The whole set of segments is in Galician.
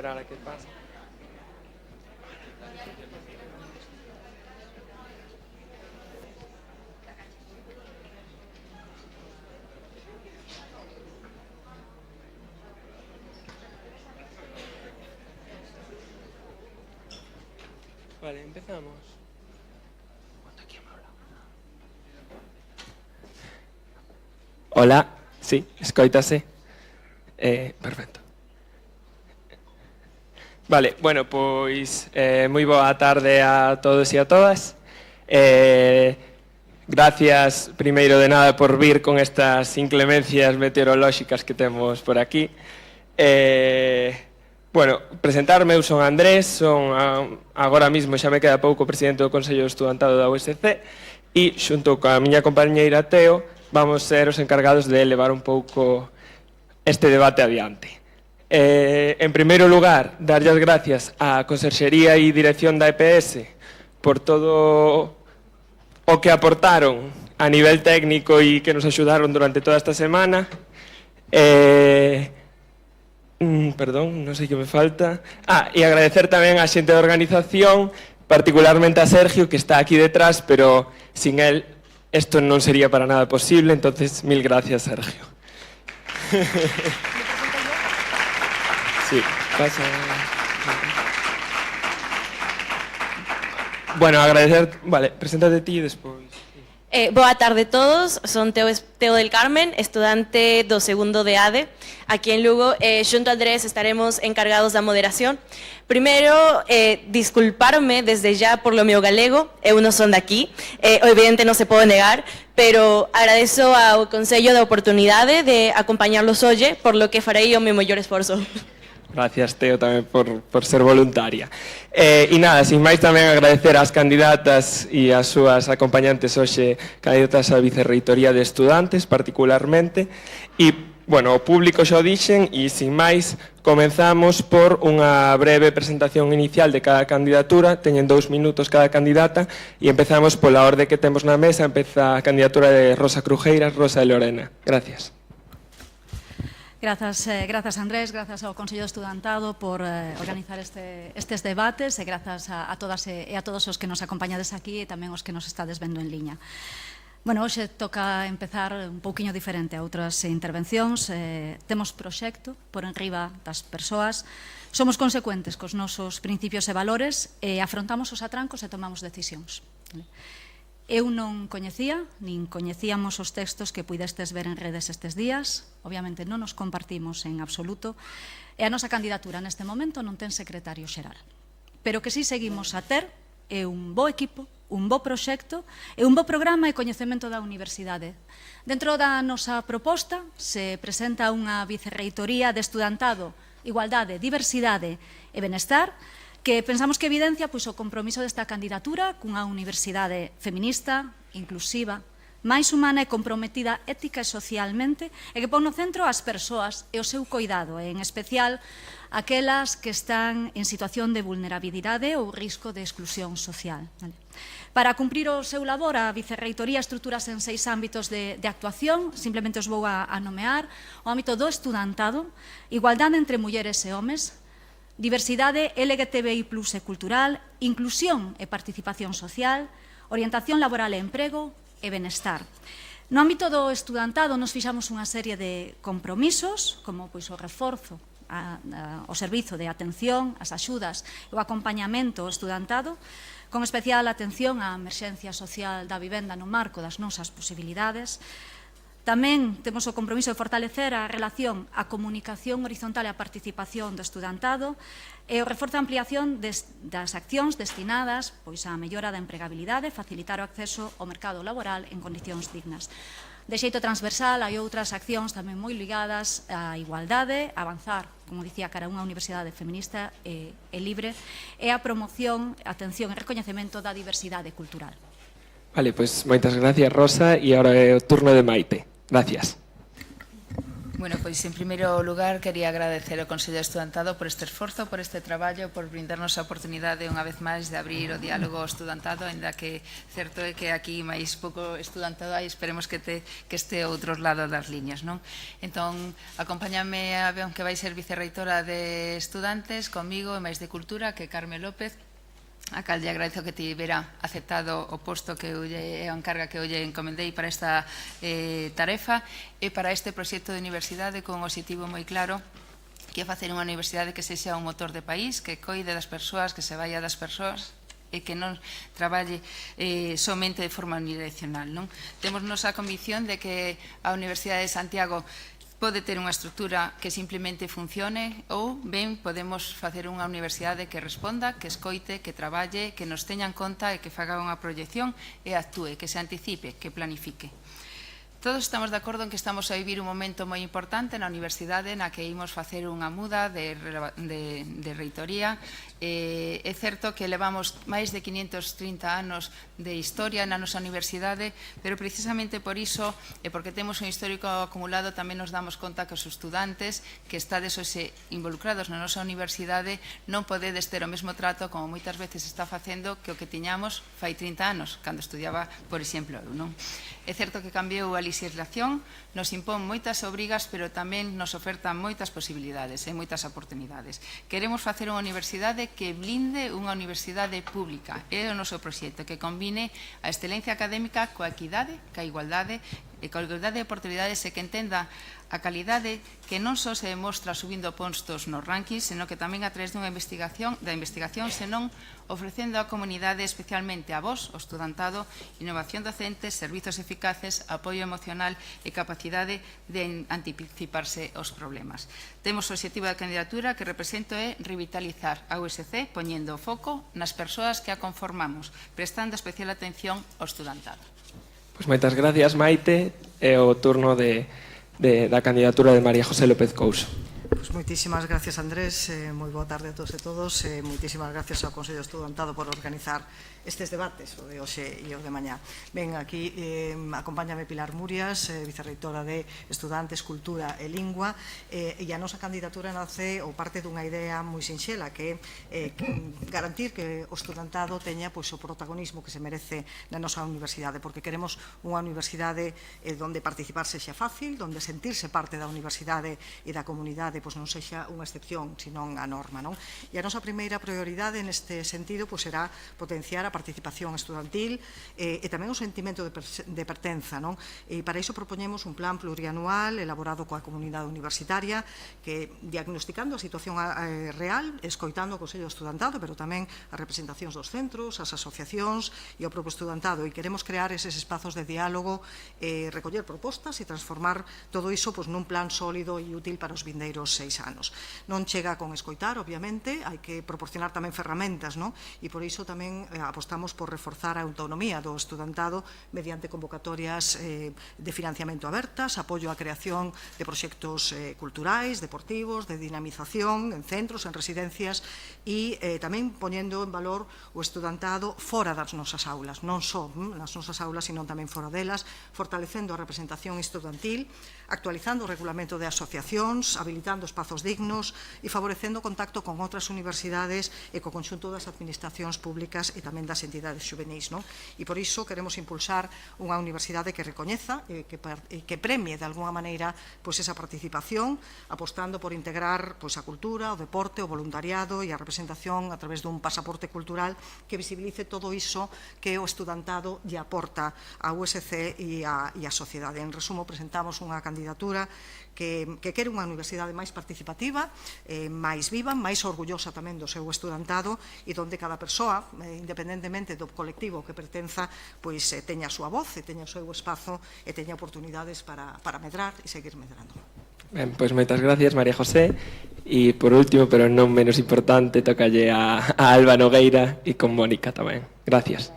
esperar a que pase. Vale, empezamos. Hola, sí, escoítase. Perfecto. Vale, bueno, pois moi boa tarde a todos e a todas. Gracias, primeiro de nada, por vir con estas inclemencias meteorolóxicas que temos por aquí. Bueno, presentarme, eu son Andrés, son agora mismo, xa me queda pouco, presidente do Consello Estudantado da USC e xunto coa miña compañeira Teo vamos ser os encargados de levar un pouco este debate adiante. En primeiro lugar, darlle as gracias á Conserxería e Dirección da EPS por todo o que aportaron a nivel técnico e que nos axudaron durante toda esta semana. Perdón, non sei que me falta. E agradecer tamén á xente da organización, particularmente a Sergio, que está aquí detrás, pero sin él isto non sería para nada posible, entonces mil gracias, Sergio. Sí, pasa. Bueno, agradecer... Vale, preséntate ti e despois... Boa tarde a todos, son Teo del Carmen, estudante do segundo de ADE. Aquí en Lugo, xunto a Andrés, estaremos encargados da moderación. Primeiro, disculparme desde ya por lo meu galego, eu non son daqui, o evidente non se pode negar, pero agradezo ao Consello da oportunidade de acompañarlos hoxe, por lo que farei o meu mellor esforzo. Gracias, Teo, tamén por ser voluntaria. E nada, sin máis tamén agradecer ás candidatas e ás súas acompañantes hoxe, candidatas á Vicerreitoría de Estudantes, particularmente. E, bueno, o público xa o dixen e, sin máis, comenzamos por unha breve presentación inicial de cada candidatura, teñen 2 minutos cada candidata, e empezamos pola orde que temos na mesa. Empeza a candidatura de Rosa Crujeiras, Rosa de Lorena. Gracias. Grazas Andrés, grazas ao Consello Estudantado por organizar estes debates e grazas a todas e a todos os que nos acompañades aquí e tamén os que nos estades vendo en liña. Bueno, hoxe toca empezar un pouquiño diferente a outras intervencións. Temos proxecto por enriba das persoas, somos consecuentes cos nosos principios e valores e afrontamos os atrancos e tomamos decisións. Eu non coñecía, nin coñecíamos os textos que puidestes ver en redes estes días. Obviamente non nos compartimos en absoluto. E a nosa candidatura neste momento non ten secretario xeral. Pero que si seguimos a ter é un bo equipo, un bo proxecto e un bo programa e coñecemento da universidade. Dentro da nosa proposta se presenta unha vicerreitoría de estudantado, igualdade, diversidade e benestar, que pensamos que evidencia o compromiso desta candidatura cunha universidade feminista, inclusiva, máis humana e comprometida ética e socialmente e que pon no centro as persoas e o seu coidado, en especial aquelas que están en situación de vulnerabilidade ou risco de exclusión social. Para cumprir o seu labor, a Vicerreitoría estruturase en 6 ámbitos de actuación, simplemente os vou a nomear: o ámbito do estudantado, igualdade entre mulleres e homes, diversidade LGTBI+ e cultural, inclusión e participación social, orientación laboral e emprego e benestar. No ámbito do estudantado nos fixamos unha serie de compromisos, como o reforzo ao servizo de atención, as axudas e o acompañamento ao estudantado, con especial atención á emerxencia social da vivenda no marco das nosas posibilidades. Tamén temos o compromiso de fortalecer a relación, a comunicación horizontal e a participación do estudantado e o reforzo e ampliación das accións destinadas á mellora da empregabilidade, facilitar o acceso ao mercado laboral en condicións dignas. De xeito transversal, hai outras accións tamén moi ligadas á igualdade, a avanzar, como dicía, cara a unha universidade feminista e libre, e a promoción, atención e recoñecemento da diversidade cultural. Vale, pois moitas gracias, Rosa, e agora é o turno de Maite. Gracias. Bueno, pois en primeiro lugar quería agradecer ao Consello de Estudantado por este esforzo, por este traballo, por brindarnos a oportunidade unha vez máis de abrir o diálogo ao estudantado, ainda que certo é que aquí máis pouco estudantado hai, esperemos que este outro lado das liñas, non? Entón, acompáñame a ver que vai ser vicerreitora de estudantes comigo e máis de cultura, que é Carme López, a cal lle agradezo que tivera aceptado o posto que é a encarga que eu lle encomendei para esta tarefa e para este proxecto de universidade con un objetivo moi claro, que é facer unha universidade que sexa un motor de país, que coide das persoas, que se vaya das persoas e que non traballe somente de forma unidireccional. Temos nosa convicción de que a Universidade de Santiago pode ter unha estrutura que simplemente funcione ou ben podemos facer unha universidade que responda, que escoite, que traballe, que nos teña en conta e que faga unha proyección e actúe, que se anticipe, que planifique. Todos estamos de acordo en que estamos a vivir un momento moi importante na universidade na que imos facer unha muda de reitoría. É certo que levamos máis de 530 anos de historia na nosa universidade, pero precisamente por iso e porque temos un histórico acumulado tamén nos damos conta que os estudantes que estades hoxe involucrados na nosa universidade non podedes ter o mesmo trato como moitas veces está facendo que o que tiñamos fai 30 anos, cando estudiaba, por exemplo, eu, non? É certo que cambiou a legislación, nos impón moitas obrigas, pero tamén nos oferta moitas posibilidades e moitas oportunidades. Queremos facer unha universidade que blinde unha universidade pública. É o noso proxecto, que combine a excelencia académica coa equidade, coa igualdade e coa igualdade de oportunidades e que entenda a calidade que non só se demostra subindo postos nos rankings, senón que tamén a través da investigación, senón ofrecendo á comunidade, especialmente a vos, o estudantado, innovación docente, servizos eficaces, apoio emocional e capacidade de anticiparse aos problemas. Temos o objetivo da candidatura que represento é revitalizar a USC poñendo o foco nas persoas que a conformamos, prestando especial atención ao estudantado. Pois moitas gracias, Maite. É o turno da candidatura de María José López Couso. Pois moitísimas gracias, Andrés, moi boa tarde a todos e todos, moitísimas gracias ao Consello Estudantado por organizar estes debates, o de hoxe e o de mañá. Ben, aquí acompáñame Pilar Murias, vicerreitora de Estudantes, Cultura e Lingua, e a nosa candidatura nace ou parte dunha idea moi sinxela, que é garantir que o estudantado teña o protagonismo que se merece na nosa universidade, porque queremos unha universidade onde participar sexa fácil, onde sentirse parte da universidade e da comunidade non sexa unha excepción, senón a norma. E a nosa primeira prioridade neste sentido será potenciar a participación estudantil e tamén o sentimento de pertenza. E para iso propoñemos un plan plurianual elaborado coa comunidade universitaria que, diagnosticando a situación real, escoitando o Consello Estudantado, pero tamén as representacións dos centros, as asociacións e o propio estudantado. E queremos crear eses espazos de diálogo, recoller propostas e transformar todo iso nun plan sólido e útil para os vindeiros 6 anos. Non chega con escoitar, obviamente, hai que proporcionar tamén ferramentas, e por iso tamén apostamos por reforzar a autonomía do estudantado mediante convocatorias de financiamento abertas, apoio á creación de proxectos culturais, deportivos, de dinamización en centros, en residencias e tamén poñendo en valor o estudantado fora das nosas aulas, non só nas nosas aulas, sino tamén fora delas, fortalecendo a representación estudantil, actualizando o regulamento de asociacións, habilitando espazos dignos e favorecendo o contacto con outras universidades e co conxunto das administracións públicas e tamén das entidades xuvenis. E por iso queremos impulsar unha universidade que recoñeza e que premie de alguna maneira esa participación, apostando por integrar a cultura, o deporte, o voluntariado e a representación a través dun pasaporte cultural que visibilice todo iso que o estudantado lle aporta á USC e á sociedade. En resumo, presentamos unha candidatura que quere unha universidade máis participativa, máis viva, máis orgullosa tamén do seu estudantado e onde cada persoa, independentemente do colectivo que pertenza, teña a súa voz e teña o seu espazo e teña oportunidades para medrar e seguir medrando. Ben, pois moitas gracias, María José. E por último, pero non menos importante, tocalle a Alba Nogueira e con Mónica tamén. Gracias.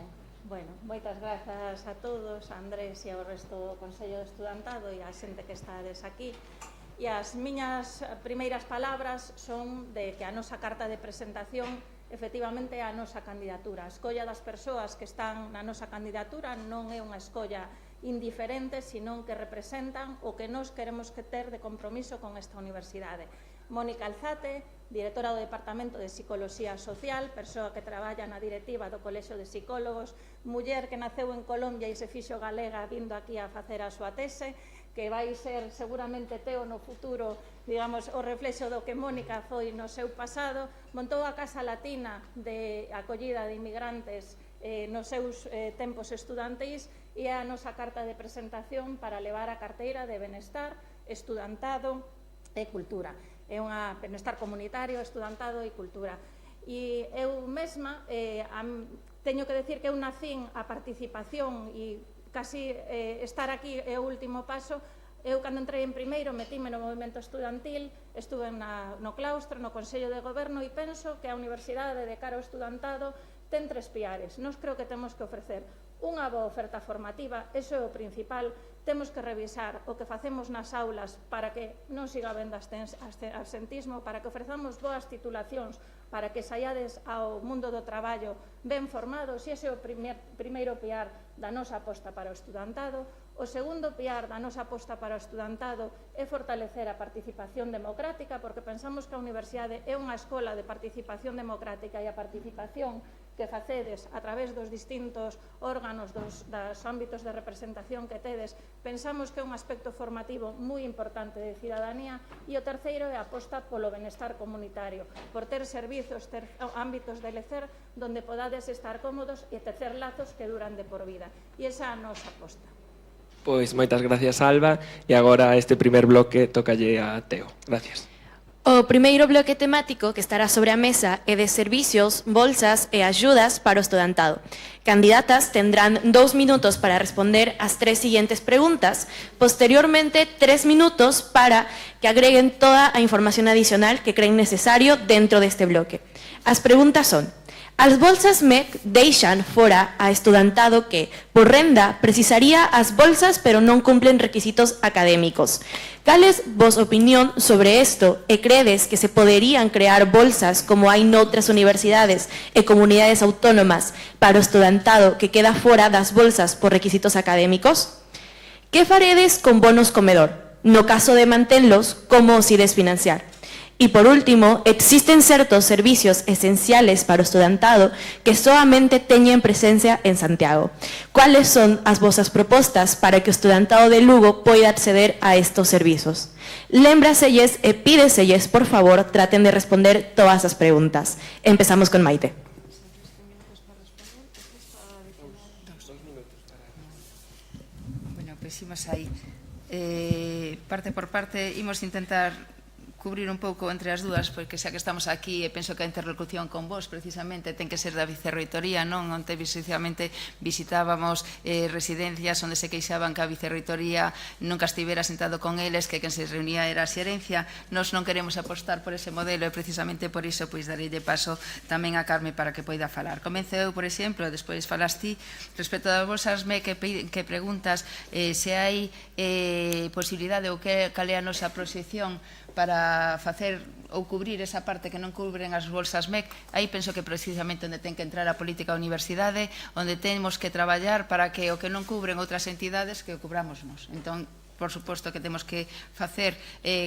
Moitas grazas a todos, a Andrés e ao resto do Consello de Estudantado e a xente que estades aquí. E as miñas primeiras palabras son de que a nosa carta de presentación efectivamente é a nosa candidatura. A escolla das persoas que están na nosa candidatura non é unha escolla indiferentes, sino que representan o que nós queremos que ter de compromiso con esta universidade. Mónica Alzate, directora do Departamento de Psicoloxía Social, persoa que traballa na directiva do Colexio de Psicólogos, muller que naceu en Colombia e se fixo galega vindo aquí a facer a súa tese, que vai ser seguramente Teo no futuro, digamos, o reflexo do que Mónica foi no seu pasado, montou a Casa Latina de acollida de inmigrantes nos seus tempos estudantis e é a nosa carta de presentación para levar a carteira de benestar, estudantado e cultura. É unha benestar comunitario, estudantado e cultura. E eu mesma teño que decir que eu nacín a participación e casi estar aquí é o último paso. Eu, cando entrei en primeiro, metíme no movimento estudantil, estuve no claustro, no Consello de Goberno e penso que a Universidade de cara ao estudantado ten 3 piares. Nos creo que temos que ofrecer unha boa oferta formativa, iso é o principal. Temos que revisar o que facemos nas aulas para que non siga habendo absentismo, para que ofrezamos boas titulacións, para que saiades ao mundo do traballo ben formados, e ese é o primeiro piar da nosa aposta para o estudantado. O segundo piar da nosa aposta para o estudantado é fortalecer a participación democrática, porque pensamos que a universidade é unha escola de participación democrática e a participación que facedes a través dos distintos órganos dos ámbitos de representación que tedes, pensamos que é un aspecto formativo moi importante de cidadanía. E o terceiro é a aposta polo benestar comunitario, por ter servizos, ter ámbitos de lecer donde podades estar cómodos e tecer lazos que duran de por vida. E esa é a nosa aposta. Pois moitas gracias, Alba, e agora este primer bloque tócalle a Teo. Gracias. O primeiro bloque temático que estará sobre a mesa é de servicios, bolsas e axudas para o estudantado. Candidatas tendrán 2 minutos para responder as 3 siguientes preguntas. Posteriormente, 3 minutos para que agreguen toda a información adicional que creen necesario dentro deste bloque. As preguntas son: as bolsas MEC deixan fora a estudantado que, por renda, precisaría as bolsas pero non cumplen requisitos académicos. Cal é vos opinión sobre isto e credes que se poderían crear bolsas como hai noutras universidades e comunidades autónomas para o estudantado que queda fora das bolsas por requisitos académicos? Que faredes con bonos comedor? No caso de mantenlos, como os ides financiar? Y por último, existen ciertos servicios esenciales para o estudantado que solamente teñen presencia en Santiago. ¿Cuáles son as vosas propostas para que o estudantado de Lugo poida acceder a estos servicios? Lémbraselles e pídeselles, por favor, traten de responder todas as preguntas. Empezamos con Maite. Bueno, pues imos aí. Parte por parte, imos intentar cubrir un pouco entre as dúas, porque xa que estamos aquí e penso que a interlocución con vos precisamente ten que ser da vicerreitoría, non? Onte precisamente visitábamos residencias onde se queixaban que a vicerreitoría nunca estivera sentado con eles, que quen se reunía era a xerencia. Nos non queremos apostar por ese modelo e precisamente por iso pois darelle paso tamén a Carme para que poida falar. Comenzo eu, por exemplo, e despois falas ti respecto das bolsas MEC que preguntas se hai posibilidade ou cal é a nosa proxección para facer ou cubrir esa parte que non cubren as bolsas MEC. Aí penso que precisamente onde ten que entrar a política da universidade, onde temos que traballar para que o que non cubren outras entidades que o cubramos nos. Entón, por suposto que temos que facer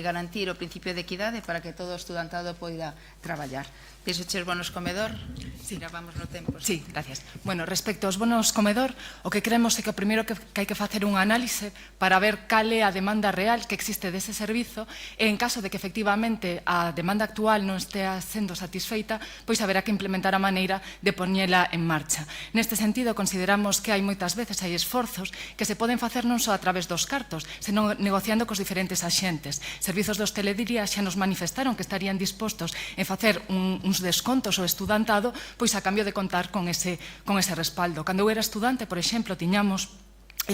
garantir o principio de equidade para que todo o estudantado poida traballar. Dixoches bonos comedor? Sí. Vamos no tempo. Sí, gracias. Bueno, respecto aos bonos comedor, o que creemos é que o primeiro que hai que facer un análise para ver cal é a demanda real que existe dese servizo e en caso de que efectivamente a demanda actual non estea sendo satisfeita, pois haberá que implementar a maneira de poñela en marcha. Neste sentido, consideramos que hai moitas veces hai esforzos que se poden facer non só a través dos cartos, senón negociando cos diferentes axentes. Servizos de hostelería xa nos manifestaron que estarían dispostos en facer uns descontos ao estudantado, pois a cambio de contar con ese respaldo. Cando eu era estudante, por exemplo, tiñamos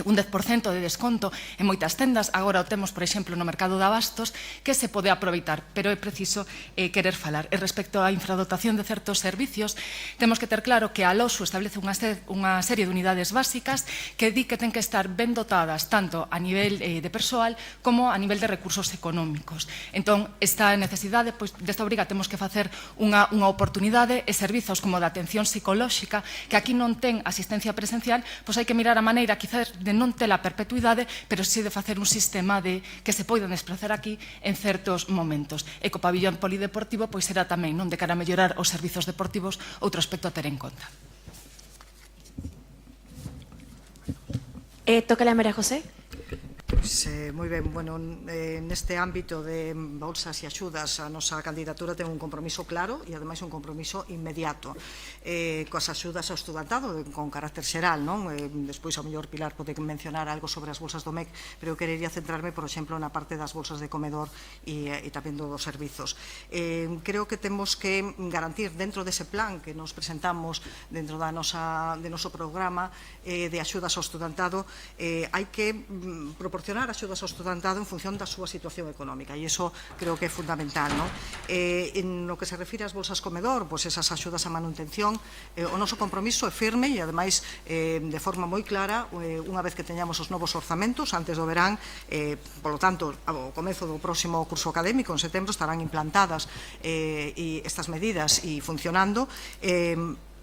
un 10% de desconto en moitas tendas, agora o temos, por exemplo, no mercado de abastos, que se pode aproveitar, pero é preciso querer falar. E respecto á infradotación de certos servicios, temos que ter claro que a LOSU establece unha serie de unidades básicas que di que ten que estar ben dotadas tanto a nivel de persoal como a nivel de recursos económicos. Entón, esta necesidade, desta obriga, temos que facer unha oportunidade e servizos como de atención psicolóxica, que aquí non ten asistencia presencial, pois hai que mirar a maneira, quizás de non ter a perpetuidade, pero sí de facer un sistema de que se poidan desplazar aquí en certos momentos. E co pabillón polideportivo pois será tamén, non, de cara a mellorar os servizos deportivos, outro aspecto a ter en conta. Tócale a María José. Pois, moi ben, bueno, neste ámbito de bolsas e axudas a nosa candidatura ten un compromiso claro e ademais un compromiso inmediato coas axudas ao estudantado con carácter xeral, non? Despois ao mellor Pilar pode mencionar algo sobre as bolsas do MEC, pero eu querería centrarme, por exemplo, na parte das bolsas de comedor e tamén dos servizos. Creo que temos que garantir dentro dese plan que nos presentamos dentro de noso programa de axudas ao estudantado, hai que proporcionar axudas ao estudantado en función da súa situación económica e iso creo que é fundamental, non? En lo que se refire ás bolsas comedor, pois esas axudas a manutención, o noso compromiso é firme e ademais de forma moi clara, unha vez que teñamos os novos orzamentos antes do verán, polo tanto, ao comezo do próximo curso académico en setembro estarán implantadas estas medidas e funcionando.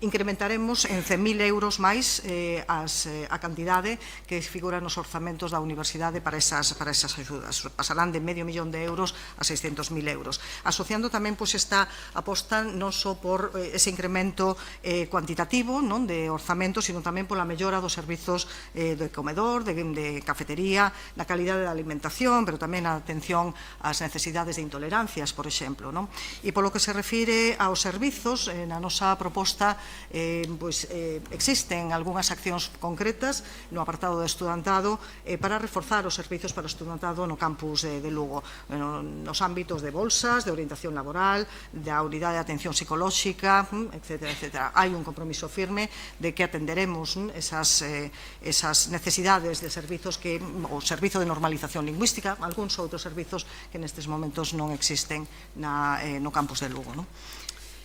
Incrementaremos en 100.000 euros máis a cantidade que figura nos orzamentos da universidade para esas axudas. Pasarán de medio millón de euros a 600.000 euros. Asociando tamén esta aposta non só por ese incremento cuantitativo de orzamentos, sino tamén pola mellora dos servizos de comedor, de cafetería, da calidade da alimentación, pero tamén a atención ás necesidades de intolerancias, por exemplo. E polo que se refire aos servizos, na nosa proposta existen algunhas accións concretas no apartado de estudantado para reforzar os servizos para o estudantado no campus de Lugo, nos ámbitos de bolsas, de orientación laboral, da unidade de atención psicolóxica, etc. Hai un compromiso firme de que atenderemos esas necesidades de servizos o servizo de normalización lingüística, algúns outros servizos que nestes momentos non existen no campus de Lugo.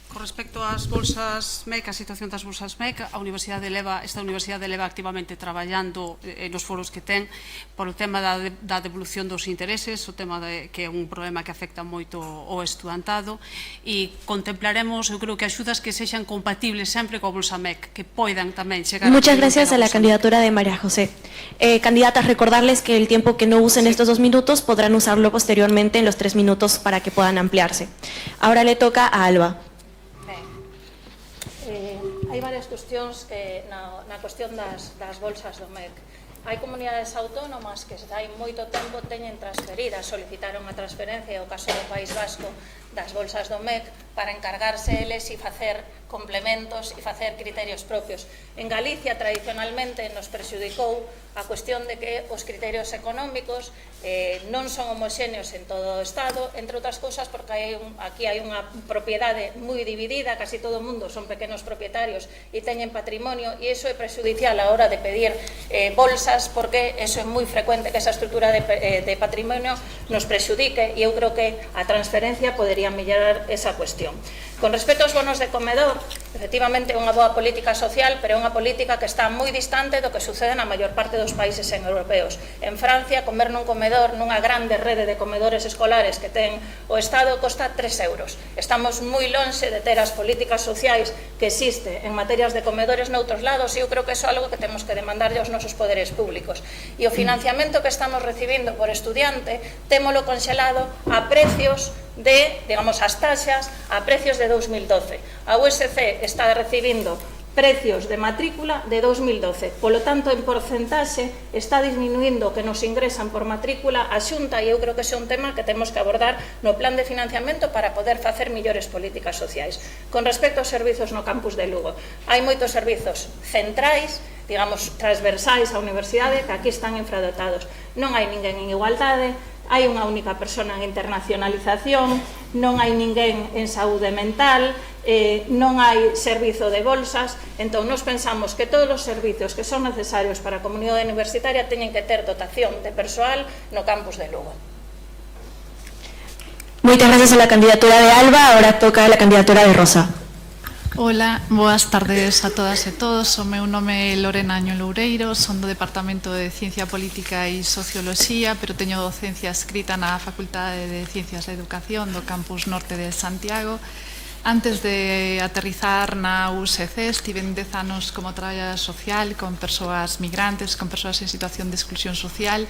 Con respecto ás bolsas MEC, a situación das bolsas MEC, esta universidade leva activamente traballando nos foros que ten polo tema da devolución dos intereses, o tema que é un problema que afecta moito o estudantado, e contemplaremos, eu creo que axudas que sexan compatibles sempre coa bolsa MEC, que poidan tamén chegar. Muchas gracias a la candidatura de María José. Candidatas, recordarles que el tiempo que no usen estos 2 minutos podrán usarlo posteriormente en los 3 minutos para que puedan ampliarse. Ahora le toca a Alba. Hai varias cuestións na cuestión das bolsas do MEC. Hai comunidades autónomas que hai moito tempo teñen transferidas, solicitaron a transferencia, o caso do País Vasco, das bolsas do MEC para encargarse eles e facer complementos e facer criterios propios. En Galicia, tradicionalmente, nos prexudicou a cuestión de que os criterios económicos non son homoxéneos en todo o Estado, entre outras cousas porque aquí hai unha propiedade moi dividida, casi todo o mundo son pequenos propietarios e teñen patrimonio, e iso é prexudicial a hora de pedir bolsas, porque iso é moi frecuente que esa estrutura de patrimonio nos prexudique, e eu creo que a transferencia podería mellorar esa cuestión. Con respecto aos bonos de comedor, efectivamente é unha boa política social, pero é unha política que está moi distante do que sucede na maior parte dos países europeos. En Francia, comer nun comedor, nunha grande rede de comedores escolares que ten o Estado, costa 3 euros. Estamos moi lonxe de ter as políticas sociais que existe en materias de comedores noutros lados, e eu creo que iso é algo que temos que demandarlle aos nosos poderes públicos. E o financiamento que estamos recibindo por estudiante, témolo conxelado a precios digamos, as taxas a precios de 2012. A USC está recibindo precios de matrícula de 2012. Polo tanto, en porcentaxe, está disminuindo o que nos ingresan por matrícula a Xunta, e eu creo que ese é un tema que temos que abordar no plan de financiamento para poder facer millores políticas sociais. Con respecto aos servizos no campus de Lugo, hai moitos servizos centrais, digamos, transversais á universidade, que aquí están infradotados. Non hai ninguén en igualdade, hai unha única persona en internacionalización, non hai ninguén en saúde mental, non hai servizo de bolsas. Entón, nos pensamos que todos os servizos que son necesarios para a comunidade universitaria teñen que ter dotación de persoal no campus de Lugo. Muchas gracias a la candidatura de Alba, ahora toca la candidatura de Rosa. Hola, boas tardes a todas e todos. O meu nome é Lorena Año Loureiro, son do Departamento de Ciencia Política e Socioloxía, pero teño docencia escrita na Facultade de Ciencias da Educación do Campus Norte de Santiago. Antes de aterrizar na USC, estive 10 anos como traballadora social con persoas migrantes, con persoas en situación de exclusión social,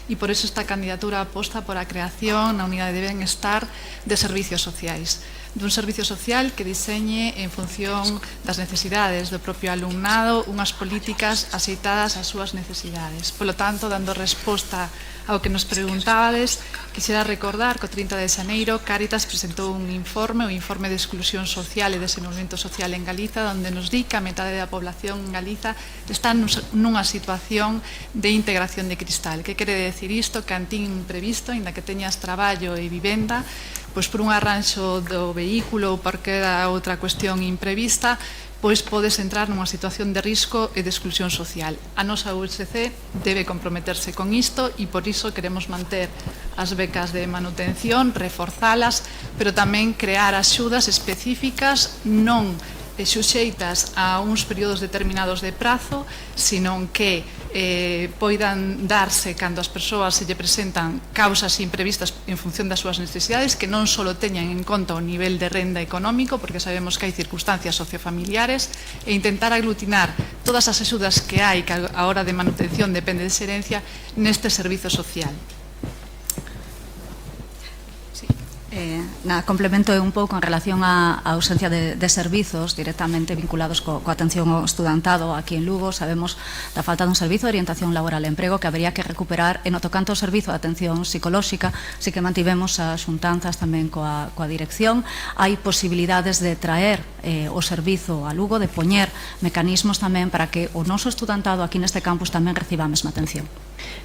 e por eso esta candidatura aposta por a creación na unidade de benestar de servicios sociais, dun servicio social que diseñe en función das necesidades do propio alumnado unhas políticas axeitadas ás súas necesidades. Polo tanto, dando resposta ao que nos preguntabades, quixera recordar que o 30 de xaneiro Cáritas presentou un informe, o informe de exclusión social e desenvolvemento social en Galiza, onde nos di que a metade da población en Galiza está nunha situación de integración de cristal. Que quere decir isto? Que antín previsto, inda que teñas traballo e vivenda, pois por un arranxo do vehículo ou por queda outra cuestión imprevista, pois podes entrar nunha situación de risco e de exclusión social. A nosa USC debe comprometerse con isto e por iso queremos manter as becas de manutención, reforzalas, pero tamén crear axudas específicas non suxeitas a uns períodos determinados de prazo, sino que poidan darse cando as persoas se lle presentan causas imprevistas en función das súas necesidades, que non só teñan en conta o nivel de renda económico, porque sabemos que hai circunstancias sociofamiliares, e intentar aglutinar todas as axudas que hai, que a hora de manutención depende de xerencia, neste servizo social. Complemento un pouco en relación á ausencia de servizos directamente vinculados coa atención ao estudantado aquí en Lugo. Sabemos da falta dun servizo de orientación laboral e emprego que habería que recuperar, e no tocante ao servizo de atención psicolóxica, si que mantivemos as xuntanzas tamén coa dirección. Hai posibilidades de traer o servizo a Lugo, de poñer mecanismos tamén para que o noso estudantado aquí neste campus tamén reciba a mesma atención.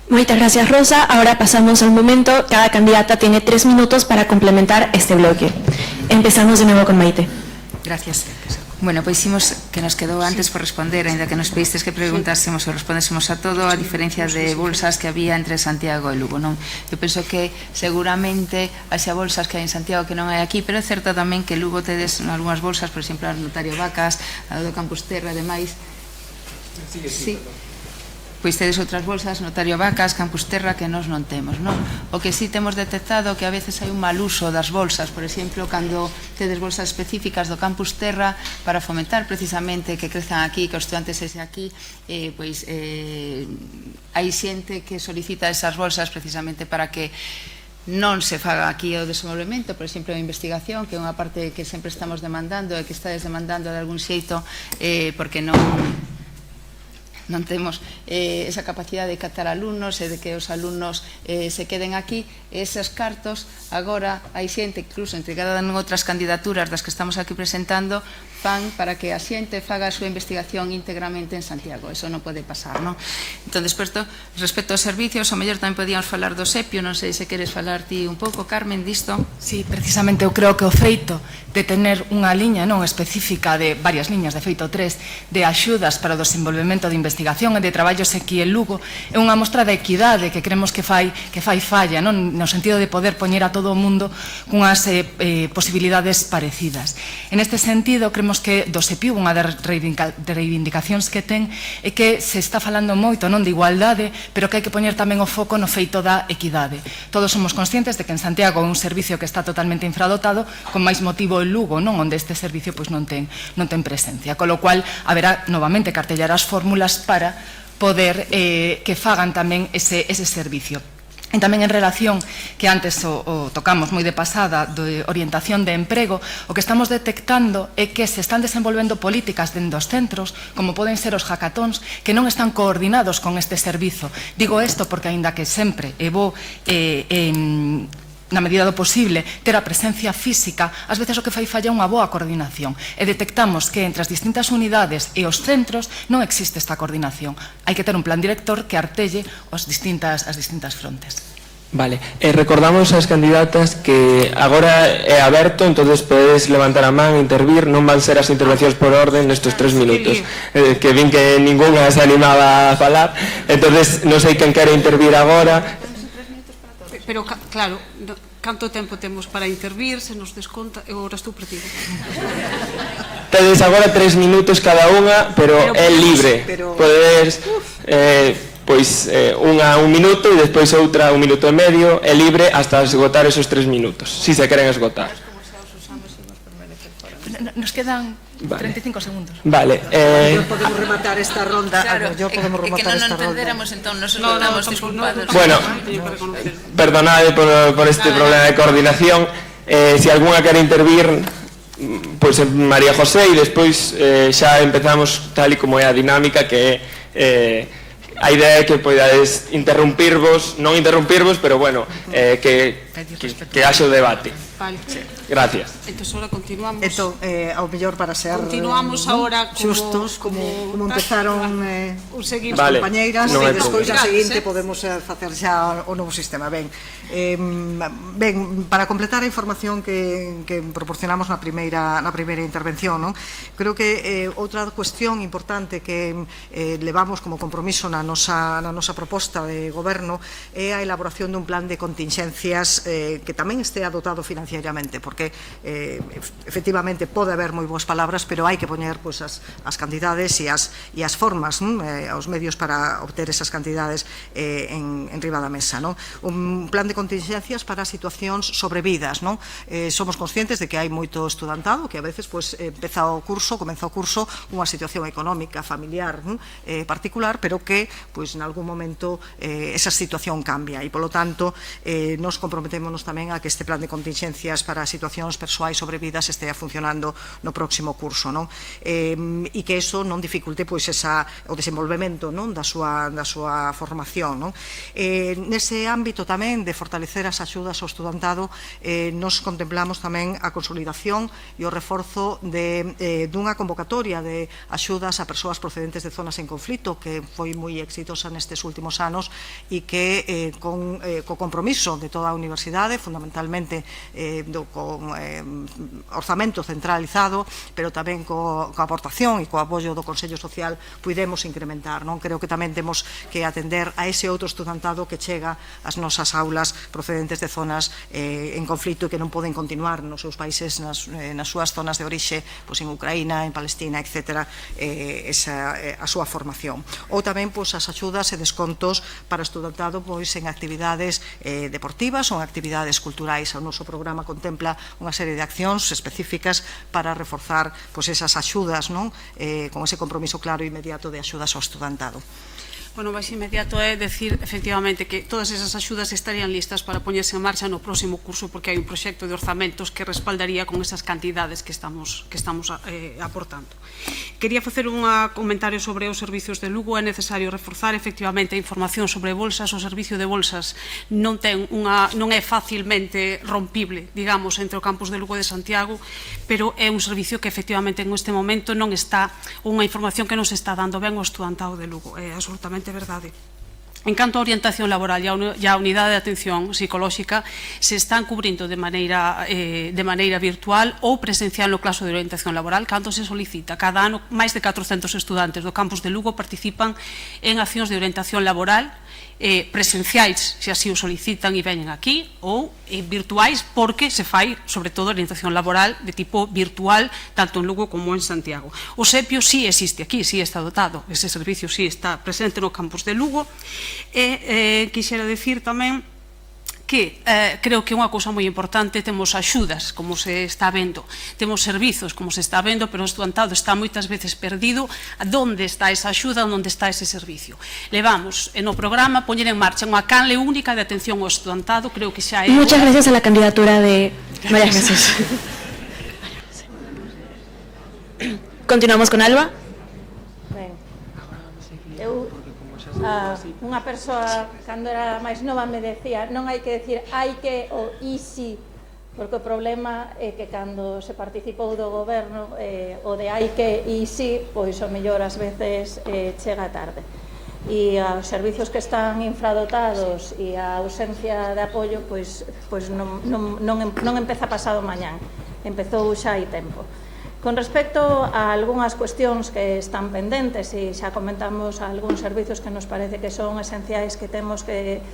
Muchas gracias, Rosa. Ahora pasamos al momento. Cada candidata tiene 3 minutos para complementar este bloque. Empezamos de nuevo con Maite. Gracias. Bueno, pois imos que nos quedou antes por responder, ainda que nos pedistes que preguntásemos ou respondésemos a todo, a diferencia de bolsas que había entre Santiago e Lugo, non? Eu penso que seguramente haxa bolsas que hai en Santiago que non hai aquí, pero é certo tamén que Lugo tedes algunhas bolsas, por exemplo, a Notario Vacas, a do Campus Terra, ademais. Sí. Pois tedes outras bolsas, Notario Vacas, Campus Terra, que nós non temos, non? O que sí temos detectado que a veces hai un mal uso das bolsas, por exemplo, cando tedes bolsas específicas do Campus Terra para fomentar precisamente que crezan aquí, que os estudantes sexen aquí, pois hai xente que solicita esas bolsas precisamente para que non se faga aquí o desenvolvemento, por exemplo, a investigación, que é unha parte que sempre estamos demandando e que estades demandando de algún xeito, porque non temos esa capacidade de captar alumnos e de que os alumnos se queden aquí. Eses cartos agora hai xente, incluso entregada en outras candidaturas das que estamos aquí presentando, fan para que a xente faga a súa investigación íntegramente en Santiago. Eso non pode pasar, non? Entón, respecto aos servicios, o mellor tamén podíamos falar do SEPIO. Non sei se queres falar ti un pouco, Carmen, disto. Sí, precisamente eu creo que o feito de tener unha liña non específica, de varias liñas, de feito 3, de axudas para o desenvolvemento de investigación e de traballos aquí en Lugo, é unha mostra de equidade que creemos que fai falla, non? No sentido de poder poñer a todo o mundo cunhas posibilidades parecidas. En este sentido, creemos que do SEPIU unha das reivindicacións que ten é que se está falando moito non de igualdade, pero que hai que poñer tamén o foco no feito da equidade. Todos somos conscientes de que en Santiago é un servicio que está totalmente infradotado, con máis motivo en Lugo, non, onde este servicio pois non ten presencia, con lo cual haberá novamente cartellar as fórmulas para poder que fagan tamén ese servicio. E tamén en relación, que antes o tocamos moi de pasada, de orientación de emprego, o que estamos detectando é que se están desenvolvendo políticas dentro dos centros, como poden ser os hackathons, que non están coordinados con este servizo. Digo isto porque, aínda que sempre vou na medida do posible, ter a presencia física, ás veces o que fai falla unha boa coordinación. E detectamos que entre as distintas unidades e os centros non existe esta coordinación. Hai que ter un plan director que artelle as distintas frontes. Vale, recordamos ás candidatas que agora é aberto, entonces podes levantar a man e intervir, non van ser as intervencións por orden nestes 3 minutos, que vin que ninguna se animaba a falar, entonces non sei quen quere intervir agora. Pero, claro, canto tempo temos para intervir, se nos desconta, agora estou perdido. Tedes agora 3 minutos cada unha, pero é libre. Podedes, pois, unha un minuto e despois outra 1 minuto e medio, é libre hasta esgotar esos 3 minutos, si se queren esgotar. Nos quedan Vale. 35 segundos. Vale. Podemos rematar esta ronda. Claro, podemos que rematar non esta ronda. entenderamos, entón, nos estamos disculpados. Bueno, perdonade por este problema de coordinación. Se alguna quere intervir, pois María José, e despois xa empezamos tal e como é a dinámica, que é a idea é que podades interrumpirvos, non interrumpirvos, pero bueno, que haxe o debate. Vale. Gracias. Entón, ahora continuamos. Entón, ao mellor para ser Continuamos ahora xustos, como empezaron seguimos. as Vale, compañeiras, non e hai despois a problema. seguinte podemos facer xa o novo sistema. Ben, para completar a información que proporcionamos na primeira intervención, non? Creo que outra cuestión importante que levamos como compromiso na nosa proposta de goberno é a elaboración dun plan de contingencias que tamén estea dotado financiariamente, porque efectivamente pode haber moi boas palabras, pero hai que poñer as cantidades e as formas, os medios para obter esas cantidades en riba da mesa. Un plan de contingencias para situacións sobrevidas. Somos conscientes de que hai moito estudantado que a veces comeza o curso unha situación económica, familiar particular, pero que en algún momento esa situación cambia, e polo tanto nos comprometémonos tamén a que este plan de contingencias para situacións persoais sobrevidas estea funcionando no próximo curso, e que iso non dificulte o desenvolvemento da súa formación. Nese ámbito tamén de fortalecer as axudas ao estudantado, nos contemplamos tamén a consolidación e o reforzo dunha convocatoria de axudas a persoas procedentes de zonas en conflito, que foi moi exitosa nestes últimos anos, e que co compromiso de toda a universidade, fundamentalmente con orzamento centralizado, pero tamén coa aportación e co apoio do Consello Social, puidemos incrementar. Creo que tamén temos que atender a ese outro estudantado que chega ás nosas aulas procedentes de zonas en conflito e que non poden continuar nos seus países, nas súas zonas de orixe, en Ucraína, en Palestina, etc., a súa formación. Ou tamén as axudas e descontos para o estudantado en actividades deportivas ou en actividades culturais. O noso programa contempla unha serie de accións específicas para reforzar esas axudas, con ese compromiso claro e inmediato de axudas ao estudantado. Bueno, o máis inmediato é decir, efectivamente, que todas esas axudas estarían listas para poñerse en marcha no próximo curso, porque hai un proxecto de orzamentos que respaldaría con esas cantidades que estamos aportando. Quería facer un comentario sobre os servicios de Lugo. É necesario reforzar efectivamente a información sobre bolsas. O servicio de bolsas non é facilmente rompible, digamos, entre o campus de Lugo e de Santiago, pero é un servicio que efectivamente en este momento non está, unha información que non se está dando ben ao estudantado de Lugo. É absolutamente verdade. En canto a orientación laboral e a unidade de atención psicolóxica, se están cubrindo de maneira virtual ou presencial no claso de orientación laboral cando se solicita. Cada ano, máis de 400 estudantes do campus de Lugo participan en accións de orientación laboral presenciais, se así o solicitan e veñen aquí, ou virtuais, porque se fai, sobre todo, orientación laboral de tipo virtual, tanto en Lugo como en Santiago. O SEPIO sí existe aquí, sí está dotado, ese servicio sí está presente no campus de Lugo, e quixera decir tamén que creo que unha cousa moi importante, temos axudas, como se está vendo, temos servizos, como se está vendo, pero o estudantado está moitas veces perdido onde está esa axuda, onde está ese servicio. Levamos no programa poñer en marcha unha canle única de atención ao estudantado, creo que xa é... Muchas gracias a la candidatura de María Jesús. Continuamos con Alba. Unha persoa, cando era máis nova, me decía non hai que decir hai que ou easy, porque o problema é que cando se participou do goberno o de hai que easy, pois o mellor ás veces chega tarde. E os servicios que están infradotados e a ausencia de apoio pois non empeza pasado mañán, empezou xa hai tempo. Con respecto a algunhas cuestións que están pendentes, e xa comentamos algúns servicios que nos parece que son esenciais, que temos que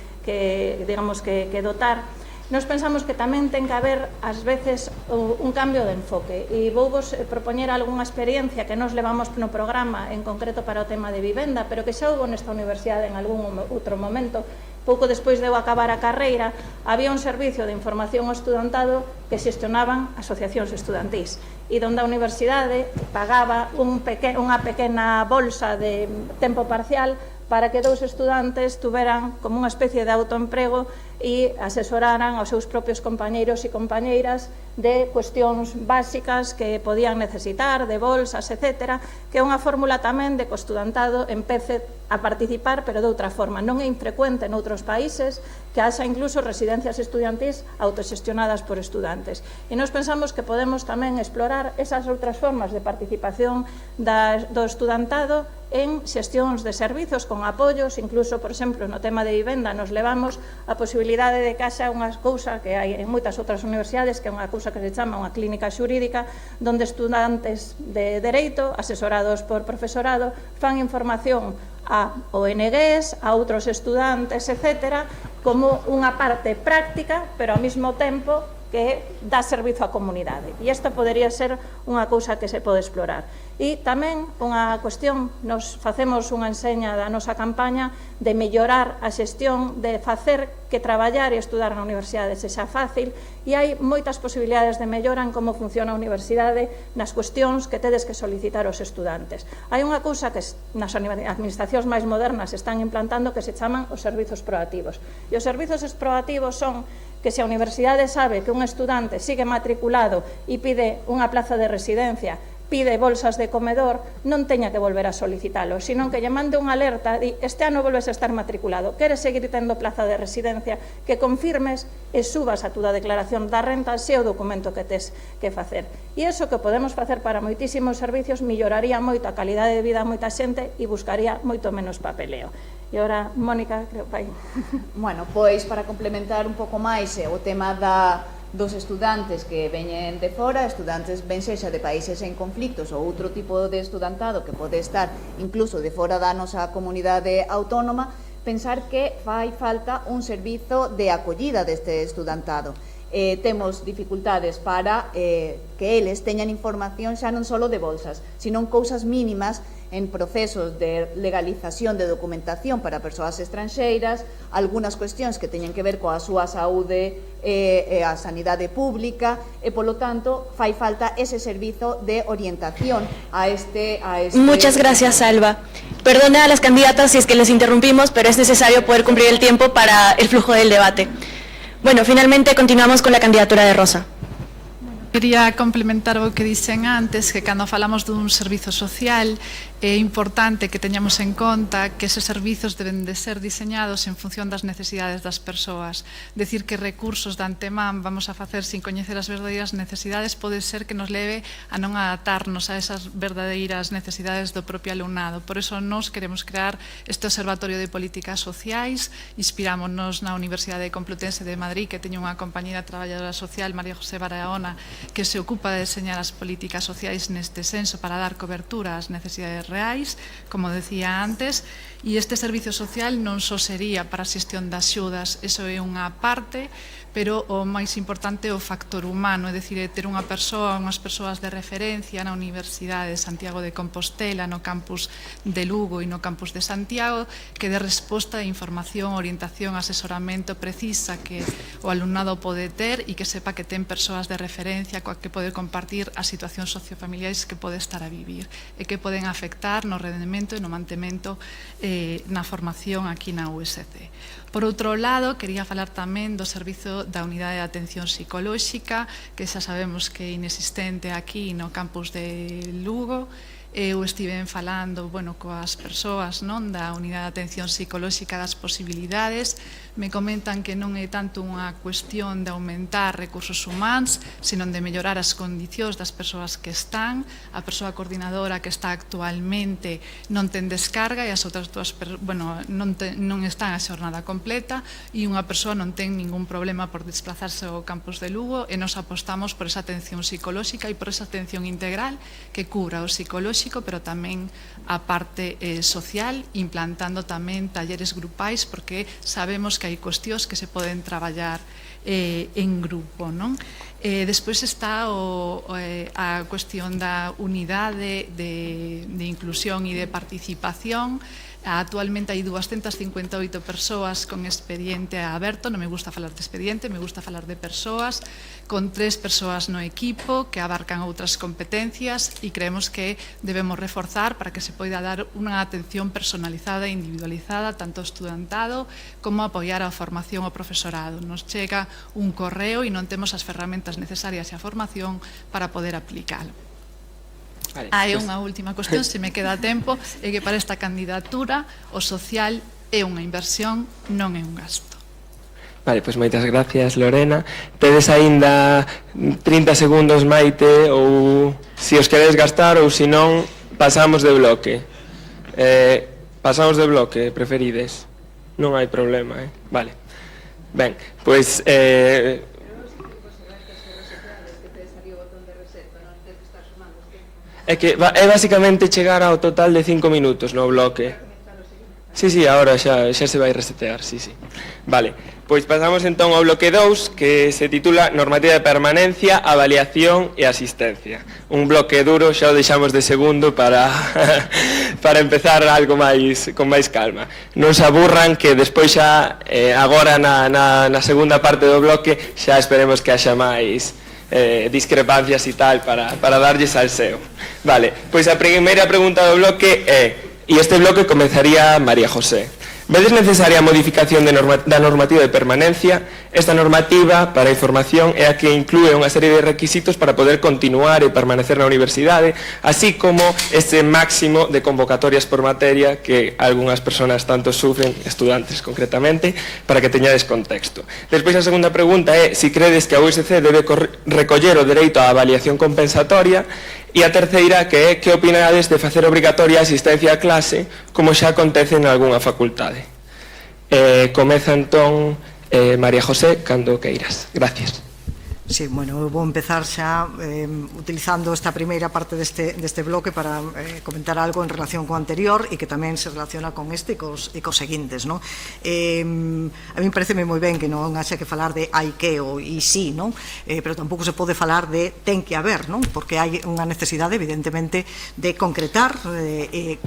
dotar, Nos pensamos que tamén ten que haber, ás veces, un cambio de enfoque. E vou vos propoñer algunha experiencia que nos levamos no programa, en concreto para o tema de vivenda, pero que xa houve nesta universidade en algún outro momento. Pouco despois de eu acabar a carreira, había un servicio de información ao estudantado que xestionaban asociacións estudantís e onde a universidade pagaba unha pequena bolsa de tempo parcial para que 2 estudantes tuveran como unha especie de autoemprego e asesoraran aos seus propios compañeiros e compañeiras de cuestións básicas que podían necesitar, de bolsas, etc., que é unha fórmula tamén de que o estudantado empece a participar, pero de outra forma. Non é infrecuente noutros países que haxa incluso residencias estudiantís autoxestionadas por estudantes. E nos pensamos que podemos tamén explorar esas outras formas de participación do estudantado en xestións de servizos con apoios, incluso, por exemplo, no tema de vivenda nos levamos a posibilidade de que haxa unha cousa que hai en moitas outras universidades, que é unha cousa que se chama unha clínica xurídica, donde estudantes de Dereito, asesorados por profesorado, fan información a ONGs, a outros estudantes, etc., como unha parte práctica, pero ao mesmo tempo que dá servizo á comunidade. E isto podería ser unha cousa que se pode explorar. E tamén unha cuestión, nos facemos unha enseña da nosa campaña de mellorar a xestión, de facer que traballar e estudar na universidade sexa fácil, e hai moitas posibilidades de mellora en como funciona a universidade nas cuestións que tedes que solicitar aos estudantes. Hai unha cousa que nas administracións máis modernas están implantando que se chaman os servizos proactivos. E os servizos proactivos son que se a universidade sabe que un estudante sigue matriculado e pide unha plaza de residencia, pide bolsas de comedor, non teña que volver a solicitalo, senón que lle mande unha alerta, di, este ano volves a estar matriculado, queres seguir tendo plaza de residencia, que confirmes e subas a túa declaración da renta se o documento que tes que facer. E iso que podemos facer para moitísimos servicios melloraría moito a calidade de vida a moita xente e buscaría moito menos papeleo. E ora, Mónica, creo que vai. Bueno, pois, para complementar un pouco máis o tema dos estudantes que veñen de fora, estudantes ben sexa de países en conflictos ou outro tipo de estudantado que pode estar incluso de fora da nosa comunidade autónoma, pensar que fai falta un servizo de acollida deste estudantado. Temos dificultades para que eles teñan información xa non só de bolsas, sino cousas mínimas en procesos de legalización de documentación para persoas estranxeiras, algunhas cuestións que teñen que ver coa súa saúde e a sanidade pública, e, polo tanto, fai falta ese servizo de orientación a este... Muchas gracias, Alba. Perdona a las candidatas si es que les interrumpimos, pero es necesario poder cumplir el tiempo para el flujo del debate. Bueno, finalmente continuamos con la candidatura de Rosa. Quería complementar o que dixen antes, que cando falamos dun servizo social é importante que teñamos en conta que eses servizos deben de ser diseñados en función das necesidades das persoas. Decir que recursos de antemán vamos a facer sin coñecer as verdadeiras necesidades pode ser que nos leve a non adaptarnos a esas verdadeiras necesidades do propio alumnado. Por iso nos queremos crear este Observatorio de Políticas Sociais, inspirámonos na Universidade Complutense de Madrid, que teñe unha compañera traballadora social, María José Barahona, que se ocupa de deseñar as políticas sociais neste senso para dar cobertura ás necesidades reais, como decía antes, e este servizo social non só sería para a xestión das axudas, eso é unha parte, pero o máis importante é o factor humano, é dicir, ter unha persoa, unhas persoas de referencia na Universidade de Santiago de Compostela, no campus de Lugo e no campus de Santiago, que dé resposta a información, orientación, asesoramento precisa que o alumnado pode ter e que sepa que ten persoas de referencia coa que pode compartir as situacións sociofamiliares que pode estar a vivir e que poden afectar no rendemento e no mantemento na formación aquí na USC. Por outro lado, quería falar tamén do servizo da Unidade de Atención Psicolóxica, que xa sabemos que é inexistente aquí no campus de Lugo. Eu estiven falando coas persoas da Unidade de Atención Psicolóxica das posibilidades. Me comentan que non é tanto unha cuestión de aumentar recursos humanos, sino de mellorar as condicións das persoas que están. A persoa coordinadora que está actualmente non ten descarga e as outras dúas non están a xornada completa, e unha persoa non ten ningún problema por desplazarse ao campus de Lugo, e nos apostamos por esa atención psicolóxica e por esa atención integral que cubra o psicolóxico pedagóxico, pero tamén a parte social, implantando tamén talleres grupais, porque sabemos que hai cuestións que se poden traballar en grupo, non? Despois está a cuestión da unidade de inclusión e de participación. Actualmente hai 258 persoas con expediente aberto, non me gusta falar de expediente, me gusta falar de persoas, con 3 persoas no equipo que abarcan outras competencias e creemos que debemos reforzar para que se poida dar unha atención personalizada e individualizada tanto ao estudantado como apoiar a formación ao profesorado. Nos chega un correo e non temos as ferramentas necesarias e a formación para poder aplicalo. Vale, Hai unha última cuestión, se me queda tempo, é que para esta candidatura o social é unha inversión, non é un gasto. Vale, pois moitas gracias, Lorena. Tedes aínda 30 segundos, Maite, ou se os queredes gastar, ou se non, pasamos de bloque. Pasamos de bloque, preferides? Non hai problema, Vale. Ben, pois... É que é basicamente chegar ao total de 5 minutos no bloque. Sí, agora xa se vai resetear, sí. Vale, pois pasamos entón ao bloque 2, que se titula Normativa de Permanencia, Avaliación e Asistencia. Un bloque duro, xa o deixamos de segundo para empezar algo con máis calma. Non se aburran que despois xa, agora na segunda parte do bloque, xa esperemos que haxa máis discrepancias e tal para darlles al SEO. Vale, pois a primeira pregunta do bloque é, e este bloque comenzaría María José. Vedes necesaria a modificación da normativa de permanencia? Esta normativa para a información é a que inclúe unha serie de requisitos para poder continuar e permanecer na universidade, así como ese máximo de convocatorias por materia que algunhas persoas tanto sufren, estudantes concretamente, para que teñades contexto. Despois a segunda pregunta é se credes que a USC debe recoller o dereito á avaliación compensatoria. E a terceira, que é que opinades de facer obrigatoria a asistencia a clase, como xa acontece en algunha facultade. Comeza entón María José, cando queiras. Gracias. Sí, bueno, eu vou empezar xa utilizando esta primeira parte deste bloque para comentar algo en relación co anterior e que tamén se relaciona con este e cos seguintes, non? A mí pareceme moi ben que non haxa que falar de hai que ou e sí, non? Pero tampouco se pode falar de ten que haber, non? Porque hai unha necesidade, evidentemente, de concretar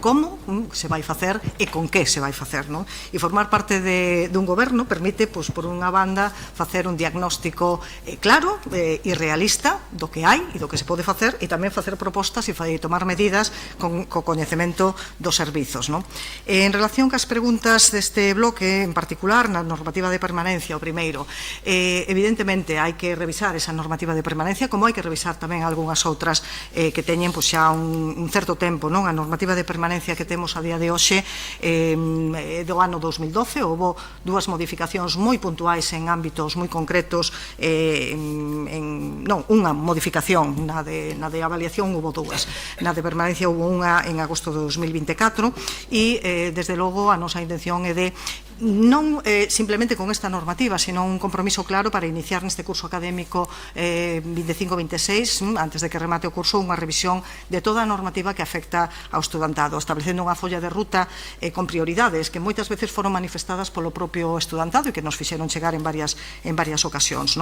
como se vai facer e con que se vai facer, non? E formar parte dun goberno permite, por unha banda, facer un diagnóstico claro e realista do que hai e do que se pode facer e tamén facer propostas e tomar medidas co coñecemento dos servizos. En relación cas preguntas deste bloque, en particular na normativa de permanencia, o primeiro, evidentemente hai que revisar esa normativa de permanencia, como hai que revisar tamén algunhas outras que teñen xa un certo tempo. A normativa de permanencia que temos a día de hoxe do ano 2012, houve dúas modificacións moi puntuais en ámbitos moi concretos, unha modificación na de avaliación houve dúas, na de permanencia houve unha en agosto de 2024 e desde logo a nosa intención é de non simplemente con esta normativa, sino un compromiso claro para iniciar neste curso académico 25-26, antes de que remate o curso, unha revisión de toda a normativa que afecta ao estudantado, establecendo unha folla de ruta con prioridades que moitas veces foron manifestadas polo propio estudantado e que nos fixeron chegar en varias ocasións.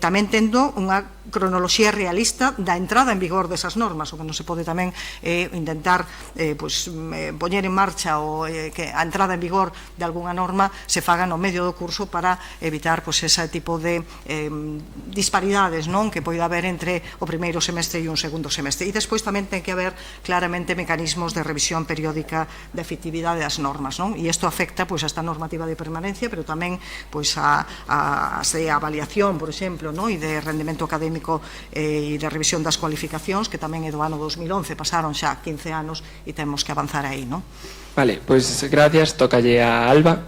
Tamén tendo unha cronoloxía realista da entrada en vigor desas normas, o que non se pode tamén intentar poñer en marcha ou que a entrada en vigor de algunha norma se faga no medio do curso para evitar ese tipo de disparidades que poida haber entre o primeiro semestre e un segundo semestre. E despois tamén ten que haber claramente mecanismos de revisión periódica da efectividade das normas. E isto afecta a esta normativa de permanencia, pero tamén a avaliación, por exemplo, e de rendemento académico e de revisión das cualificacións, que tamén é do ano 2011, pasaron xa 15 anos e temos que avanzar aí. Vale, pois gracias, tócalle a Alba.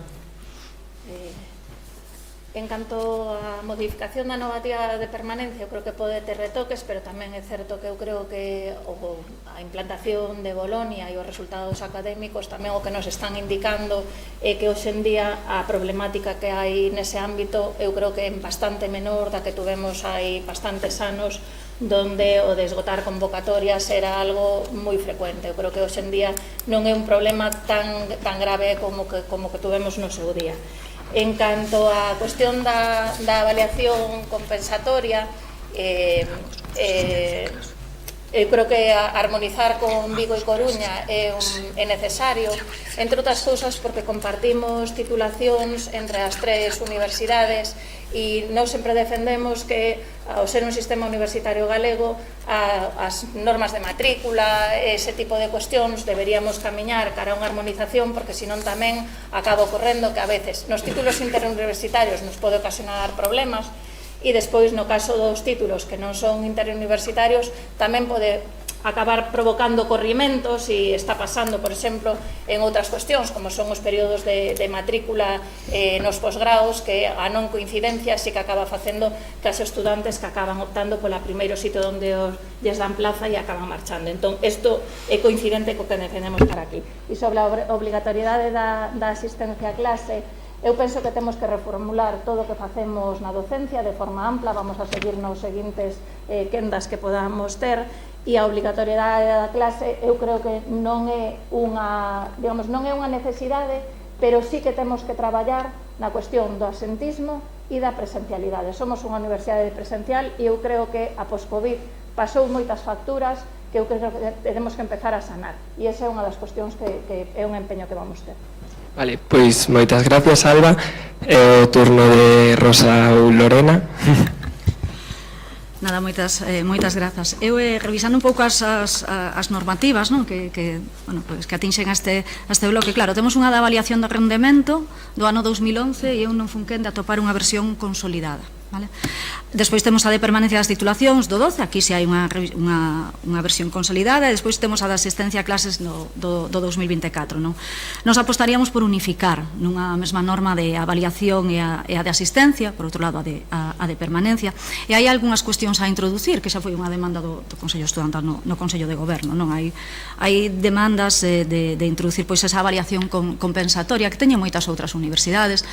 En canto á modificación da normativa de permanencia, eu creo que pode ter retoques, pero tamén é certo que eu creo que a implantación de Bolonia e os resultados académicos tamén o que nos están indicando é que hoxe en día a problemática que hai nese ámbito eu creo que é bastante menor da que tuvemos hai bastantes anos, donde o de esgotar convocatorias era algo moi frecuente. Eu creo que hoxe en día non é un problema tan grave como que tuvemos no seu día. En canto á cuestión da avaliación compensatoria, eu creo que armonizar con Vigo e Coruña é necesario, entre outras cousas porque compartimos titulacións entre as tres universidades e nós sempre defendemos que, ao ser un sistema universitario galego, as normas de matrícula, ese tipo de cuestións, deberíamos camiñar cara a unha armonización, porque senón tamén acaba ocorrendo que a veces nos títulos interuniversitarios nos pode ocasionar problemas, e despois no caso dos títulos que non son interuniversitarios tamén pode acabar provocando corrimentos e está pasando, por exemplo, en outras cuestións como son os períodos de matrícula nos posgrados, que a non coincidencia sí que acaba facendo que os estudantes que acaban optando polo primeiro sitio onde lles dan plaza e acaban marchando. Entón, isto é coincidente co que defendemos para aquí. E sobre a obligatoriedade da asistencia a clase, eu penso que temos que reformular todo o que facemos na docencia de forma ampla, vamos a seguir nos seguintes quendas que podamos ter, e a obligatoriedade da clase eu creo que non é unha necesidade, pero sí que temos que traballar na cuestión do asentismo e da presencialidade. Somos unha universidade presencial e eu creo que a post-Covid pasou moitas facturas que eu creo que temos que empezar a sanar, e esa é unha das cuestións que é un empeño que vamos ter. Vale, pois moitas gracias, Alba. É o turno de Rosa ou Lorena. Nada, moitas grazas. Eu, revisando un pouco as normativas, non, que atinxen a este bloque, claro, temos unha da avaliación do rendemento do ano 2011 e eu non fun quen de atopar unha versión consolidada. Vale? Despois temos a de permanencia das titulacións do 12, aquí se hai unha versión consolidada, e despois temos a da asistencia a clases do 2024. Non? Nos apostaríamos por unificar nunha mesma norma de avaliación e a de asistencia, por outro lado a de permanencia, e hai algunhas cuestións a introducir, que xa foi unha demanda do Consello Estudantal no Consello de Goberno. Non? Hai demandas de introducir esa avaliación compensatoria que teñen moitas outras universidades,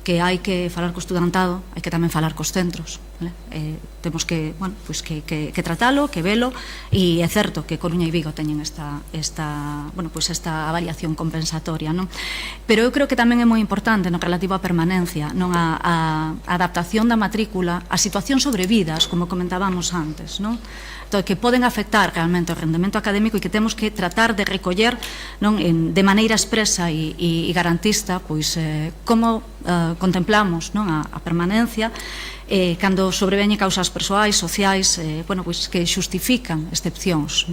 que hai que falar co estudantado, hai que tamén falar cos centros. Temos que tratalo, que velo, e é certo que Coruña e Vigo teñen esta avaliación compensatoria. Non? Pero eu creo que tamén é moi importante no relativo á permanencia, non a adaptación da matrícula a situacións sobrevidas, como comentábamos antes, non? Que poden afectar realmente o rendemento académico e que temos que tratar de recoller de maneira expresa e garantista como contemplamos a permanencia cando sobreveñen causas persoais, sociais, que xustifican excepcións.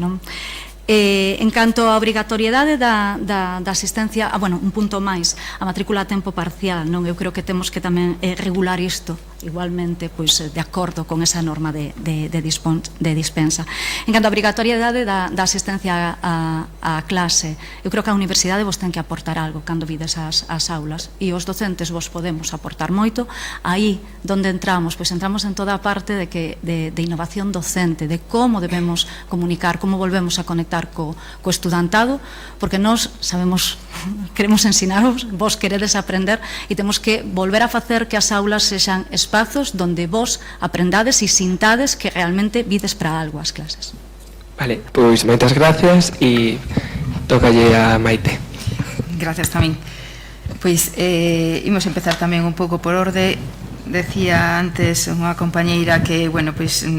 En canto á obrigatoriedade da asistencia, un punto máis, a matrícula a tempo parcial, eu creo que temos que tamén regular isto igualmente de acordo con esa norma de dispensa. En canto á obrigatoriedade da asistencia á clase, eu creo que a universidade vos ten que aportar algo cando vides as aulas, e os docentes vos podemos aportar moito. Aí donde entramos en toda a parte de innovación docente, de como debemos comunicar, como volvemos a conectar co estudantado, porque nós sabemos, queremos ensinaros, vos queredes aprender, e temos que volver a facer que as aulas sexan espazos donde vos aprendades e sintades que realmente vides para algo as clases. Vale, pois moitas gracias, e tócalle a Maite. Gracias tamén. Pois imos empezar tamén un pouco por orde. Decía antes unha compañeira que,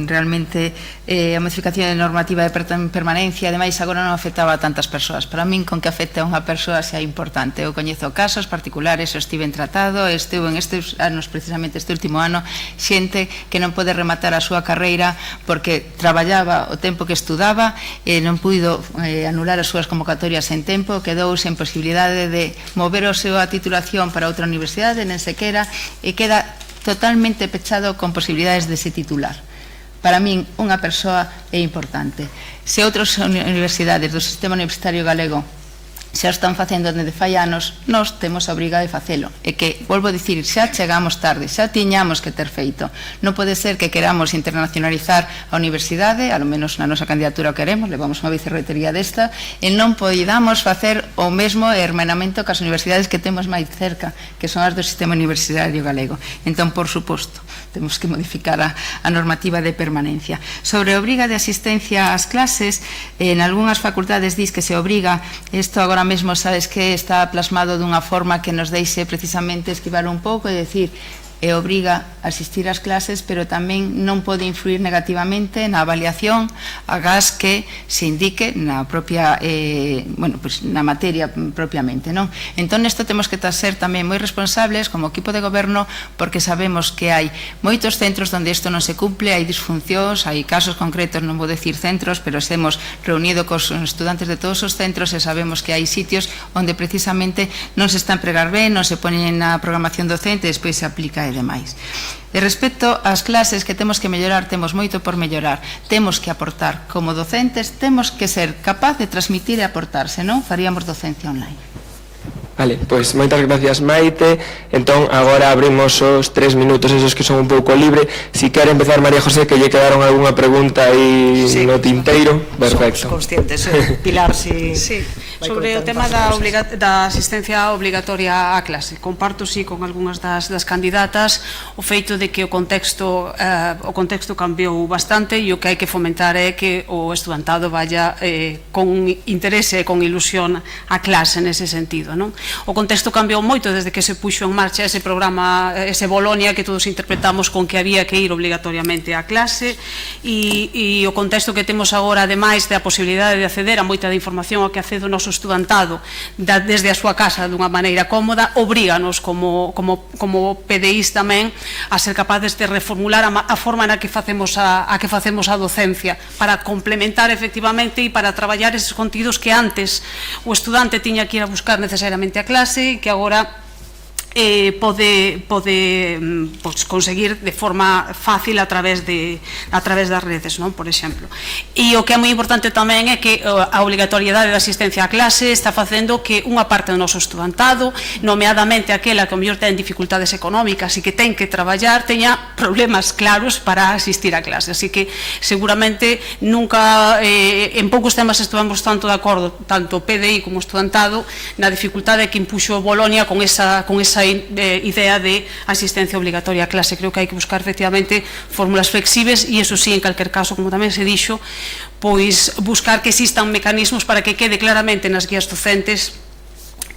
realmente a modificación de normativa de permanencia, ademais, agora non afectaba a tantas persoas. Para min, con que afecte a unha persoa xa é importante. Eu coñezo casos particulares, eu estive en tratado, estive en estes anos, precisamente este último ano, xente que non pode rematar a súa carreira porque traballaba o tempo que estudaba e non puido anular as súas convocatorias en tempo, quedou sen posibilidade de mover a súa titulación para outra universidade, nen sequera, e queda totalmente pechado con posibilidades de se titular. Para min, unha persoa é importante. Se outras universidades do sistema universitario galego xa están facendo desde fai anos, nós temos a obriga de facelo. E que, volvo a dicir, xa chegamos tarde, xa tiñamos que ter feito. Non pode ser que queramos internacionalizar a universidade, ao menos na nosa candidatura o queremos, levamos unha vicerreitoría desta, e non podamos facer o mesmo hermanamento que as universidades que temos máis cerca, que son as do sistema universitario galego. Entón, por suposto, temos que modificar a normativa de permanencia. Sobre a obriga de asistencia ás clases, en algunhas facultades dis que se obriga, isto agora mesmo sabes que está plasmado dunha forma que nos deixe precisamente esquivar un pouco e decir e obriga a asistir ás clases, pero tamén non pode influir negativamente na avaliación agás que se indique na propia na materia propiamente, non? Entón, isto temos que ser tamén moi responsables como equipo de goberno, porque sabemos que hai moitos centros onde isto non se cumple, hai disfuncións, hai casos concretos, non vou decir centros, pero hemos reunido cos estudantes de todos os centros e sabemos que hai sitios onde precisamente non se está a empregar ben, non se ponen na programación docente e despois se aplica e demais. E respecto ás clases que temos que mellorar, temos moito por mellorar, temos que aportar como docentes, temos que ser capaz de transmitir e aportar, senón faríamos docencia online. Vale, pois moitas gracias, Maite. Entón, agora abrimos os 3 minutos esos que son un pouco libre. Si quere empezar, María José, que lle quedaron algunha pregunta aí no tinteiro. Perfecto. Somos conscientes, Pilar, si... Sí, sobre o tema da asistencia obligatoria á clase. Comparto, sí, con algunhas das candidatas o feito de que o contexto cambiou bastante e o que hai que fomentar é que o estudantado vaya con interese e con ilusión á clase nese sentido, non? O contexto cambiou moito desde que se puxo en marcha ese programa, ese Bolonia, que todos interpretamos con que había que ir obligatoriamente á clase, e o contexto que temos agora, ademais da posibilidade de acceder a moita da información a que accede o noso estudantado desde a súa casa dunha maneira cómoda, obríganos como PDIs tamén a ser capaces de reformular a forma na que facemos a docencia, para complementar efectivamente e para traballar eses contidos que antes o estudante tiña que ir a buscar necesariamente a clase e que agora pode conseguir de forma fácil a través das redes, non? Por exemplo. E o que é moi importante tamén é que a obligatoriedade de asistencia á clase está facendo que unha parte do noso estudantado, nomeadamente aquela que ao mellor ten dificultades económicas e que ten que traballar, teña problemas claros para asistir á clase. Así que seguramente nunca, en poucos temas estuvemos tanto de acordo, tanto PDI como estudantado, na dificultade que impuxo Bolonia con esa idea de asistencia obligatoria a clase. Creo que hai que buscar efectivamente fórmulas flexibles e, eso sí, en calquer caso, como tamén se dixo, pois buscar que existan mecanismos para que quede claramente nas guías docentes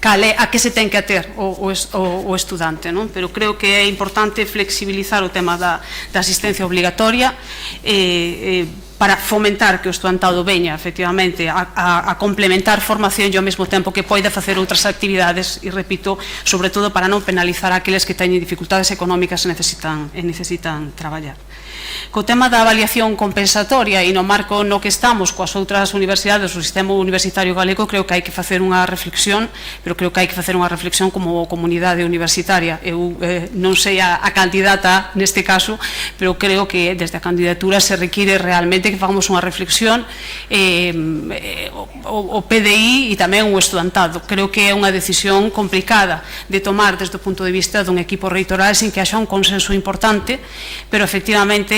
a que se ten que ater o estudante, non? Pero creo que é importante flexibilizar o tema da asistencia obligatoria para fomentar que o estudantado veña efectivamente a complementar formación e ao mesmo tempo que poida facer outras actividades, e repito, sobre todo para non penalizar aqueles que teñen dificultades económicas e necesitan traballar. Co tema da avaliación compensatoria e no marco no que estamos coas outras universidades, o sistema universitario galego, creo que hai que facer unha reflexión, pero creo que hai que facer unha reflexión como comunidade universitaria. Eu non sei a candidata neste caso, pero creo que desde a candidatura se require realmente que fagamos unha reflexión o PDI e tamén o estudantado. Creo que é unha decisión complicada de tomar desde o punto de vista dun equipo reitoral sin que haxa un consenso importante, pero efectivamente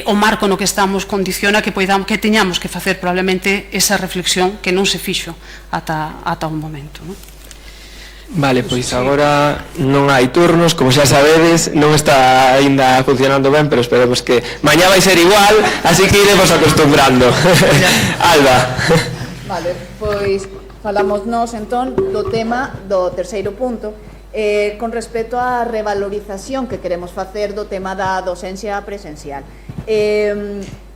o marco no que estamos condiciona que teñamos que facer probablemente esa reflexión que non se fixo ata un momento, non? Vale, pois agora non hai turnos, como xa sabedes, non está aínda funcionando ben, pero esperemos que mañá vai ser igual, así que iremos acostumbrando. Alba. Vale, pois falamos nós entón do tema do terceiro punto, con respecto á revalorización que queremos facer do tema da docencia presencial.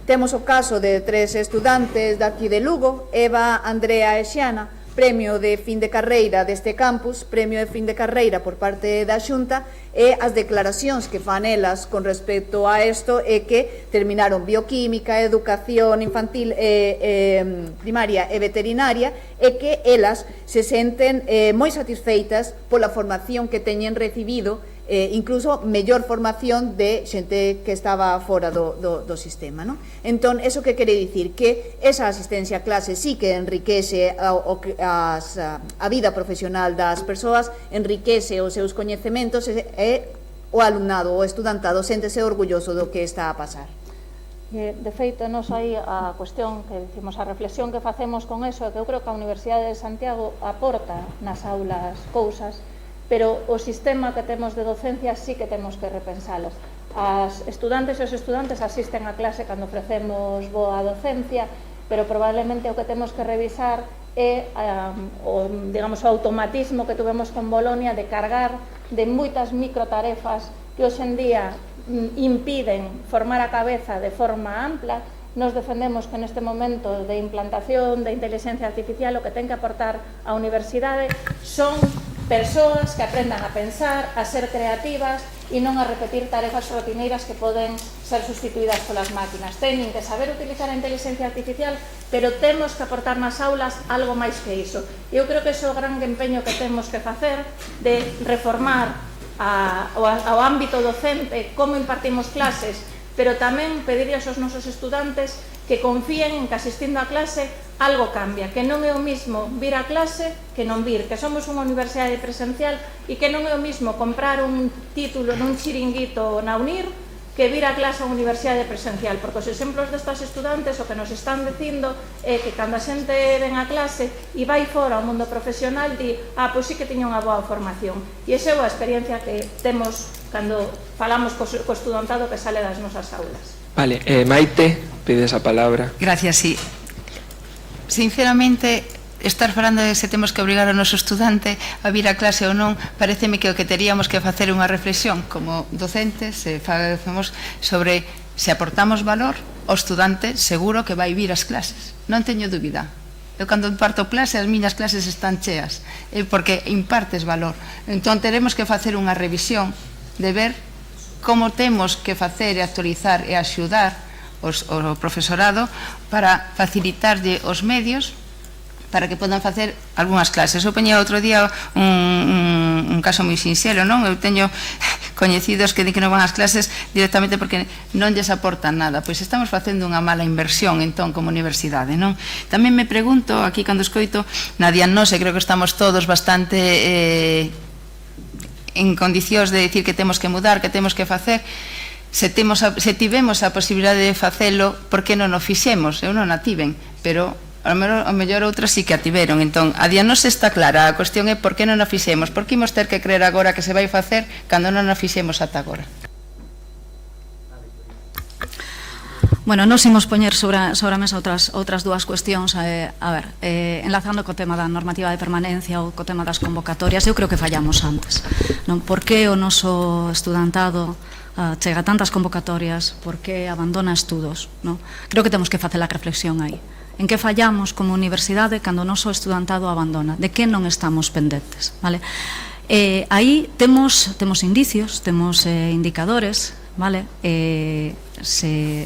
Temos o caso de 3 estudantes daqui de Lugo, Eva, Andrea e Xiana, premio de fin de carreira deste campus, premio de fin de carreira por parte da Xunta, e as declaracións que fan elas con respecto a isto é que terminaron bioquímica, educación infantil, primaria e veterinaria, e que elas se senten moi satisfeitas pola formación que teñen recibido incluso mellor formación de xente que estaba fora do sistema, non? Entón, eso que quere dicir? Que esa asistencia a clase sí que enriquece a vida profesional das persoas, enriquece os seus coñecementos e o alumnado, o estudantado, séntese orgulloso do que está a pasar. De feito, nos aí a cuestión que dicimos, a reflexión que facemos con eso é que eu creo que a Universidade de Santiago aporta nas aulas cousas, pero o sistema que temos de docencia sí que temos que repensalos. As estudantes e os estudantes asisten a clase cando ofrecemos boa docencia, pero probablemente o que temos que revisar é o automatismo que tuvemos con Bolonia de cargar de moitas microtarefas que hoxe en día impiden formar a cabeza de forma ampla. Nos defendemos que neste momento de implantación de inteligencia artificial o que ten que aportar a universidade son persoas que aprendan a pensar, a ser creativas e non a repetir tarefas rutineiras que poden ser sustituídas polas máquinas. Teñen que saber utilizar a inteligencia artificial, pero temos que aportar nas aulas algo máis que iso. Eu creo que ese é o gran empeño que temos que facer de reformar ao ámbito docente, como impartimos clases, pero tamén pedirle aos nosos estudantes que confíen en que asistindo a clase algo cambia, que non é o mismo vir a clase que non vir, que somos unha universidade presencial e que non é o mismo comprar un título nun chiringuito na UNIR que vir a clase a unha universidade presencial, porque os exemplos destas estudantes o que nos están dicindo é que cando a xente ven a clase e vai fora ao mundo profesional di, pois sí que tiña unha boa formación, e esa é a experiencia que temos cando falamos co estudantado que sale das nosas aulas. Vale, Maite, pides a palabra. Gracias, sí. Sinceramente, estar falando de se temos que obrigar ao noso estudante a vir a clase ou non, pareceme que o que teríamos que facer unha reflexión como docentes, facemos sobre se aportamos valor ao estudante, seguro que vai vir as clases, non teño dúbida. Eu cando imparto clase, as miñas clases están cheas, porque impartes valor. Entón, teremos que facer unha revisión de ver como temos que facer e actualizar e axudar o profesorado para facilitarlle os medios para que podan facer algunhas clases. Eu poñía outro día un caso moi sinxelo, non? Eu teño coñecidos que di que non van ás clases directamente porque non lles aportan nada. Pois estamos facendo unha mala inversión, entón, como universidade, non? Tamén me pregunto, aquí cando escoito, na diagnose, creo que estamos todos bastante en condicións de dicir que temos que mudar, que temos que facer. Se tivemos a posibilidade de facelo, por que non o fixemos? Eu non a tiven, pero ao mellor outras sí que a tiveron. Entón, a diagnose está clara, a cuestión é por que non a fixemos, por que imos ter que creer agora que se vai facer cando non a fixemos ata agora. Bueno, nos imos poñer sobre a mesa outras dúas cuestións. Enlazando co tema da normativa de permanencia ou co tema das convocatorias, eu creo que fallamos antes. Por que o noso estudantado chega a tantas convocatorias? Por que abandona estudos? Creo que temos que facer a reflexión aí. En que fallamos como universidade cando o noso estudantado abandona? De que non estamos pendentes? Aí temos indicios, temos indicadores, vale?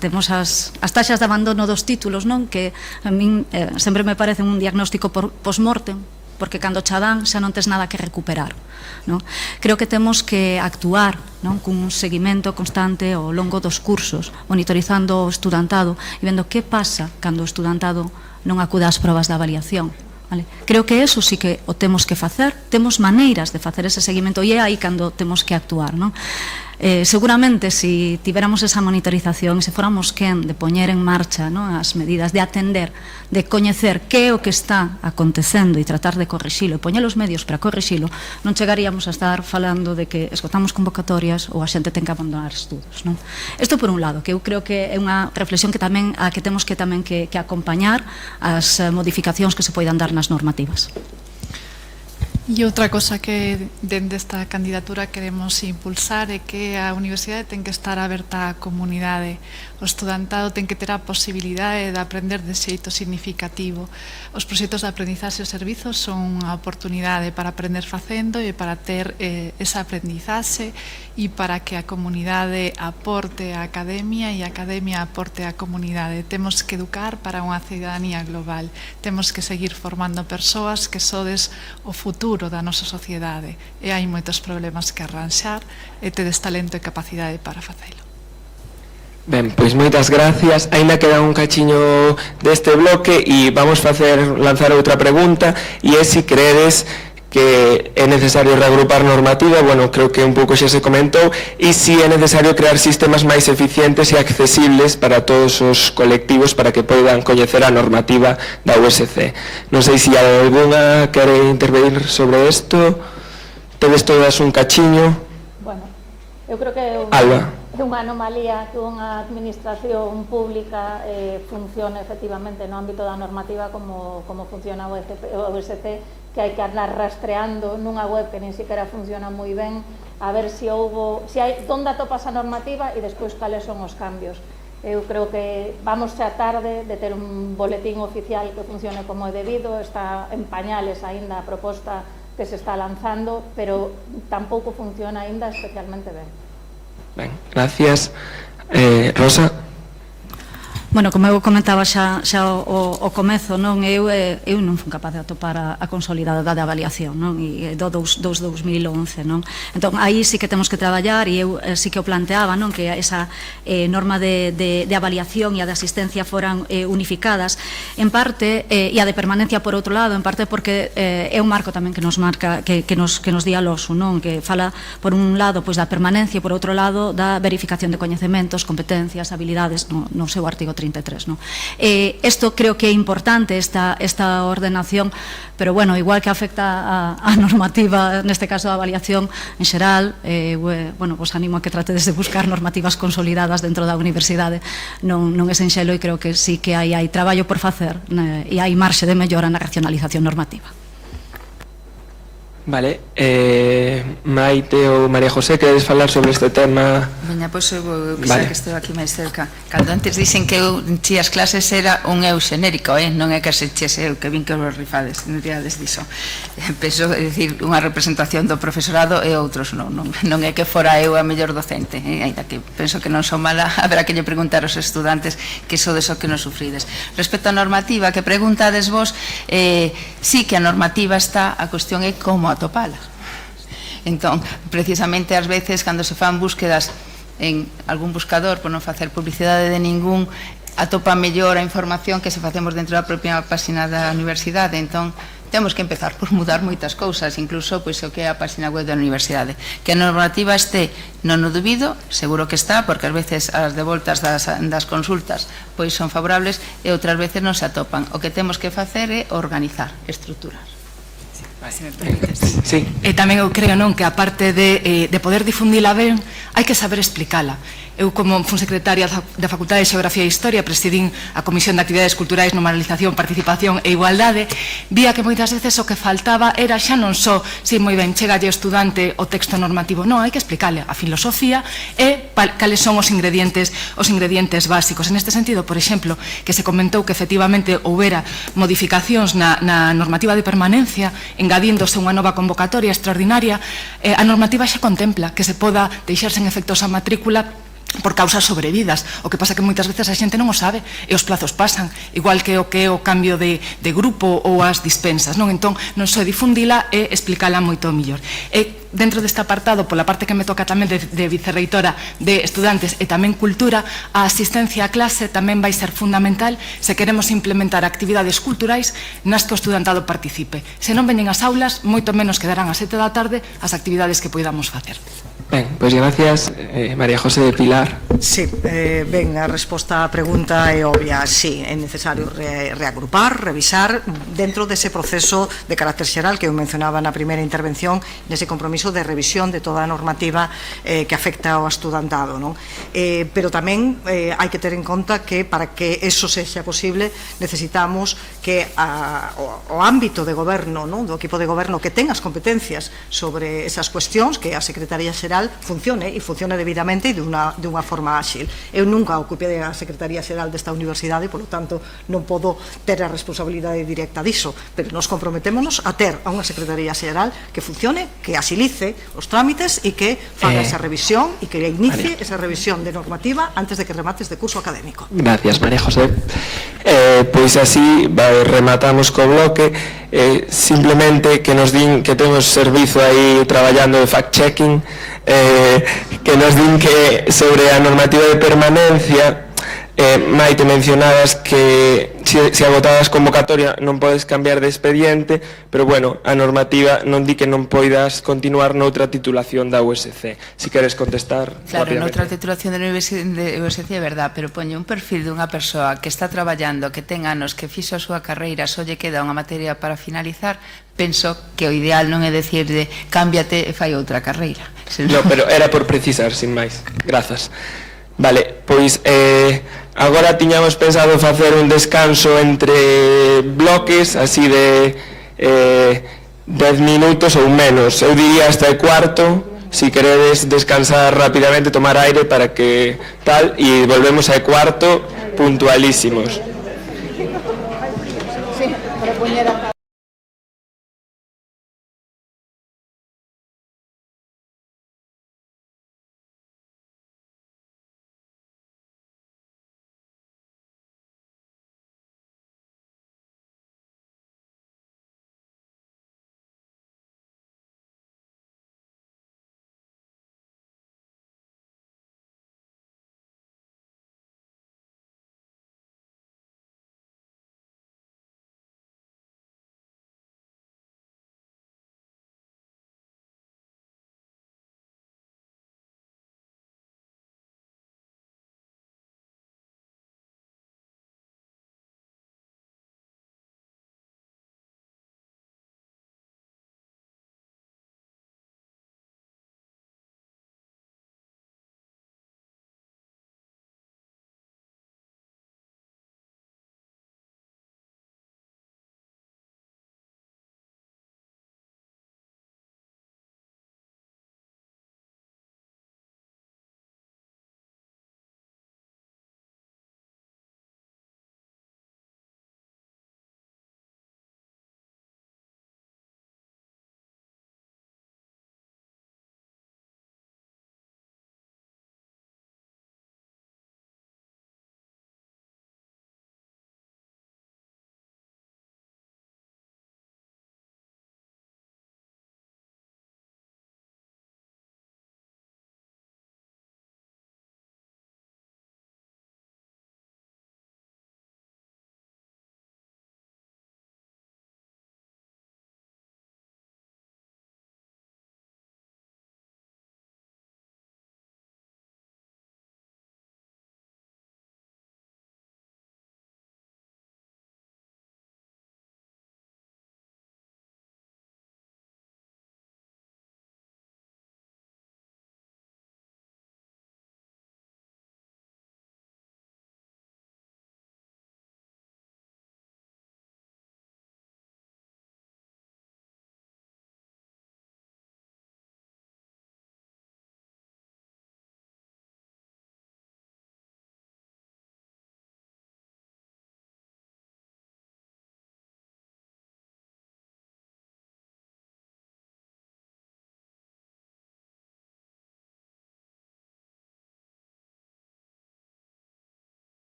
Temos as taxas de abandono dos títulos, non? Que a min sempre me parece un diagnóstico post-mortem, porque cando xa dan xa non tes nada que recuperar, non? Creo que temos que actuar, non? Cun seguimento constante ao longo dos cursos, monitorizando o estudantado e vendo que pasa cando o estudantado non acude ás probas de avaliación. Creo que eso sí que o temos que facer, temos maneiras de facer ese seguimento e é aí cando temos que actuar, non? Seguramente, se tiveramos esa monitorización e se fóramos quen de poñer en marcha as medidas, de atender, de coñecer que é o que está acontecendo e tratar de corrixilo e poñer os medios para corrixilo, non chegaríamos a estar falando de que esgotamos convocatorias ou a xente ten que abandonar estudos, non? Isto por un lado, que eu creo que é unha reflexión que tamén a que temos que acompañar as modificacións que se poidan dar nas normativas. E outra cosa que dende esta candidatura queremos impulsar é que a universidade ten que estar aberta á comunidade. O estudantado ten que ter a posibilidade de aprender de xeito significativo. Os proxectos de aprendizaxe e os servizos son unha oportunidade para aprender facendo e para ter esa aprendizaxe e para que a comunidade aporte á academia e a academia aporte á comunidade. Temos que educar para unha cidadanía global. Temos que seguir formando persoas que sodes o futuro futuro da nosa sociedade e hai moitos problemas que arranxar e tedes talento e capacidade para facelo. Ben, pois moitas gracias. Ainda queda un cachiño deste bloque e vamos lanzar outra pregunta, e é se credes que é necesario reagrupar normativa. Bueno, creo que un pouco xa se comentou, e se é necesario crear sistemas máis eficientes e accesibles para todos os colectivos para que poidan coñecer a normativa da USC. Non sei se alguna quere intervenir sobre isto. Tedes todas un cachiño. Bueno, eu creo que é unha anomalía que unha administración pública funcione efectivamente no ámbito da normativa como funciona o USC, que hai que andar rastreando nunha web que nin siquiera funciona moi ben, a ver se hai onde atopas a normativa e despois cales son os cambios. Eu creo que vamos xa tarde de ter un boletín oficial que funcione como é debido. Está en pañales aínda a proposta que se está lanzando, pero tampouco funciona aínda especialmente ben. Ben, gracias. Rosa? Bueno, como eu comentaba xa o comezo, non, eu non fui capaz de atopar a consolidada de avaliación, non, e do 2011, non. Entón, aí sí que temos que traballar, e eu sí que o planteaba, non, que esa norma de avaliación e a de asistencia foran unificadas, en parte, e a de permanencia por outro lado, en parte porque é un marco tamén que nos marca, que nos di a LOSU, non, que fala, por un lado, pois da permanencia, e por outro lado, da verificación de coñecementos, competencias, habilidades, no seu artigo 33, ¿no? Esto creo que é importante, esta ordenación, pero bueno, igual que afecta a normativa, neste caso a avaliación en xeral, bueno, vos animo a que tratedes de buscar normativas consolidadas dentro da universidade, non é sinxelo, e creo que sí que hai traballo por facer e hai marxe de mellora na racionalización normativa. Vale, Maite ou María José, queredes falar sobre este tema? Veña, pois eu vou pensar que estou aquí máis cerca. Cando antes dixen que eu chi as clases era un eu xenérico, non é que se chese eu, que vin que os rifades, non diades diso. Penso, é dicir, unha representación do profesorado e outros non é que fora eu a mellor docente, ainda que penso que non son mala, haberá que lle preguntar aos estudantes que sodes o que nos sufrides. Respecto á normativa que preguntades vos, sí que a normativa está, a cuestión é como atopala. Entón, precisamente ás veces cando se fan búsquedas en algún buscador, por non facer publicidade de ningún, atopa mellor a información que se facemos dentro da propia página da universidade. Entón, temos que empezar por mudar moitas cousas, incluso pois o que é a página web da universidade. Que a normativa este, non o dubido, seguro que está, porque ás veces as devoltas das consultas pois son favorables e outras veces non se atopan. O que temos que facer é organizar, estruturar. Se me permites. Sí. E tamén eu creo, non, que a parte de poder difundila ben, hai que saber explicala. Eu, como fun secretaria da Facultade de Xeografía e Historia, presidín a Comisión de Actividades Culturais, Normalización, Participación e Igualdade, vía que moitas veces o que faltaba era xa non só, si moi ben, chegalle ao estudante o texto normativo, non, hai que explicarle a filosofía e cales son os ingredientes básicos. En este sentido, por exemplo, que se comentou que efectivamente houbera modificacións na normativa de permanencia, engadíndose unha nova convocatoria extraordinaria, a normativa xa contempla que se poda deixar sen efectos a matrícula por causas sobrevidas. O que pasa que moitas veces a xente non o sabe e os plazos pasan, igual que o cambio de grupo ou as dispensas, non? Entón, non só difundila e explicala moito mellor. E dentro deste apartado, pola parte que me toca tamén de vicerreitora de estudantes e tamén cultura, a asistencia a clase tamén vai ser fundamental se queremos implementar actividades culturais nas que o estudantado participe. Se non veñen ás aulas, moito menos quedarán ás 7 da tarde as actividades que poidamos facer. Ben, pois gracias, María José de Pilar. Sí, ben, a resposta á pregunta é obvia. Sí, é necesario reagrupar, revisar dentro dese proceso de carácter xeral que eu mencionaba na primeira intervención, nese compromiso de revisión de toda a normativa que afecta ao estudantado, non? Pero tamén hai que ter en conta que para que eso sexa posible necesitamos que o ámbito de goberno, non, do equipo de goberno que ten as competencias sobre esas cuestións, que a Secretaría Xeral Xeral funcione, e funcione debidamente e dunha forma áxil. Eu nunca ocupei a Secretaría Xeral desta universidade, polo tanto non podo ter a responsabilidade directa diso, pero nos comprometémonos a ter a unha Secretaría Xeral que funcione, que asilice os trámites e que faga esa revisión e que inicie esa revisión de normativa antes de que remates de curso académico. Gracias, María José. Pois así rematamos co bloque. Simplemente que nos din que temos servizo aí traballando de fact-checking, que nos din que sobre a normativa de permanencia, Maite, mencionabas que se agotadas convocatoria non podes cambiar de expediente, pero bueno, a normativa non di que non poidas continuar noutra titulación da USC. Si queres contestar claro, rápidamente. noutra titulación de USC é verdad, pero poño un perfil dunha persoa que está traballando, que ten anos, que fixo a súa carreira, só lle queda unha materia para finalizar, penso que o ideal non é decir de cámbiate e fai outra carreira. No, pero era por precisar, sin máis. Grazas. Vale, pois agora tiñamos pensado facer un descanso entre bloques, así de 10 minutos ou menos. Eu diría hasta el cuarto, si queredes descansar rapidamente, tomar aire para que tal, e volvemos al cuarto puntualísimos. Sí, para poñer a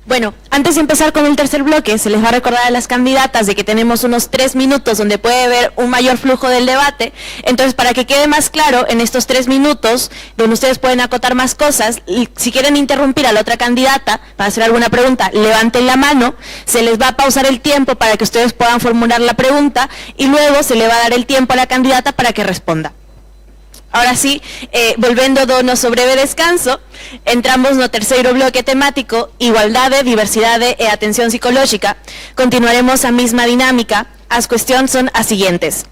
Bueno, antes de empezar con el tercer bloque, se les va a recordar a las candidatas de que tenemos unos 3 minutos donde puede haber un mayor flujo del debate. Entonces, para que quede más claro, en estos 3 minutos, donde ustedes pueden acotar más cosas, si quieren interrumpir a la otra candidata para hacer alguna pregunta, levanten la mano, se les va a pausar el tiempo para que ustedes puedan formular la pregunta y luego se le va a dar el tiempo a la candidata para que responda. Ahora sí, volvendo do noso breve descanso, entramos no terceiro bloque temático, igualdade, diversidade e atención psicolóxica. Continuaremos a mesma dinámica, as cuestións son as siguientes.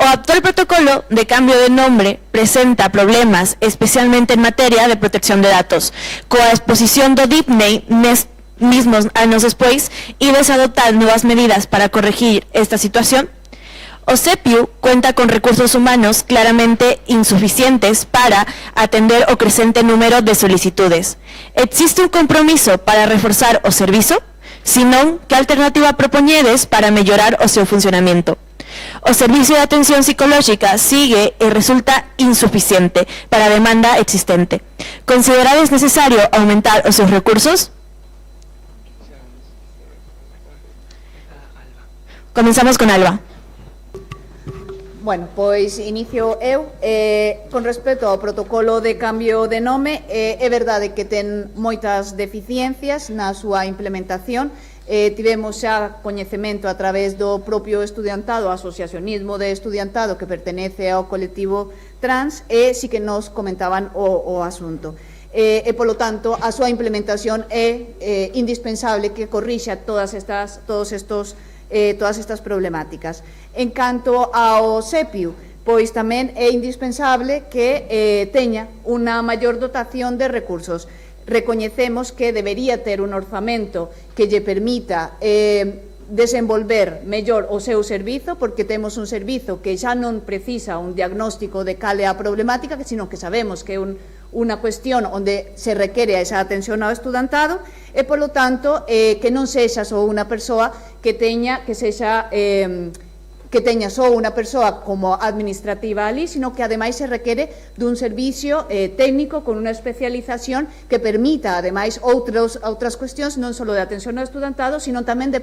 O actual protocolo de cambio de nombre presenta problemas, especialmente en materia de protección de datos. Coa exposición do DeepName mismos anos despois, ides adoptar novas medidas para corregir esta situación. O CEPIU cuenta con recursos humanos claramente insuficientes para atender o crecente número de solicitudes. Existe un compromiso para reforzar o servizo? Si non, que alternativa propoñedes para mellorar o seu funcionamento? O servicio de atención psicolóxica sigue e resulta insuficiente para a demanda existente. Considerades necesario aumentar os seus recursos? Comenzamos con Alba. Bueno, pois inicio eu. Con respecto ao protocolo de cambio de nome, é verdade que ten moitas deficiencias na súa implementación. Tivemos xa coñecemento a través do propio estudiantado, asociacionismo de estudiantado que pertenece ao colectivo trans, e si que nos comentaban o asunto. E, polo tanto, a súa implementación é indispensable que corrixa todas estas problemáticas. En canto ao CEPIU, pois tamén é indispensable que teña unha maior dotación de recursos. Recoñecemos que debería ter un orzamento que lle permita desenvolver mellor o seu servizo, porque temos un servizo que xa non precisa un diagnóstico de cal é a problemática, sino que sabemos que é unha cuestión onde se requere esa atención ao estudantado, e, polo tanto, que non sexa só unha persoa que teña só unha persoa como administrativa ali, sino que ademais se requere dun servicio técnico con unha especialización que permita ademais outras cuestións, non só de atención ao estudantado, sino tamén de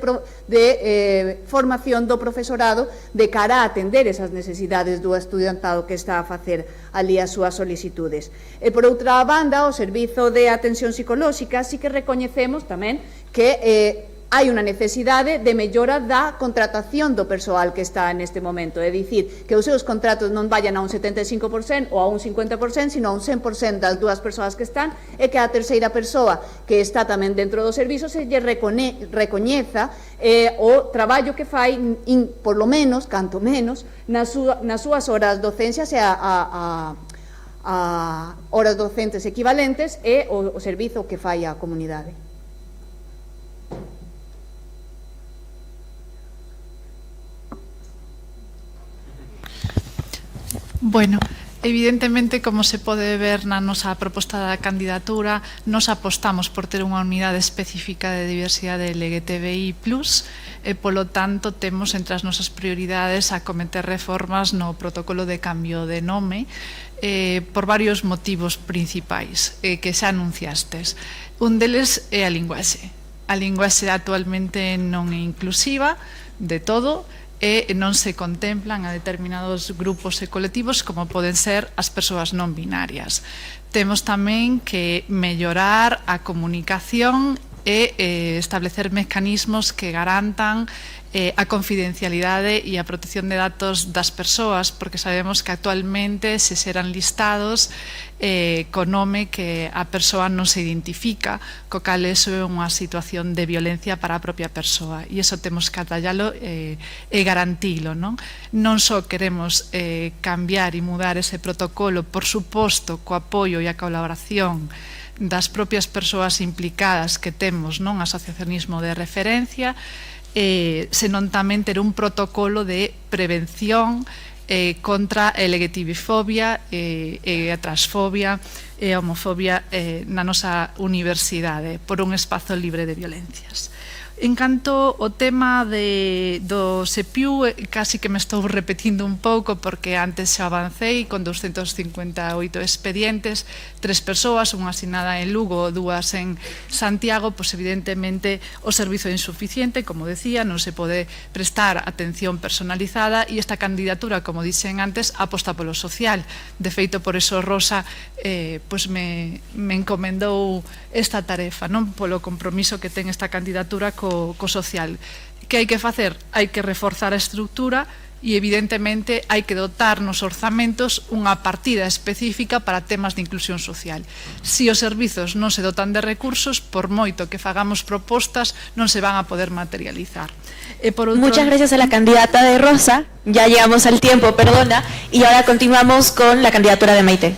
formación do profesorado de cara a atender esas necesidades do estudantado que está a facer ali as súas solicitudes. E por outra banda, o servizo de atención psicolóxica sí que recoñecemos tamén que hai unha necesidade de mellora da contratación do persoal que está neste momento, é dicir, que os seus contratos non vayan a un 75% ou a un 50%, sino a un 100% das dúas persoas que están, e que a terceira persoa que está tamén dentro do servizo se lle recoñeza o traballo que fai, por lo menos, canto menos, nas súas horas docencias e a horas docentes equivalentes, e o servizo que fai a comunidade. Bueno, evidentemente, como se pode ver na nosa proposta da candidatura, nos apostamos por ter unha unidade específica de diversidade LGTBI+, e, polo tanto, temos entre as nosas prioridades a cometer reformas no protocolo de cambio de nome por varios motivos principais que xa anunciastes. Un deles é a linguaxe. A linguaxe actualmente non é inclusiva de todo, e non se contemplan a determinados grupos e colectivos como poden ser as persoas non binarias. Temos tamén que mellorar a comunicación e establecer mecanismos que garantan a confidencialidade e a protección de datos das persoas, porque sabemos que actualmente se serán listados co nome que a persoa non se identifica, co cal eso é unha situación de violencia para a propia persoa, e iso temos que atallalo e garantilo, non? Non só queremos cambiar e mudar ese protocolo, por suposto, co apoio e a colaboración das propias persoas implicadas que temos, non? Asociacionismo de referencia, senón tamén ter un protocolo de prevención contra a LGTBifobia e a transfobia e a homofobia na nosa universidade, por un espazo libre de violencias. En canto ao tema do SEPIU, casi que me estou repetindo un pouco porque antes xa avancei con 258 expedientes, 3 persoas, unha asinada en Lugo, 2 en Santiago, pois evidentemente o servizo é insuficiente, como decía, non se pode prestar atención personalizada e esta candidatura, como dixen antes, aposta polo social. De feito, por eso Rosa pois me encomendou esta tarefa, non polo compromiso que ten esta candidatura co social. Que hai que facer? Hai que reforzar a estrutura e evidentemente hai que dotar nos orzamentos unha partida específica para temas de inclusión social. Se os servizos non se dotan de recursos, por moito que fagamos propostas, non se van a poder materializar. Muchas gracias a la candidata de Rosa. Ya llegamos al tiempo, perdona. Y ahora continuamos con la candidatura de Maite.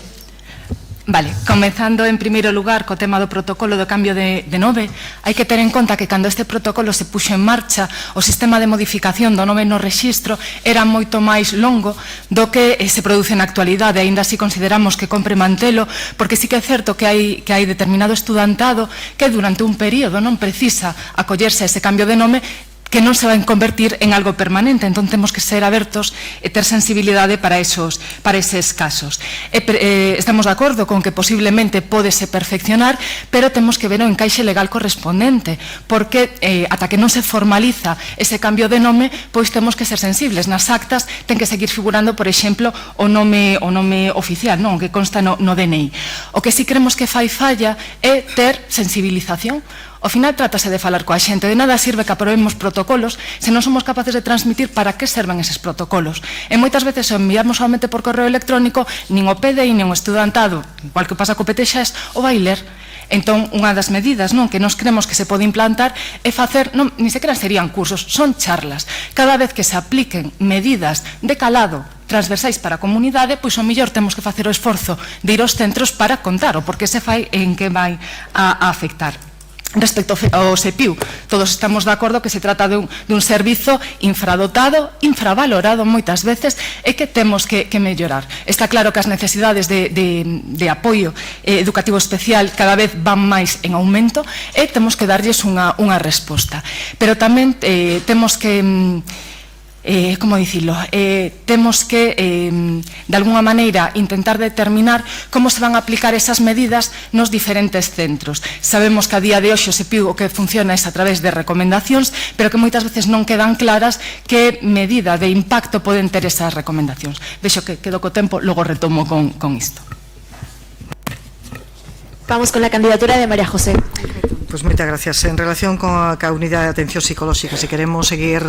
Vale, comezando en primeiro lugar co tema do protocolo do cambio de nome, hai que ter en conta que cando este protocolo se puxo en marcha, o sistema de modificación do nome no rexistro era moito máis longo do que se produce na actualidade, aínda así consideramos que compre mantelo, porque sí que é certo que hai determinado estudantado que durante un período non precisa acollerse a ese cambio de nome, que non se van a convertir en algo permanente, entón temos que ser abertos e ter sensibilidade para eses casos. Estamos de acordo con que posiblemente pódese perfeccionar, pero temos que ver o encaixe legal correspondente, porque ata que non se formaliza ese cambio de nome, pois temos que ser sensibles. Nas actas ten que seguir figurando, por exemplo, o nome oficial, non, que consta no DNI. O que si creemos que fai falla é ter sensibilización. Ao final trátase de falar coa xente, de nada sirve que aprobemos protocolos se non somos capaces de transmitir para que serven eses protocolos. E moitas veces o enviamos solamente por correo electrónico, nin o PDI, nin o estudantado, igual que pasa co PTXAES, o vai ler. Entón, unha das medidas que nos creemos que se pode implantar é facer, ni sequera serían cursos, son charlas. Cada vez que se apliquen medidas de calado transversais para a comunidade, pois o mellor temos que facer o esforzo de ir aos centros para contar o por que se fai e en que vai a afectar. Respecto ao SEPIU, todos estamos de acordo que se trata de un servizo infradotado, infravalorado moitas veces e que temos que mellorar. Está claro que as necesidades de apoio educativo especial cada vez van máis en aumento e temos que darlles unha resposta. Pero tamén temos que... como dicilo, temos que de alguna maneira intentar determinar como se van a aplicar esas medidas nos diferentes centros. Sabemos que a día de hoxe o SEPIU o que funciona é a través de recomendacións, pero que moitas veces non quedan claras que medida de impacto poden ter esas recomendacións. Vexo que quedo co tempo, logo retomo con isto. Vamos con la candidatura de María José. Pois moitas gracias. En relación coa unidade de atención psicolóxica, se queremos seguir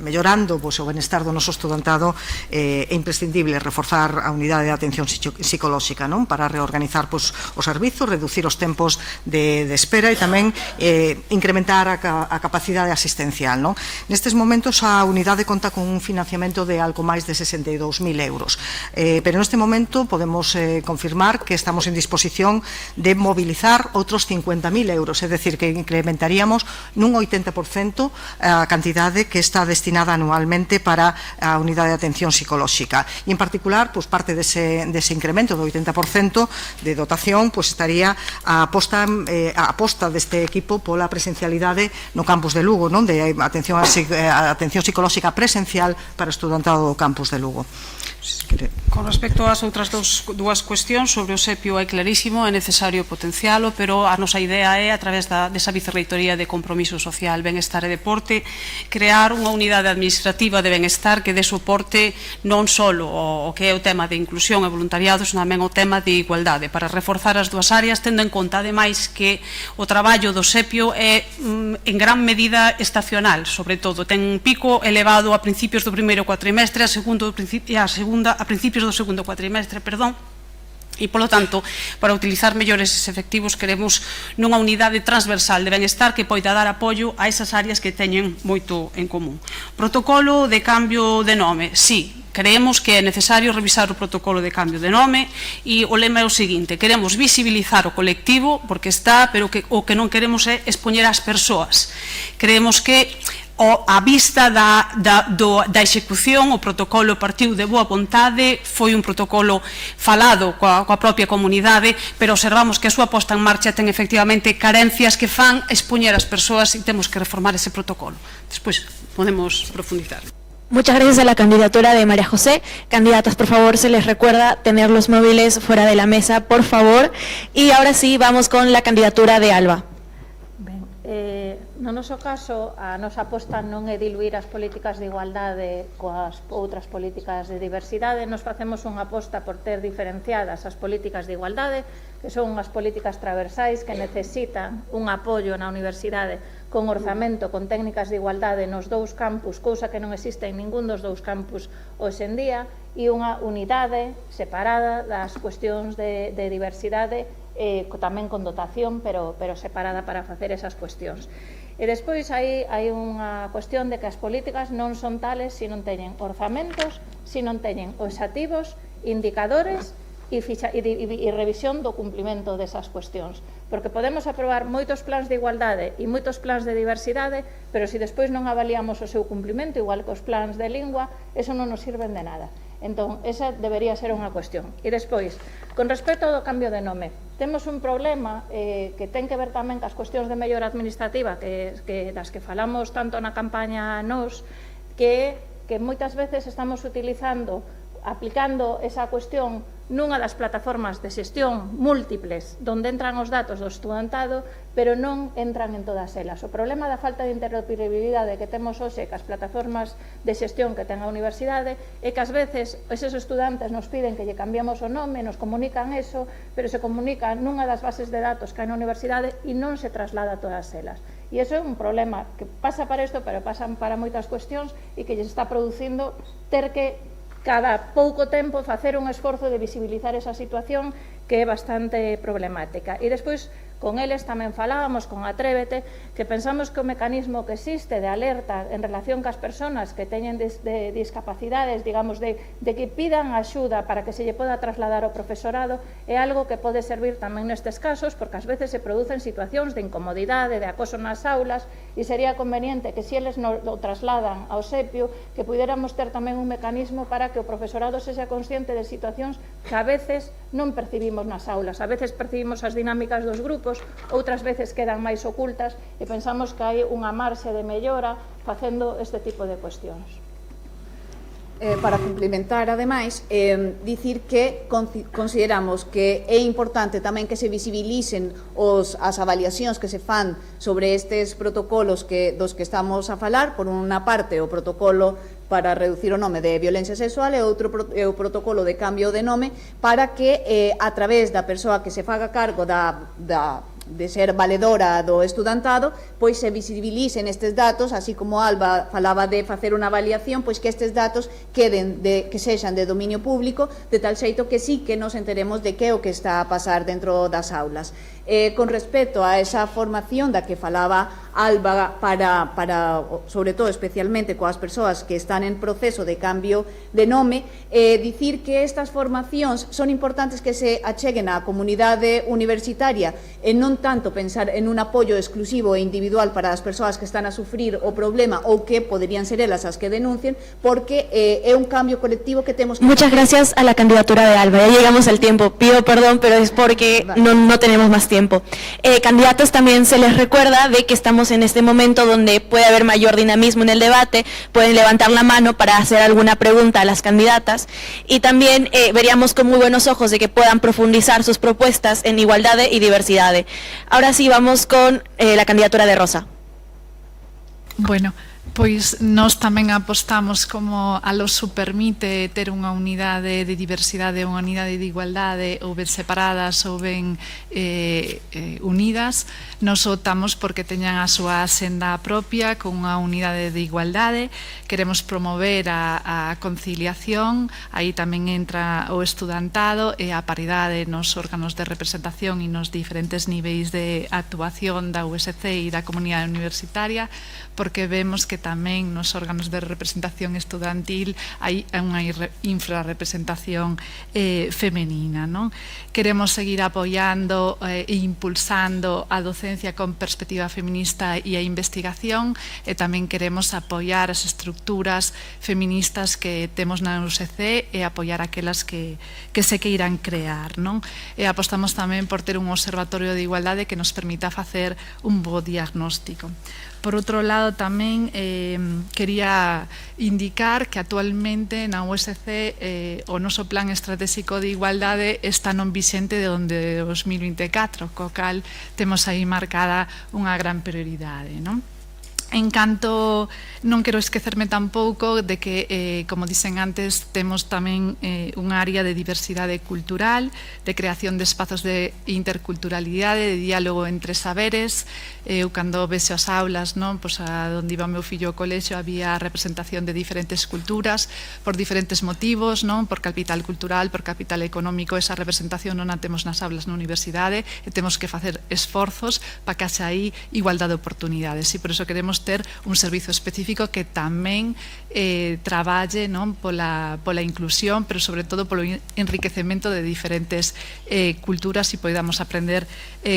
mellorando o benestar do noso estudantado, é imprescindible reforzar a unidade de atención psicolóxica para reorganizar os servizos, reducir os tempos de espera e tamén incrementar a capacidade asistencial. Nestes momentos a unidade conta con un financiamento de algo máis de 62.000 euros, pero neste momento podemos confirmar que estamos en disposición de mobilizar outros 50.000 euros, é dicir, que incrementaríamos nun 80% a cantidade que está destinada anualmente para a unidade de atención psicolóxica. E, en particular, parte dese incremento do 80% de dotación estaría a aposta deste equipo pola presencialidade no campus de Lugo, de atención psicolóxica presencial para o estudantado do campus de Lugo. Con respecto ás outras dúas cuestións, sobre o SEPIU é clarísimo, é necesario potencialo, pero a nosa idea é, a través desa Vicerreitoría de Compromiso Social, Benestar e Deporte, crear unha unidade administrativa de benestar que dé soporte non só o que é o tema de inclusión e voluntariado, senón tamén o tema de igualdade, para reforzar as dúas áreas, tendo en conta, ademais, que o traballo do SEPIU é en gran medida estacional, sobre todo, ten un pico elevado a principios do primeiro cuatrimestre, a principios do segundo cuatrimestre, e, polo tanto, para utilizar mellor eses efectivos queremos nunha unidade transversal de benestar que poida dar apoio a esas áreas que teñen moito en común. Protocolo de cambio de nome, sí. Creemos que é necesario revisar o protocolo de cambio de nome e o lema é o seguinte: queremos visibilizar o colectivo porque está, pero o que non queremos é expoñer as persoas. Creemos que a vista da execución, o protocolo partiu de boa vontade, foi un protocolo falado coa propia comunidade, pero observamos que a súa posta en marcha ten efectivamente carencias que fan expoñer as persoas e temos que reformar ese protocolo. Despois podemos profundizar. Muchas gracias a la candidatura de María José. Candidatas, por favor, se les recuerda tener los móviles fuera de la mesa, por favor. Y ahora sí, vamos con la candidatura de Alba. No noso caso, a nosa aposta non é diluir as políticas de igualdade coas outras políticas de diversidade. Nos facemos unha aposta por ter diferenciadas as políticas de igualdade, que son unhas políticas transversais que necesitan un apoio na universidade con orzamento, con técnicas de igualdade nos dous campus, cousa que non existe en ningún dos dous campus hoxe en día, e unha unidade separada das cuestións de diversidade, tamén con dotación, pero separada para facer esas cuestións. E despois hai unha cuestión de que as políticas non son tales se non teñen orzamentos, se non teñen obxectivos, indicadores e revisión do cumplimento desas cuestións. Porque podemos aprobar moitos plans de igualdade e moitos plans de diversidade, pero se despois non avaliamos o seu cumplimento, igual que os plans de lingua, eso non nos sirven de nada. Entón, esa debería ser unha cuestión. E despois, con respecto ao cambio de nome, temos un problema que ten que ver tamén cas cuestións de mellora administrativa das que falamos tanto na campaña nos, que moitas veces estamos aplicando esa cuestión nunha das plataformas de xestión múltiples onde entran os datos do estudantado, pero non entran en todas elas. O problema da falta de interoperabilidade que temos hoxe cas plataformas de xestión que ten a universidade é que ás veces eses estudantes nos piden que lle cambiamos o nome, nos comunican eso, pero se comunican nunha das bases de datos que hai na universidade e non se traslada a todas elas. E iso é un problema que pasa para isto, pero pasa para moitas cuestións e que lles está producindo ter que cada pouco tempo facer un esforzo de visibilizar esa situación que é bastante problemática. E despois, con eles tamén falábamos, con Atrévete, que pensamos que o mecanismo que existe de alerta en relación cas persoas que teñen discapacidades, digamos, de que pidan axuda para que se lle poda trasladar ao profesorado, é algo que pode servir tamén nestes casos, porque ás veces se producen situacións de incomodidade, de acoso nas aulas, e sería conveniente que se eles o trasladan ao SEPIO, que puidéramos ter tamén un mecanismo para que o profesorado sexa consciente de situacións que a veces non percibimos nas aulas. A veces percibimos as dinámicas dos grupos, outras veces quedan máis ocultas e pensamos que hai unha marxe de mellora facendo este tipo de cuestións. Para complementar, ademais, dicir que consideramos que é importante tamén que se visibilicen as avaliacións que se fan sobre estes protocolos dos que estamos a falar. Por unha parte, o protocolo para reducir o nome de violencia sexual e outro o protocolo de cambio de nome, para que a través da persoa que se faga cargo de ser valedora do estudantado, pois se visibilicen estes datos, así como Alba falaba de facer unha avaliación, pois que estes datos que sexan de dominio público, de tal xeito que sí que nos enteremos de que é o que está a pasar dentro das aulas. Con respecto a esa formación da que falaba Alba para sobre todo especialmente coas persoas que están en proceso de cambio de nome, dicir que estas formacións son importantes que se acheguen á comunidade universitaria e non tanto pensar en un apoio exclusivo e individual para as persoas que están a sufrir o problema ou que poderían ser elas as que denuncien, porque é un cambio colectivo que temos que... Muchas gracias a la candidatura de Alba. Ya llegamos al tiempo. Pido perdón, pero es porque no tenemos más tiempo. Candidatos, también se les recuerda de que estamos en este momento donde puede haber mayor dinamismo en el debate. Pueden levantar la mano para hacer alguna pregunta a las candidatas y también veríamos con muy buenos ojos de que puedan profundizar sus propuestas en igualdad y diversidad. Ahora sí, vamos con la candidatura de Rosa. Bueno, pois nós tamén apostamos como a LOSU permite ter unha unidade de diversidade, unha unidade de igualdade, ou ben separadas ou ben unidas. Nos optamos porque teñan a súa senda propia con unha unidade de igualdade. Queremos promover a conciliación, aí tamén entra o estudantado e a paridade nos órganos de representación e nos diferentes niveis de actuación da USC e da comunidade universitaria, porque vemos que que tamén nos órganos de representación estudantil hai unha infrarrepresentación femenina, non? Queremos seguir apoiando e impulsando a docencia con perspectiva feminista e a investigación, e tamén queremos apoiar as estructuras feministas que temos na USC e apoiar aquelas que se queiran crear, non? E apostamos tamén por ter un observatorio de igualdade que nos permita facer un bo diagnóstico. Por outro lado, tamén quería indicar que actualmente na USC o noso plan estratégico de igualdade está non vixente de onde 2024, co cal temos aí marcada unha gran prioridade, non? En canto, non quero esquecerme tampouco de que, como dixen antes, temos tamén unha área de diversidade cultural, de creación de espazos de interculturalidade, de diálogo entre saberes. Eu, cando vexo as aulas, pois a onde iba o meu fillo ao colexio, había representación de diferentes culturas, por diferentes motivos, por capital cultural, por capital económico. Esa representación non a temos nas aulas na universidade e temos que facer esforzos para que haxa aí igualdade de oportunidades. E por iso queremos ter un servizo específico que tamén traballe pola inclusión, pero sobre todo polo enriquecemento de diferentes culturas e poidamos aprender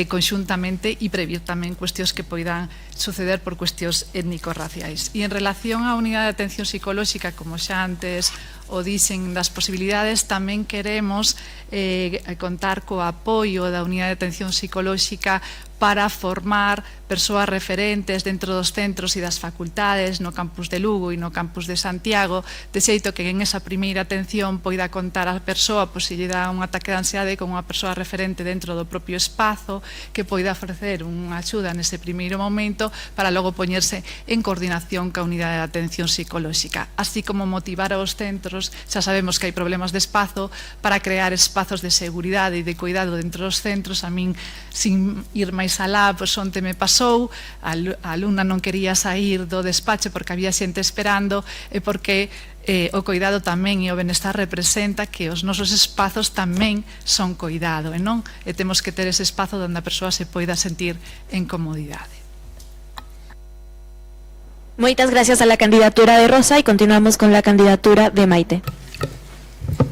conxuntamente e previr tamén cuestións que poidan suceder por cuestións étnico-raciais. E en relación á unidade de atención psicolóxica, como xa antes o dixen das posibilidades, tamén queremos contar co apoio da unidade de atención psicolóxica para formar persoas referentes dentro dos centros e das facultades no campus de Lugo e no campus de Santiago, de xeito que en esa primeira atención poida contar a persoa, pois se lle dá un ataque de ansiedade, con unha persoa referente dentro do propio espazo que poida ofrecer unha axuda nese primeiro momento para logo poñerse en coordinación ca unidade de atención psicolóxica, así como motivar aos centros. Xa sabemos que hai problemas de espazo, para crear espazos de seguridade e de cuidado dentro dos centros. A min, sin ir máis alá, pois onte me pasou, a alumna non quería sair do despacho porque había xente esperando, e porque o cuidado tamén e o benestar representa que os nosos espazos tamén son cuidado, e non? E temos que ter ese espazo onde a persoa se poida sentir en comodidade. Moitas gracias a la candidatura de Rosa e continuamos con la candidatura de Maite.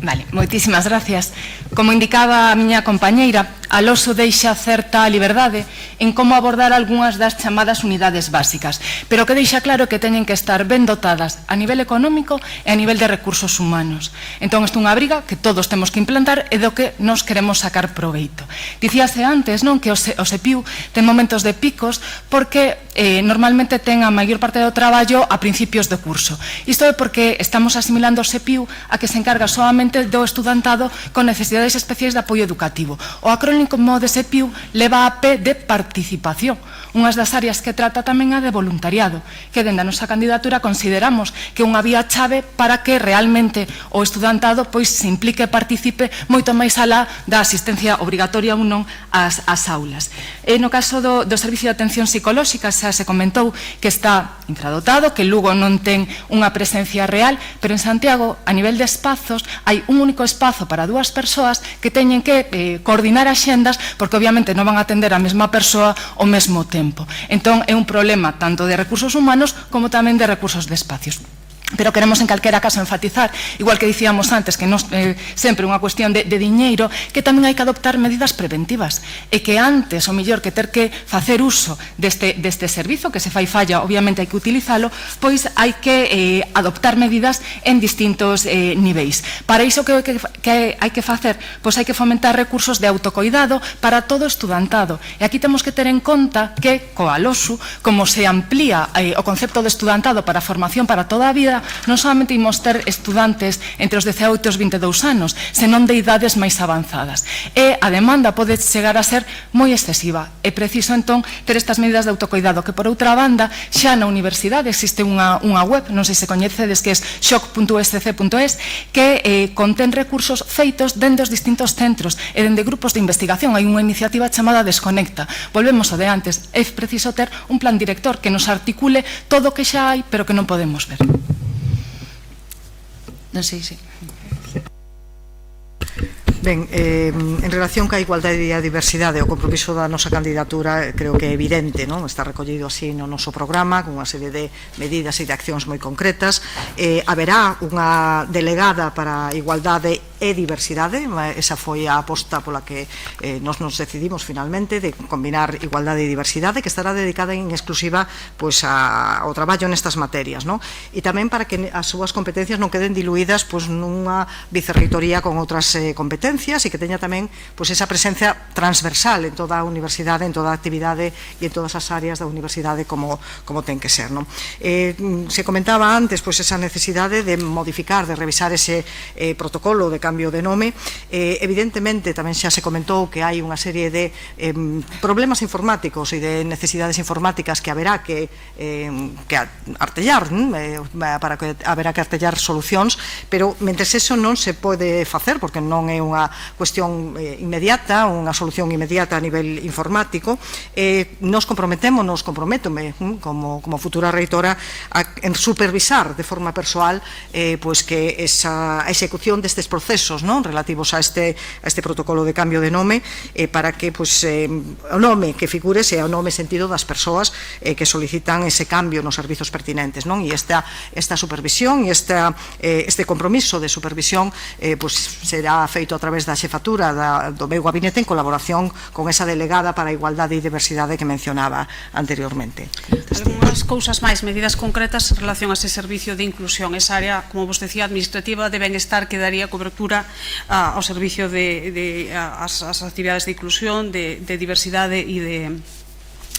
Vale, moitísimas gracias. Como indicaba a miña compañeira, a LOSO deixa certa liberdade en como abordar algunhas das chamadas unidades básicas, pero que deixa claro que teñen que estar ben dotadas a nivel económico e a nivel de recursos humanos. Entón, isto é unha obriga que todos temos que implantar e do que nos queremos sacar proveito. Dicíase antes que o SEPIU ten momentos de picos porque normalmente ten a maior parte do traballo a principios do curso. Isto é porque estamos asimilando o SEPIU a que se encarga solamente do estudantado con necesidades especiais de apoio educativo. O acrónimo de SEPIU leva a P de participación, unhas das áreas que trata tamén a de voluntariado, que dende a nosa candidatura consideramos que é unha vía chave para que realmente o estudantado pois se implique e participe moito máis alá da asistencia obrigatoria ou non ás aulas. E no caso do Servicio de Atención Psicolóxica xa se comentou que está infradotado, que Lugo non ten unha presencia real, pero en Santiago, a nivel de espazos, hai un único espazo para dúas persoas que teñen que coordinar as xendas, porque obviamente non van a atender a mesma persoa ao mesmo tempo. Entón é un problema tanto de recursos humanos como tamén de recursos de espacios. Pero queremos en calquera caso enfatizar, igual que dicíamos antes, que non é sempre unha cuestión de diñeiro, que tamén hai que adoptar medidas preventivas, e que antes, o mellor que ter que facer uso deste servizo, que se fai falla, obviamente hai que utilizalo, pois hai que adoptar medidas en distintos niveis. Para iso que hai que facer? Pois hai que fomentar recursos de autocoidado para todo estudantado, e aquí temos que ter en conta que coa LOSU, como se amplía o concepto de estudantado para a formación para toda a vida, non solamente imos ter estudantes entre os 18 e os 22 anos, senón de idades máis avanzadas. E a demanda pode chegar a ser moi excesiva. É preciso, entón, ter estas medidas de autocoidado, que, por outra banda, xa na universidade existe unha web, non sei se coñecedes, que é shock.usc.es, que contén recursos feitos dende os distintos centros e dende grupos de investigación. Hai unha iniciativa chamada Desconecta. Volvemos ao de antes. É preciso ter un plan director que nos articule todo o que xa hai, pero que non podemos ver. Non sei se... Ben, en relación ca igualdade e a diversidade, o compromiso da nosa candidatura creo que é evidente, non? Está recollido así no noso programa, con unha serie de medidas e de accións moi concretas. Haberá unha delegada para igualdade e diversidade, esa foi a aposta pola que nos decidimos finalmente, de combinar igualdade e diversidade, que estará dedicada en exclusiva ao traballo nestas materias, non? E tamén para que as súas competencias non queden diluídas nunha vicerreitoría con outras competencias, e que teña tamén esa presencia transversal en toda a universidade, en toda a actividade e en todas as áreas da universidade como ten que ser. Se comentaba antes esa necesidade de modificar, de revisar ese protocolo de cambio de nome. Evidentemente tamén xa se comentou que hai unha serie de problemas informáticos e de necesidades informáticas que haberá que artellar, haberá que artellar solucións, pero mentres eso non se pode facer, porque non é unha cuestión inmediata, unha solución inmediata a nivel informático, nos comprométome como futura reitora en supervisar de forma persoal que esa execución destes procesos relativos a este protocolo de cambio de nome, para que o nome que figure sea o nome sentido das persoas que solicitan ese cambio nos servizos pertinentes, e esta supervisión e este compromiso de supervisión será feito a través da xefatura do meu gabinete en colaboración con esa delegada para a igualdade e diversidade que mencionaba anteriormente. Algúnas cousas máis, medidas concretas en relación a ese servicio de inclusión, esa área, como vos decía, administrativa de benestar que daría cobertura ao servicio de as actividades de inclusión, de diversidade e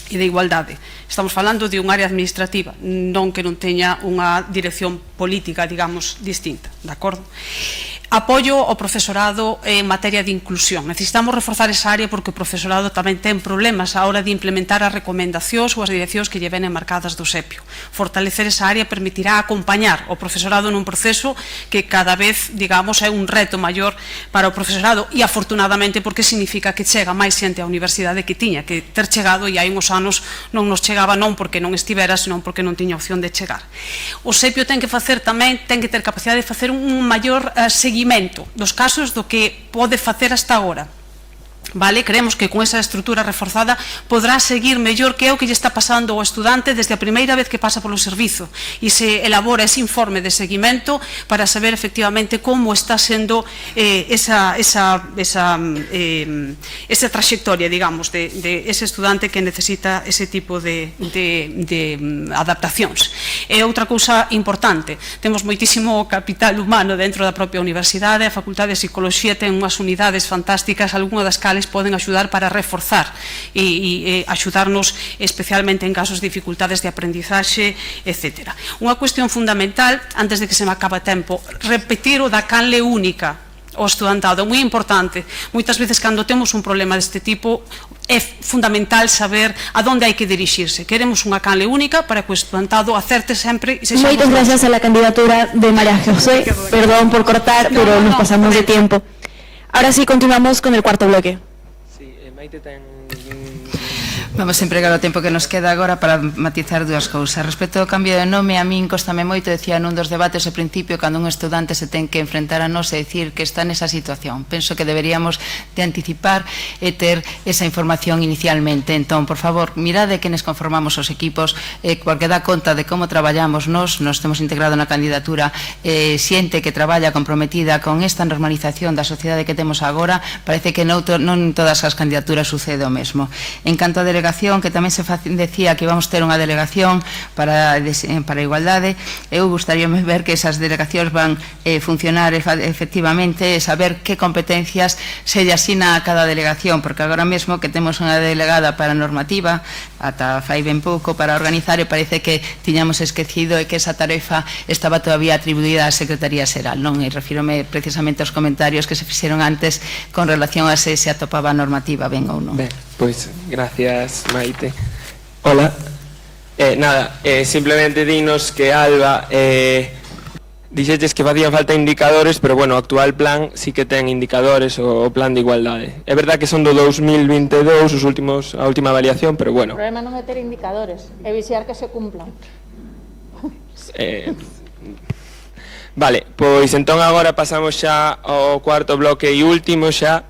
de igualdade. Estamos falando de un área administrativa, non que non teña unha dirección política, digamos, distinta, de acordo? Apoio ao profesorado en materia de inclusión. Necesitamos reforzar esa área porque o profesorado tamén ten problemas a hora de implementar as recomendacións ou as direccións que lle venen marcadas do SEPIO. Fortalecer esa área permitirá acompañar o profesorado nun proceso que cada vez, digamos, é un reto maior para o profesorado, e afortunadamente porque significa que chega máis xente á universidade que tiña que ter chegado, e hai uns anos non nos chegaba, non porque non estivera, senón porque non tiña opción de chegar. O SEPIO ten que facer tamén, ten que ter capacidade de facer un maior seguimento dos casos do que pode facer hasta agora. Creemos que con esa estrutura reforzada podrá seguir mellor que é o que lle está pasando ao estudante desde a primeira vez que pasa polo servizo, e se elabora ese informe de seguimento para saber efectivamente como está sendo esa trayectoria, digamos, de ese estudante que necesita ese tipo de adaptacións. E outra cousa importante, temos moitísimo capital humano dentro da propia universidade, a Facultade de Psicología ten unhas unidades fantásticas, algunha das cales poden axudar para reforzar e axudarnos especialmente en casos de dificultades de aprendizaxe, etc. Unha cuestión fundamental, antes de que se me acabe tempo, repetir o da canle única ao estudantado, moi importante. Moitas veces cando temos un problema deste tipo é fundamental saber a onde hai que dirixirse. Queremos unha canle única para que o estudantado acerte sempre. Moitas gracias a la candidatura de María José. Perdón por cortar, pero nos pasamos de tiempo. Ahora sí, continuamos con el cuarto bloque. Sí, Maite ten... Vamos a empregar o tempo que nos queda agora para matizar dúas cousas. Respecto ao cambio de nome, a min costame moito, decía nun dos debates ao principio, cando un estudante se ten que enfrentar a nós e dicir que está nesa situación. Penso que deberíamos de anticipar e ter esa información inicialmente. Entón, por favor, mirade quenes conformamos os equipos, porque dá conta de como traballamos nos temos integrado na candidatura xente que traballa comprometida con esta normalización da sociedade que temos agora. Parece que non en todas as candidaturas sucede o mesmo. En canto a delegación, que tamén se decía que íbamos ter unha delegación para a igualdade, eu gustaríame ver que esas delegacións van funcionar efectivamente, saber que competencias se lle asina a cada delegación, porque agora mesmo que temos unha delegada para a normativa, ata fai ben pouco para organizar, e parece que tiñamos esquecido e que esa tarefa estaba todavía atribuída á Secretaría Xeral, non? E refírome precisamente aos comentarios que se fixeron antes con relación a se atopaba a normativa ben ou non. Ben, pois, gracias, Maite. Hola. Simplemente dinos que Alba dixeches que facían falta indicadores, pero bueno, o actual plan sí que ten indicadores, o plan de igualdade. É verdad que son do 2022 a última avaliación, pero bueno. O problema non é ter indicadores, é vixiar que se cumplan. Vale, pois entón agora pasamos xa ao cuarto bloque e último xa,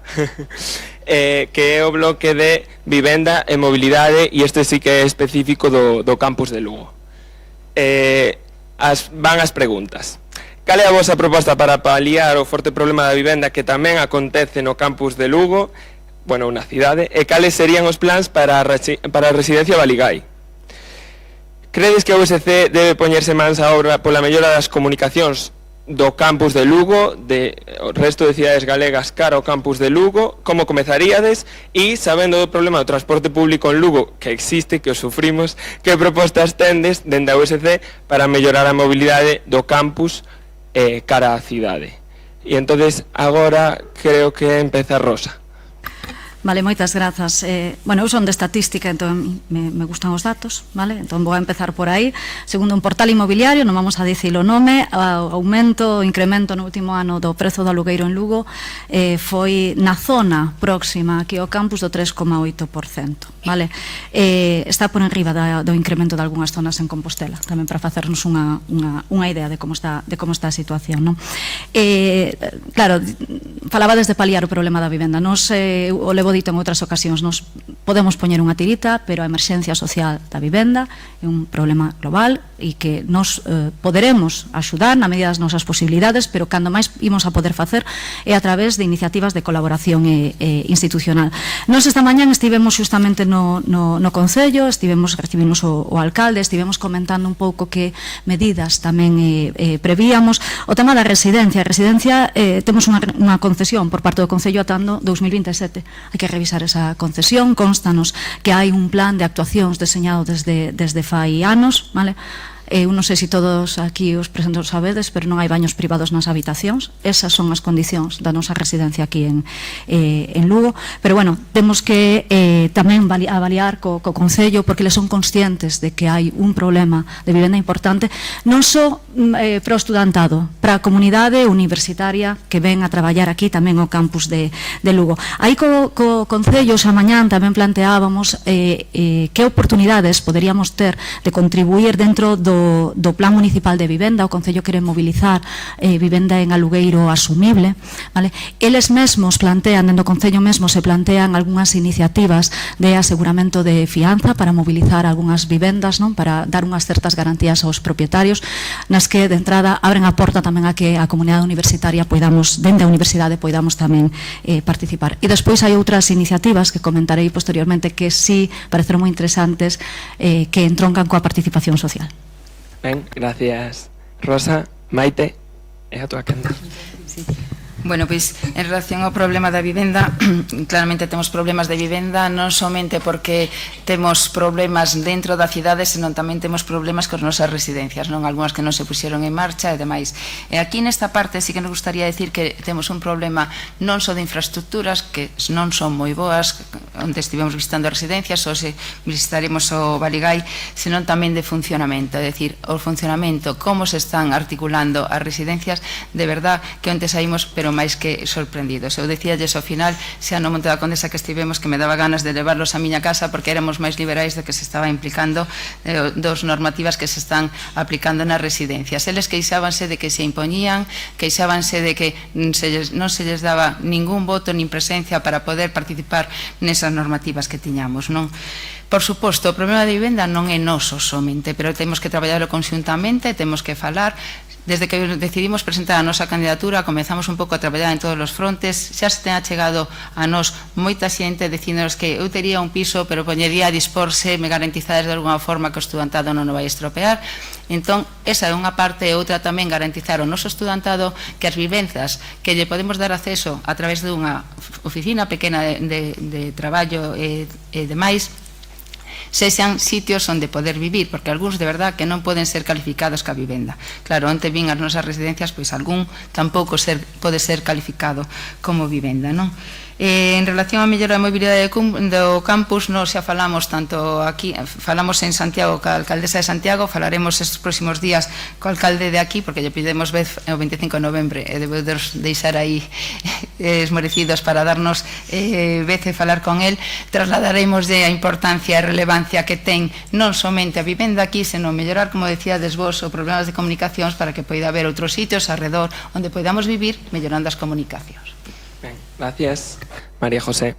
que é o bloque de vivenda e mobilidade, e este sí que é específico do campus de Lugo. Van as preguntas. Cal é a vosa proposta para paliar o forte problema da vivenda que tamén acontece no campus de Lugo, bueno, na cidade, e cales serían os plans para a residencia Baligái? Credes que a USC debe poñerse mans á obra pola mellora das comunicacións do campus de Lugo, o resto de cidades galegas cara ao campus de Lugo? Como comezaríades? E, sabendo do problema do transporte público en Lugo, que existe, que os sufrimos, que propostas tendes dende a USC para mellorar a mobilidade do campus cara á cidade? E entonces agora creo que empeza Rosa. Vale, moitas grazas. Bueno, eu son de estatística, entón me gustan os datos, vale? Entón vou a empezar por aí. Segundo un portal inmobiliario, non vamos a dicir o nome, o incremento no último ano do prezo do alugueiro en Lugo foi na zona próxima aquí ao campus do 3,8%, vale? Está por enriba do incremento de algunhas zonas en Compostela, tamén para facernos unha idea de como está a situación, non? Claro, falaba desde paliar o problema da vivenda. Nos o levo dito en outras ocasións, nos podemos poñer unha tirita, pero a emerxencia social da vivenda é un problema global e que nos poderemos axudar na medida das nosas posibilidades, pero cando máis imos a poder facer é a través de iniciativas de colaboración institucional. Nos esta mañán estivemos justamente no Concello, recibimos o alcalde, estivemos comentando un pouco que medidas tamén prevíamos. O tema da residencia, temos unha concesión por parte do Concello atando 2027. Hai que revisar esa concesión, constanos que hai un plan de actuacións deseñado desde fai anos, vale? Eu non sei se todos aquí os presentes sabedes, pero non hai baños privados nas habitacións. Esas son as condicións da nosa residencia aquí en Lugo. Pero, bueno, temos que tamén avaliar co Concello, porque eles son conscientes de que hai un problema de vivenda importante, non só para o estudantado, para a comunidade universitaria que ven a traballar aquí tamén ao campus de Lugo. Aí co Concello, xa mañán tamén planteábamos que oportunidades poderíamos ter de contribuir dentro do Plan Municipal de Vivenda. O Concello quere mobilizar vivenda en alugueiro asumible, vale? Eles mesmos plantean, dentro do Concello mesmo se plantean algunhas iniciativas de aseguramento de fianza para mobilizar algunhas vivendas, non? Para dar unhas certas garantías aos propietarios, nas que de entrada abren a porta tamén a que a comunidade universitaria poidamos, dende a universidade, poidamos tamén participar. E despois hai outras iniciativas que comentarei posteriormente que sí pareceron moi interesantes, que entroncan coa participación social. Ben, gracias. Rosa, Maite, é a túa canta. Sí. Bueno, pois, en relación ao problema da vivenda, claramente temos problemas de vivenda non somente porque temos problemas dentro da cidade, senón tamén temos problemas con nosas residencias, non? Algúnas que non se puxeron en marcha e demais. E aquí nesta parte sí que nos gustaría decir que temos un problema non só de infraestructuras, que non son moi boas, onde estivemos visitando residencias, ou se visitaremos o Baligái, senón tamén de funcionamento, é dicir, o funcionamento, como se están articulando as residencias, de verdad que onte saímos, pero máis que sorprendidos. Eu dicíalles ao final, xa no Monte da Condesa que estivemos, que me daba ganas de levarlos a miña casa porque éramos máis liberais de que se estaba implicando dos normativas que se están aplicando nas residencias. Eles queixábanse de que se impoñían, queixábanse de que non se lles daba ningún voto nin presencia para poder participar nesas normativas que tiñamos, non? Por suposto, o problema de vivenda non é noso somente, pero temos que traballarlo conxuntamente, temos que falar. Desde que decidimos presentar a nosa candidatura, comezamos un pouco a traballar en todos os frontes. Xa se ten achegado a nós moita xente dicíndonos que eu tería un piso, pero poñería a disporse, me garantizades de alguna forma que o estudantado non o vai estropear. Entón, esa é unha parte, e outra tamén garantizar o noso estudantado que as vivenzas que lle podemos dar acceso a través dunha oficina pequena de traballo e demais, sexan sitios onde poder vivir, porque algúns de verdad que non poden ser calificados ca vivenda. Claro, onte vin as nosas residencias, pois algún tampouco pode ser calificado como vivenda, non? En relación á mellora da mobilidade do campus, nos xa falamos tanto aquí, falamos en Santiago ca alcaldesa de Santiago, falaremos estes próximos días co alcalde de aquí, porque lle pidemos vez o 25 de novembro e debeu deixar aí esmorecidos para darnos vez e falar con el. Trasladaremos de a importancia e relevancia que ten non somente a vivenda aquí, senón mellorar, como decíades vos, os problemas de comunicacións para que poida haber outros sitios alrededor onde podamos vivir mellorando as comunicacións. Ben, gracias. María José.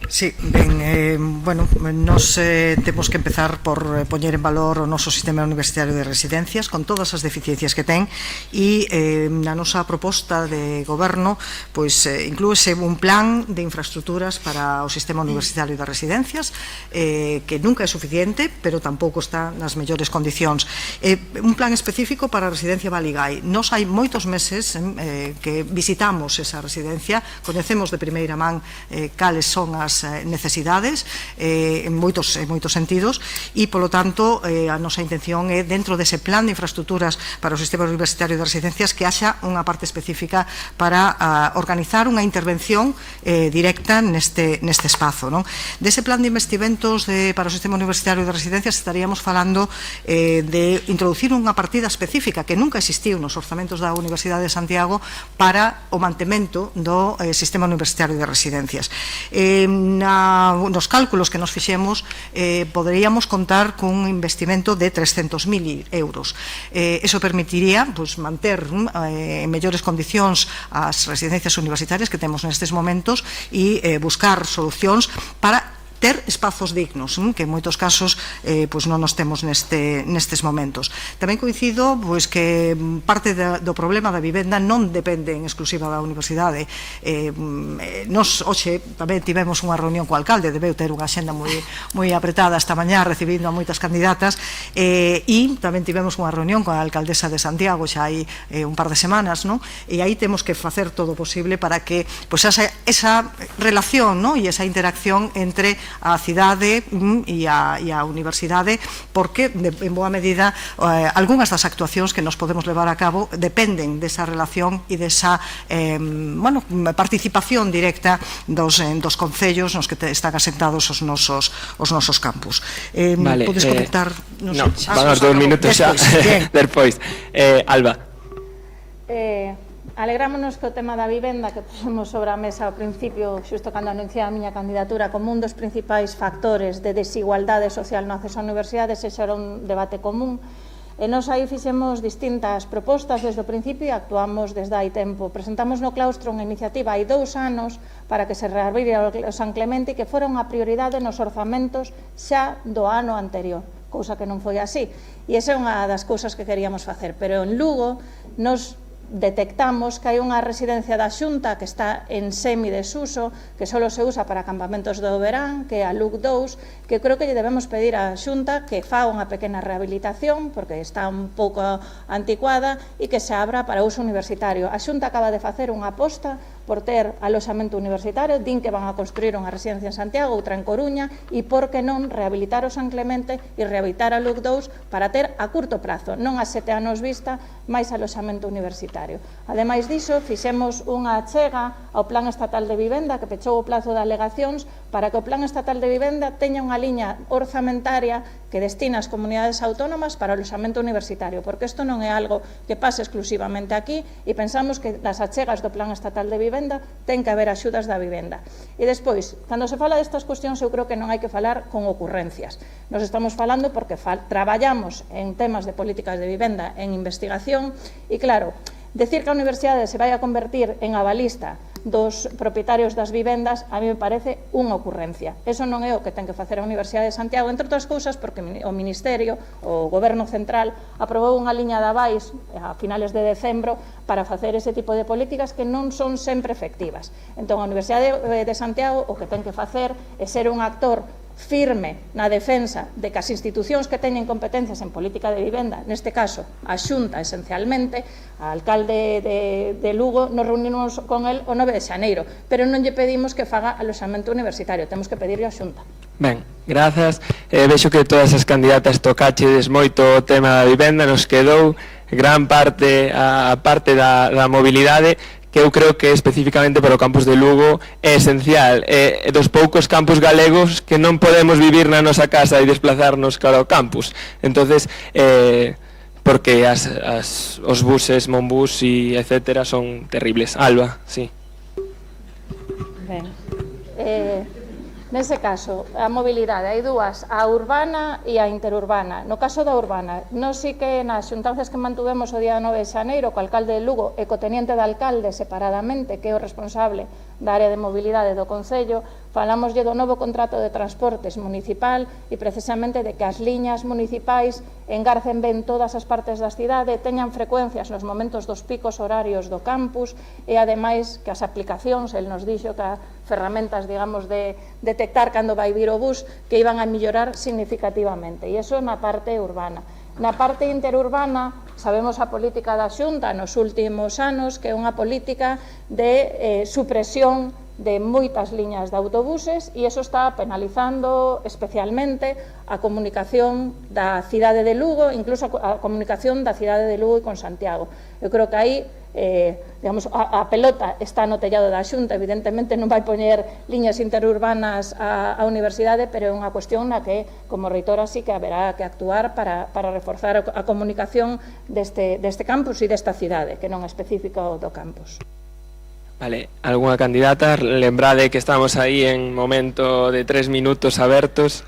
Sí, ben, bueno, nos temos que empezar por poñer en valor o noso sistema universitario de residencias con todas as deficiencias que ten e na nosa proposta de goberno pois inclúese un plan de infraestructuras para o sistema universitario de residencias que nunca é suficiente, pero tampouco está nas mellores condicións. Un plan específico para a residencia Baligái. Nos hai moitos meses que visitamos esa residencia, coñecemos de primeira man cales son as necesidades en moitos sentidos e, polo tanto, a nosa intención é, dentro dese plan de infraestructuras para o sistema universitario de residencias, que haxa unha parte específica para organizar unha intervención directa neste espazo. Dese plan de investimentos para o sistema universitario de residencias estaríamos falando de introducir unha partida específica que nunca existiu nos orzamentos da Universidade de Santiago para o mantemento do sistema universitario de residencias. Nos cálculos que nos fixemos poderíamos contar cun investimento de 300.000 euros. Eso permitiría manter en mellores condicións as residencias universitarias que temos nestes momentos e buscar solucións para ter espazos dignos, que en moitos casos non nos temos nestes momentos. Tamén coincido que parte do problema da vivenda non depende en exclusiva da universidade. Nos hoxe tamén tivemos unha reunión co alcalde, debeu ter unha xenda moi apretada esta mañá recibindo a moitas candidatas, e tamén tivemos unha reunión coa alcaldesa de Santiago xa hai un par de semanas, e aí temos que facer todo o posible para que esa relación e esa interacción entre a cidade e a universidade, porque en boa medida algunhas das actuacións que nos podemos levar a cabo dependen desa relación e desa participación directa dos concellos nos que están asentados os nosos campus. Podes comentar? Non, van os 2 minutos xa despois. Alba. Alegrámonos que o tema da vivenda que pusemos sobre a mesa ao principio, xusto cando anunciei a miña candidatura, como un dos principais factores de desigualdade social no acceso á universidade, se xa era un debate común. E nos aí fixemos distintas propostas desde o principio e actuamos desde hai tempo. Presentamos no claustro unha iniciativa hai 2 anos para que se reabrirá o San Clemente e que fora unha prioridade nos orzamentos xa do ano anterior, cousa que non foi así. E esa é unha das cousas que queríamos facer. Pero en Lugo nos detectamos que hai unha residencia da Xunta que está en semi-desuso, que só se usa para campamentos do verán, que é a LUC 2, que creo que lle debemos pedir á Xunta que fa unha pequena rehabilitación, porque está un pouco anticuada, e que se abra para uso universitario. A Xunta acaba de facer unha aposta por ter aloxamento universitario, din que van a construir unha residencia en Santiago, outra en Coruña, e por que non rehabilitar o San Clemente e rehabilitar a LUC 2 para ter a curto prazo, non a 7 anos vista, máis aloxamento universitario. Ademais diso, fixemos unha achega ao Plan Estatal de Vivenda que pechou o plazo de alegacións para que o Plan Estatal de Vivenda teña unha liña orzamentaria que destina as comunidades autónomas para o aloxamento universitario, porque isto non é algo que pase exclusivamente aquí e pensamos que nas achegas do Plan Estatal de Vivenda ten que haber axudas da vivenda. E despois, cando se fala destas cuestións, eu creo que non hai que falar con ocurrencias. Nos estamos falando porque traballamos en temas de políticas de vivenda, en investigación, e claro, decir que a universidade se vai a convertir en avalista dos propietarios das vivendas a mí me parece unha ocurrencia. Eso non é o que ten que facer a Universidade de Santiago, entre outras cousas porque o Ministerio, o Goberno Central, aprobou unha liña de avais a finales de decembro para facer ese tipo de políticas que non son sempre efectivas. Entón, a Universidade de Santiago o que ten que facer é ser un actor firme na defensa de que as institucións que teñen competencias en política de vivenda, neste caso a Xunta esencialmente, a alcalde de Lugo, nos reunimos con el o 9 de xaneiro, pero non lle pedimos que faga aloxamento universitario, temos que pedirle a Xunta. Ben, grazas. Vexo que todas as candidatas tocachedes moito o tema da vivenda, nos quedou gran parte a parte da mobilidade. que eu creo que especificamente para o campus de Lugo é esencial. É dos poucos campus galegos que non podemos vivir na nosa casa e desplazarnos cara ao campus. Entonces, porque os buses, Monbus e etcétera son terribles. Alba, sí. Ben, nese caso, a mobilidade, hai dúas, a urbana e a interurbana. No caso da urbana, nós sí que nas xuntanzas que mantuvemos o día 9 de xaneiro co alcalde de Lugo e co teniente de alcalde separadamente, que é o responsable da área de mobilidade do Concello, falámoslle do novo contrato de transportes municipal e precisamente de que as liñas municipais engarcen ben todas as partes da cidade, teñan frecuencias nos momentos dos picos horarios do campus e ademais que as aplicacións, el nos dixo que as ferramentas, digamos, de detectar cando vai vir o bus, que iban a mellorar significativamente, e iso na parte urbana. Na parte interurbana, sabemos a política da Xunta nos últimos anos, que é unha política de supresión de moitas liñas de autobuses e iso está penalizando especialmente a comunicación da cidade de Lugo, incluso a comunicación da cidade de Lugo e con Santiago. Eu creo que aí digamos, a pelota está no tellado da Xunta, evidentemente non vai poñer liñas interurbanas á universidade, pero é unha cuestión na que, como reitora, sí que haberá que actuar para reforzar a comunicación deste campus e desta cidade, que non é específico do campus. Vale, algunha candidata? Lembrade que estamos aí en momento de 3 minutos abertos.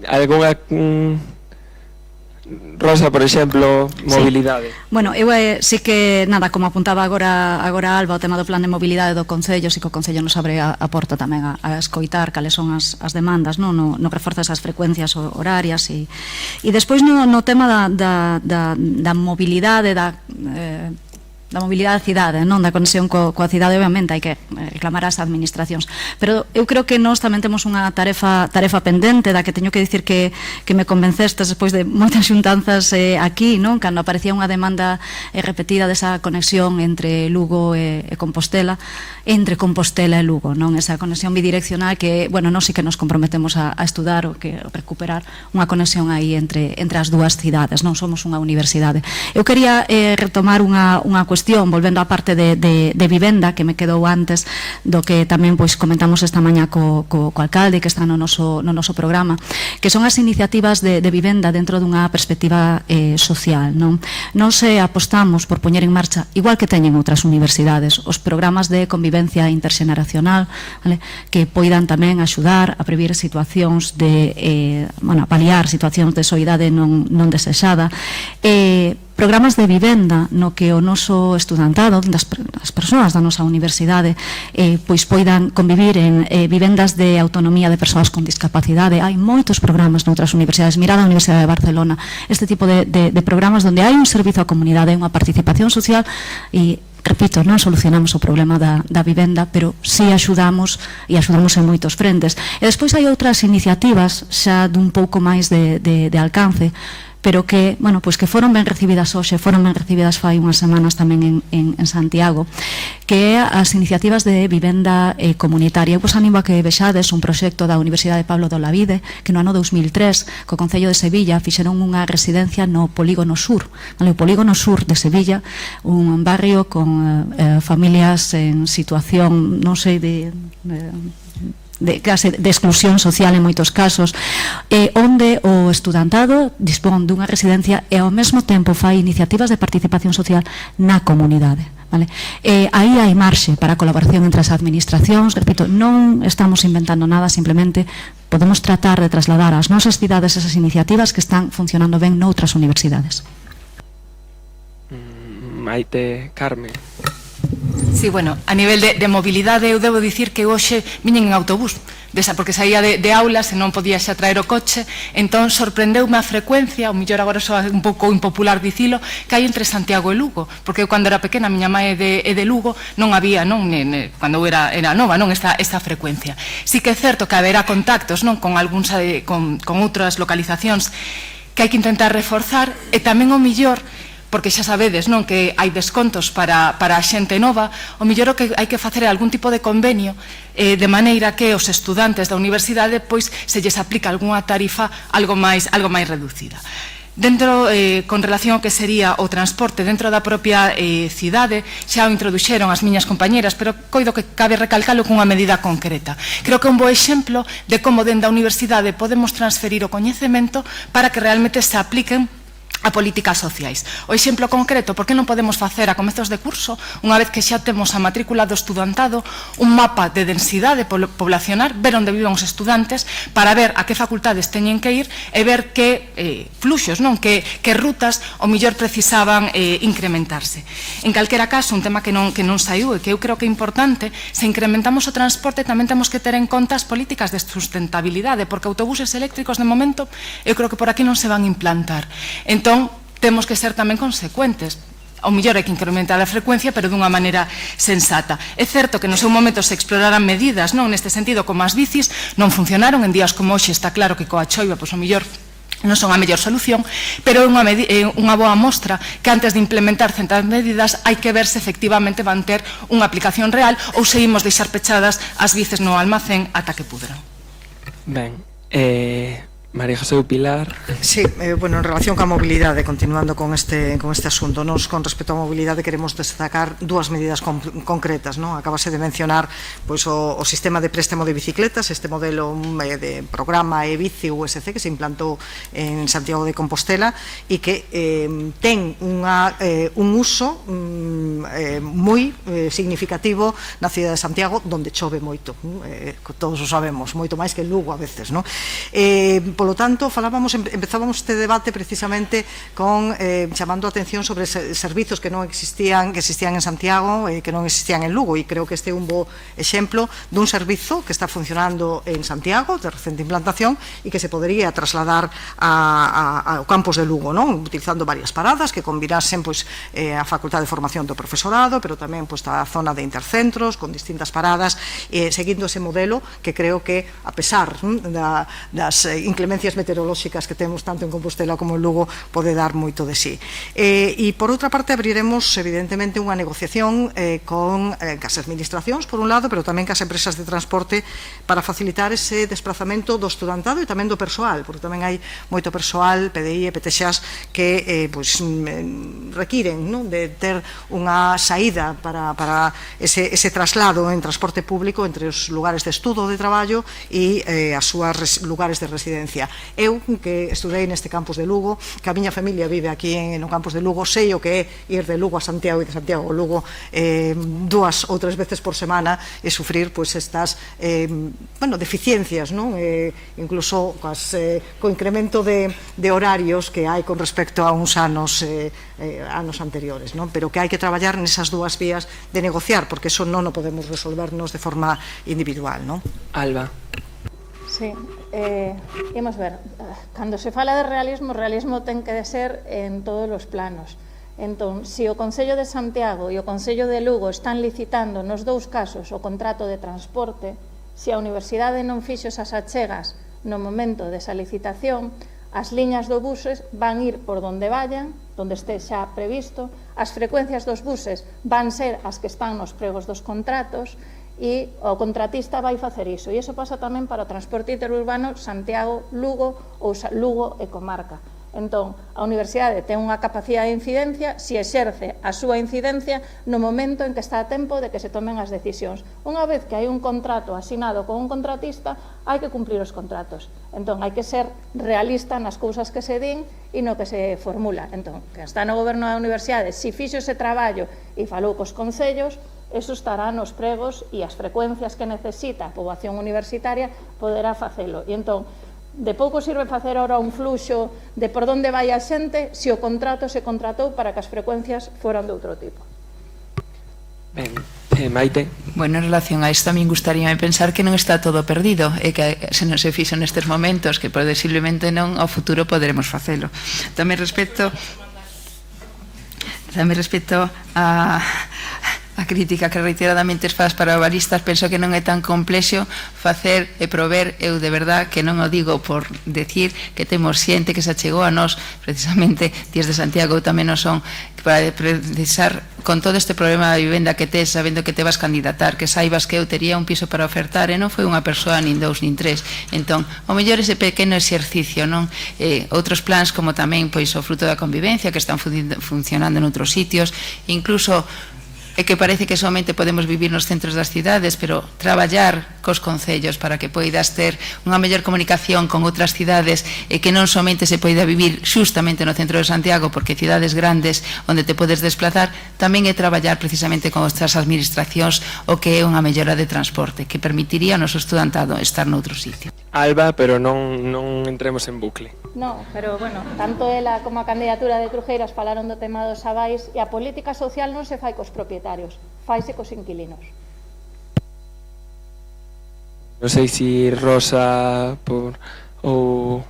Algunha... Rosa, por exemplo, mobilidade. Sí. Bueno, eu sí que, nada, como apuntaba agora Alba, o tema do plan de mobilidade do Concello, si que o Concello nos abre a porta tamén a escoitar cales son as demandas, no que reforza esas frecuencias horarias e despois no tema da mobilidade, da mobilidade da cidade, non da conexión coa cidade, obviamente hai que reclamar ás administracións, pero eu creo que nós tamén temos unha tarefa pendente da que teño que dicir que me convencestes despois de moitas xuntanzas aquí, non? Cando aparecía unha demanda repetida desa conexión entre Lugo e Compostela, entre Compostela e Lugo, non? Esa conexión bidireccional que, bueno, nós sí que nos comprometemos a estudar ou que recuperar unha conexión aí entre as dúas cidades, non somos unha universidade. Eu quería retomar unha cuestión, volvendo á parte de vivenda, que me quedou antes do que tamén pois comentamos esta mañá co alcalde, que está no noso programa, que son as iniciativas de vivenda dentro dunha perspectiva social, non? Nós apostamos por poñer en marcha, igual que teñen outras universidades, os programas de convivencia interxeneracional, vale? Que poidan tamén axudar a previr situacións de, paliar situacións de soidade non desexada, programas de vivenda no que o noso estudantado, as persoas da nosa universidade, pois poidan convivir en vivendas de autonomía de persoas con discapacidade. Hai moitos programas noutras universidades, mirada a Universidade de Barcelona, este tipo de programas onde hai un servizo á comunidade, unha participación social e, repito, non solucionamos o problema da vivenda, pero sí axudamos e axudamos en moitos frentes. E despois hai outras iniciativas xa dun pouco máis de alcance, pero que, bueno, pois que foron ben recibidas hoxe, foron ben recibidas fai unhas semanas tamén en Santiago, que é as iniciativas de vivenda comunitaria. Eu vos animo a que vexades un proxecto da Universidade Pablo de Olavide, que no ano 2003, co Concello de Sevilla, fixeron unha residencia no Polígono Sur, o Polígono Sur de Sevilla, un barrio con familias en situación, non sei, de exclusión social en moitos casos, onde o estudantado dispón dunha residencia e ao mesmo tempo fai iniciativas de participación social na comunidade. Vale? Aí hai marxe para a colaboración entre as administracións, repito, non estamos inventando nada, simplemente podemos tratar de trasladar ás nosas cidades esas iniciativas que están funcionando ben noutras universidades. Maite, Carmen. Sí, bueno, a nivel de mobilidade eu debo dicir que hoxe viñen en autobús, porque saía de aulas e non podía xa traer o coche, entón sorprendeume a frecuencia, ou mellor agora soa un pouco impopular dicilo, que hai entre Santiago e Lugo, porque eu cando era pequena, a miña mãe é de Lugo, non había, non, cando eu era nova, non, esta frecuencia. Sí que é certo que haberá contactos, non, con outras localizacións que hai que intentar reforzar, e tamén o mellor, porque xa sabedes, non, que hai descontos para a xente nova, o mellor o que hai que facer é algún tipo de convenio de maneira que os estudantes da universidade pois se lles aplica algunha tarifa algo máis reducida. Dentro, con relación ao que sería o transporte dentro da propia cidade, xa o introduxeron as miñas compañeras, pero coido que cabe recalcalo cunha medida concreta. Creo que é un bo exemplo de como dentro da universidade podemos transferir o coñecemento para que realmente se apliquen a políticas sociais. O exemplo concreto, por que non podemos facer a comezos de curso, unha vez que xa temos a matrícula do estudantado, un mapa de densidade poblacional, ver onde viven os estudantes, para ver a que facultades teñen que ir e ver que fluxos, non, que rutas o mellor precisaban incrementarse. En calquera caso, un tema que non saiu e que eu creo que é importante, se incrementamos o transporte tamén temos que ter en conta as políticas de sustentabilidade, porque autobuses eléctricos de momento eu creo que por aquí non se van a implantar. Entón, temos que ser tamén consecuentes. Ao mellor hai que incrementar a frecuencia, pero dunha maneira sensata. É certo que no seu momento se exploraran medidas, non neste sentido, como as bicis, non funcionaron. En días como hoxe está claro que coa choiva, pois ao mellor non son a mellor solución, pero é unha boa mostra que antes de implementar certas medidas hai que ver se efectivamente van ter unha aplicación real ou se imos deixar pechadas as bicis no almacén ata que pudran. Ben, María José Pilar. Sí, bueno, en relación coa mobilidade, continuando con este asunto, nos con respecto á mobilidade queremos destacar dúas medidas concretas, non? Acabase de mencionar pois o sistema de préstamo de bicicletas, este modelo de programa e-bici USC que se implantou en Santiago de Compostela e que ten un uso moi significativo na cidade de Santiago, donde chove moito, todos o sabemos, moito máis que en Lugo a veces, non? Polo tanto, empezábamos este debate precisamente con chamando a atención sobre servizos que non existían, que existían en Santiago e que non existían en Lugo, e creo que este é un bo exemplo dun servizo que está funcionando en Santiago, de recente implantación, e que se podría trasladar ao campus de Lugo, non? Utilizando varias paradas que combinasen a Facultade de Formación do Profesorado, pero tamén a zona de intercentros, con distintas paradas, seguindo ese modelo que creo que, a pesar das inclemencias meteorolóxicas que temos tanto en Compostela como en Lugo, pode dar moito de sí. E, por outra parte, abriremos, evidentemente, unha negociación con as administracións, por un lado, pero tamén cas empresas de transporte para facilitar ese desplazamento do estudantado e tamén do persoal, porque tamén hai moito persoal, PDI e PTXAs, que requiren de ter unha saída para ese traslado en transporte público entre os lugares de estudo, de traballo e as súas lugares de residencia. Eu, que estudei neste campus de Lugo, que a miña familia vive aquí no campus de Lugo, sei o que é ir de Lugo a Santiago e de Santiago a Lugo 2 ou 3 veces por semana e sufrir estas deficiencias, incluso co incremento de horarios que hai con respecto a uns anos anteriores, pero que hai que traballar nesas dúas vías de negociar, porque eso non o podemos resolvernos de forma individual. Alba. Sí, imos ver, cando se fala de realismo, o realismo ten que ser en todos os planos. Entón, se o Concello de Santiago e o Concello de Lugo están licitando nos dous casos o contrato de transporte, se a Universidade non fixo esas achegas no momento desa licitación, as liñas do buses van ir por donde vayan, donde este xa previsto, as frecuencias dos buses van ser as que están nos pregos dos contratos, e o contratista vai facer iso. E iso pasa tamén para o transporte interurbano Santiago-Lugo ou Lugo e comarca. Entón, a Universidade ten unha capacidade de incidencia se exerce a súa incidencia no momento en que está a tempo de que se tomen as decisións. Unha vez que hai un contrato asinado con un contratista, hai que cumplir os contratos. Entón, hai que ser realista nas cousas que se din e no que se formula. Entón, que está no goberno da Universidade, se fixo ese traballo e falou cos concellos, eso estará nos pregos e as frecuencias que necesita a poboación universitaria poderá facelo. E entón, de pouco sirve facer ahora un fluxo de por onde vai a xente se o contrato se contratou para que as frecuencias foran de outro tipo. Ben, Maite. Bueno, en relación a isto, a min gustaríame pensar que non está todo perdido e que se non se fixo nestes momentos, que posiblemente non ao futuro poderemos facelo. Tamén respecto a a crítica que reiteradamente faz para baristas, penso que non é tan complexo facer e prover. Eu de verdad que non o digo por decir que temos xente que se achegou a nós, precisamente Tías de Santiago tamén non son, para precisar con todo este problema da vivenda que tes, sabendo que te vas candidatar, que saibas que eu tería un piso para ofertar e non foi unha persoa nin dous nin tres. Entón, o mellor ese pequeno exercicio, non? Outros plans como tamén pois o fruto da convivencia que están funcionando en outros sitios, incluso é que parece que somente podemos vivir nos centros das cidades, pero traballar cos concellos para que poidas ter unha mellor comunicación con outras cidades e que non somente se poida vivir xustamente no centro de Santiago, porque cidades grandes onde te podes desplazar, tamén é traballar precisamente con outras administracións o que é unha mellora de transporte que permitiría ao noso estudantado estar noutro sitio. Alba, pero non entremos en bucle. No, pero, bueno, tanto ela como a candidatura de Trujeiras falaron do tema dos avais e a política social non se fai cos propietarios, faise cos inquilinos. Non sei se Rosa ou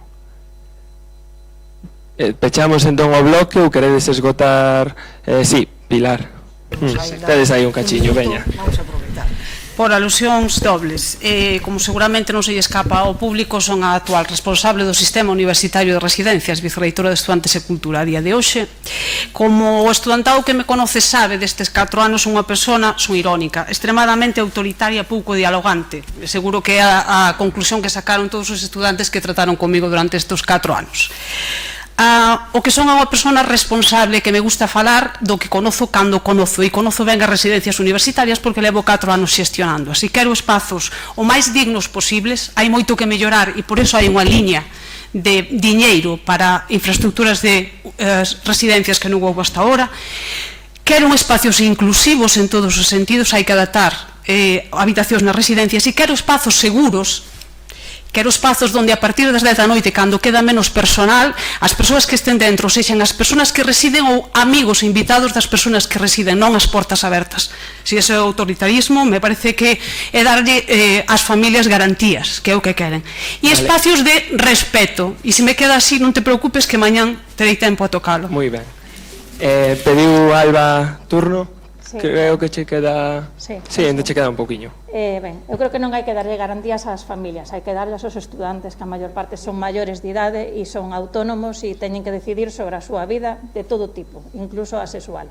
pechamos entón o bloque ou queredes esgotar. Sí, Pilar, tedes aí un cachiño, veña. Vamos a aproveitar. Por alusións dobles, como seguramente non se lle escapa ao público, son a actual responsable do Sistema Universitario de Residencias, vicerreitora de Estudantes e Cultura a día de hoxe. Como o estudantado que me conoce sabe, destes 4 anos son unha persona, son irónica, extremadamente autoritaria, pouco dialogante. Seguro que é a conclusión que sacaron todos os estudantes que trataron comigo durante estes 4 anos. O que son unha persona responsable, que me gusta falar do que conozo cando conozo, e conozo ben as residencias universitarias porque levo 4 anos xestionando. Así quero espazos o máis dignos posibles, hai moito que mellorar e por iso hai unha liña de diñeiro para infraestructuras de residencias que non houve hasta ahora. Quero espacios inclusivos en todos os sentidos, hai que adaptar habitacións nas residencias, e quero espazos seguros. Quero espazos onde a partir das 10 da noite, cando queda menos personal, as persoas que estén dentro sexan as persoas que residen ou amigos invitados das persoas que residen, non as portas abertas. Se ese é o autoritarismo, me parece que é darlle ás familias garantías, que é o que queren. E espacios de respeto. E se me queda así, non te preocupes que mañán terei tempo a tocalo. Moi ben. Pediu Alba turno? Sí. Creo que che queda... Sí, ainda che queda un poquinho. Ben, eu creo que non hai que darlle garantías ás familias, hai que darles aos estudantes, que a maior parte son maiores de idade e son autónomos e teñen que decidir sobre a súa vida de todo tipo, incluso a sexual.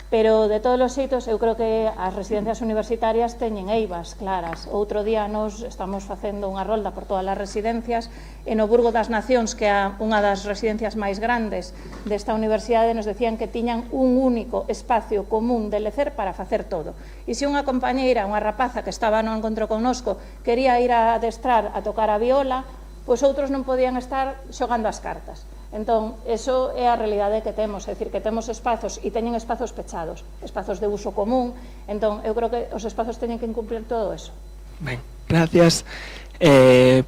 Pero, de todos os xeitos, eu creo que as residencias universitarias teñen eivas claras. Outro día nos estamos facendo unha rolda por todas as residencias e no Burgo das Nacións, que é unha das residencias máis grandes desta universidade, nos decían que tiñan un único espacio común de lecer para facer todo. E se unha compañeira, unha rapaza que estaba no encontro connosco, quería ir a adestrar a tocar a viola, pois outros non podían estar xogando as cartas. Entón, eso é a realidade que temos, é dicir, que temos espazos e teñen espazos pechados, espazos de uso común. Entón, eu creo que os espazos teñen que incumplir todo eso. Ben, gracias.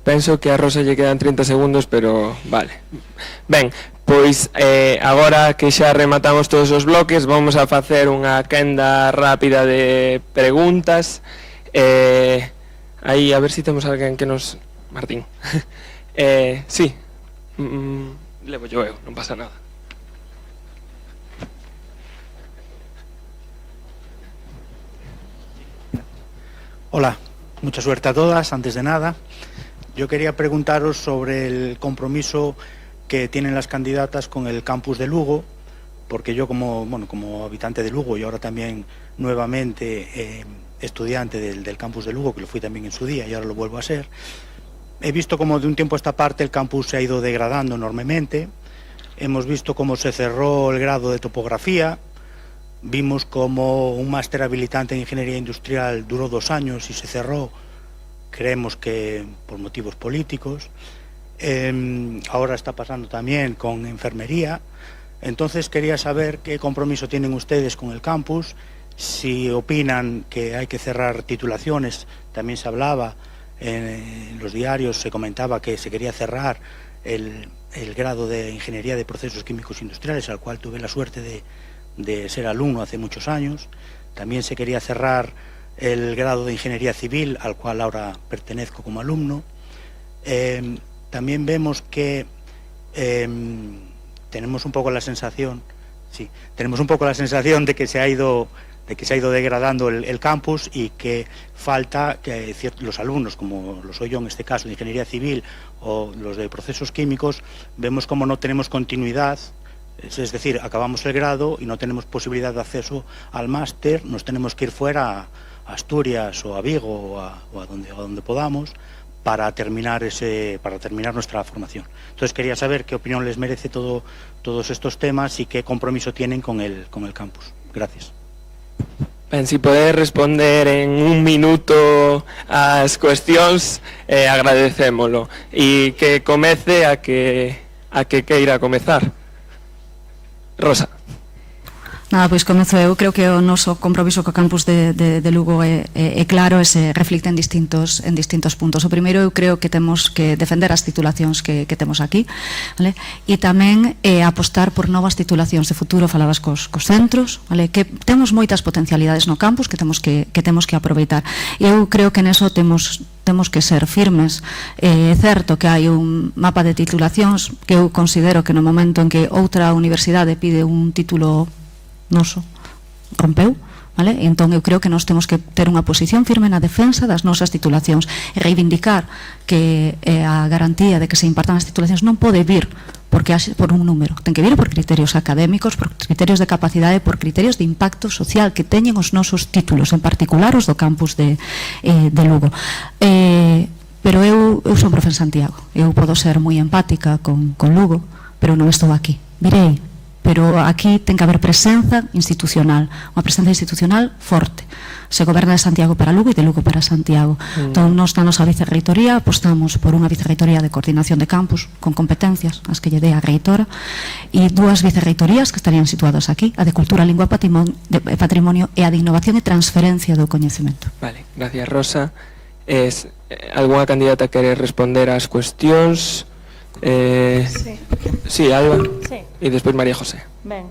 Penso que a Rosa lle quedan 30 segundos, pero vale. Ben, pois agora que xa rematamos todos os bloques, vamos a facer unha quenda rápida de preguntas. Aí, a ver se temos alguén que nos... Martín. Sí. Levo yo eu, non pasa nada. Hola, mucha suerte a todas. Antes de nada, yo quería preguntaros sobre el compromiso que tienen las candidatas con el campus de Lugo, porque yo como habitante de Lugo y ahora también nuevamente estudiante del campus de Lugo, que lo fui también en su día y ahora lo vuelvo a ser, he visto como de un tiempo a esta parte el campus se ha ido degradando enormemente. Hemos visto cómo se cerró el grado de topografía, vimos como un máster habilitante en ingeniería industrial duró 2 años y se cerró, creemos que por motivos políticos. Ahora está pasando también con enfermería. Entonces quería saber qué compromiso tienen ustedes con el campus, si opinan que hay que cerrar titulaciones. También se hablaba en los diarios, se comentaba que se quería cerrar el grado de Ingeniería de Procesos Químicos Industriales, al cual tuve la suerte de ser alumno hace muchos años. También se quería cerrar el grado de Ingeniería Civil, al cual ahora pertenezco como alumno. También vemos que tenemos un poco la sensación de que se ha ido que se ha ido degradando el campus y que falta que los alumnos, como lo soy yo en este caso de Ingeniería Civil o los de Procesos Químicos, vemos como no tenemos continuidad, es decir, acabamos el grado y no tenemos posibilidad de acceso al máster, nos tenemos que ir fuera a Asturias o a Vigo o a donde podamos para terminar nuestra formación. Entonces quería saber qué opinión les merece todos estos temas y qué compromiso tienen con el campus. Gracias. Ben, si poder responder en un minuto as cuestións, agradecémolo. E que comece a que queira comezar. Rosa. Nada, pois comezo eu. Creo que o noso compromiso co campus de Lugo é claro e se reflicte en distintos puntos. O primeiro, eu creo que temos que defender as titulacións que temos aquí, vale? E tamén apostar por novas titulacións de futuro, falabas cos centros, vale? Que temos moitas potencialidades no campus que temos que aproveitar. E eu creo que neso temos que ser firmes. É certo que hai un mapa de titulacións que eu considero que no momento en que outra universidade pide un título noso, rompeu, vale? Entón eu creo que nós temos que ter unha posición firme na defensa das nosas titulacións e reivindicar que a garantía de que se impartan as titulacións non pode vir porque por un número, ten que vir por criterios académicos, por criterios de capacidade, por criterios de impacto social que teñen os nosos títulos, en particular os do campus de Lugo. Pero eu son profe en Santiago, eu podo ser moi empática con Lugo, pero non estou aquí, virei. Pero aquí ten que haber presenza institucional, unha presenza institucional forte. Se goberna de Santiago para Lugo e de Lugo para Santiago. Entón, nos na nosa vicerreitoría apostamos por unha vicerreitoría de coordinación de campus con competencias, as que lle dé a reitora, e dúas vicerreitorías que estarían situadas aquí, a de Cultura, Lingua e Patrimonio e a de Innovación e Transferencia do Coñecemento. Vale, gracias, Rosa. Algúna candidata quere responder ás cuestións? Sí, Alba. Sí. E despois María José. Ben,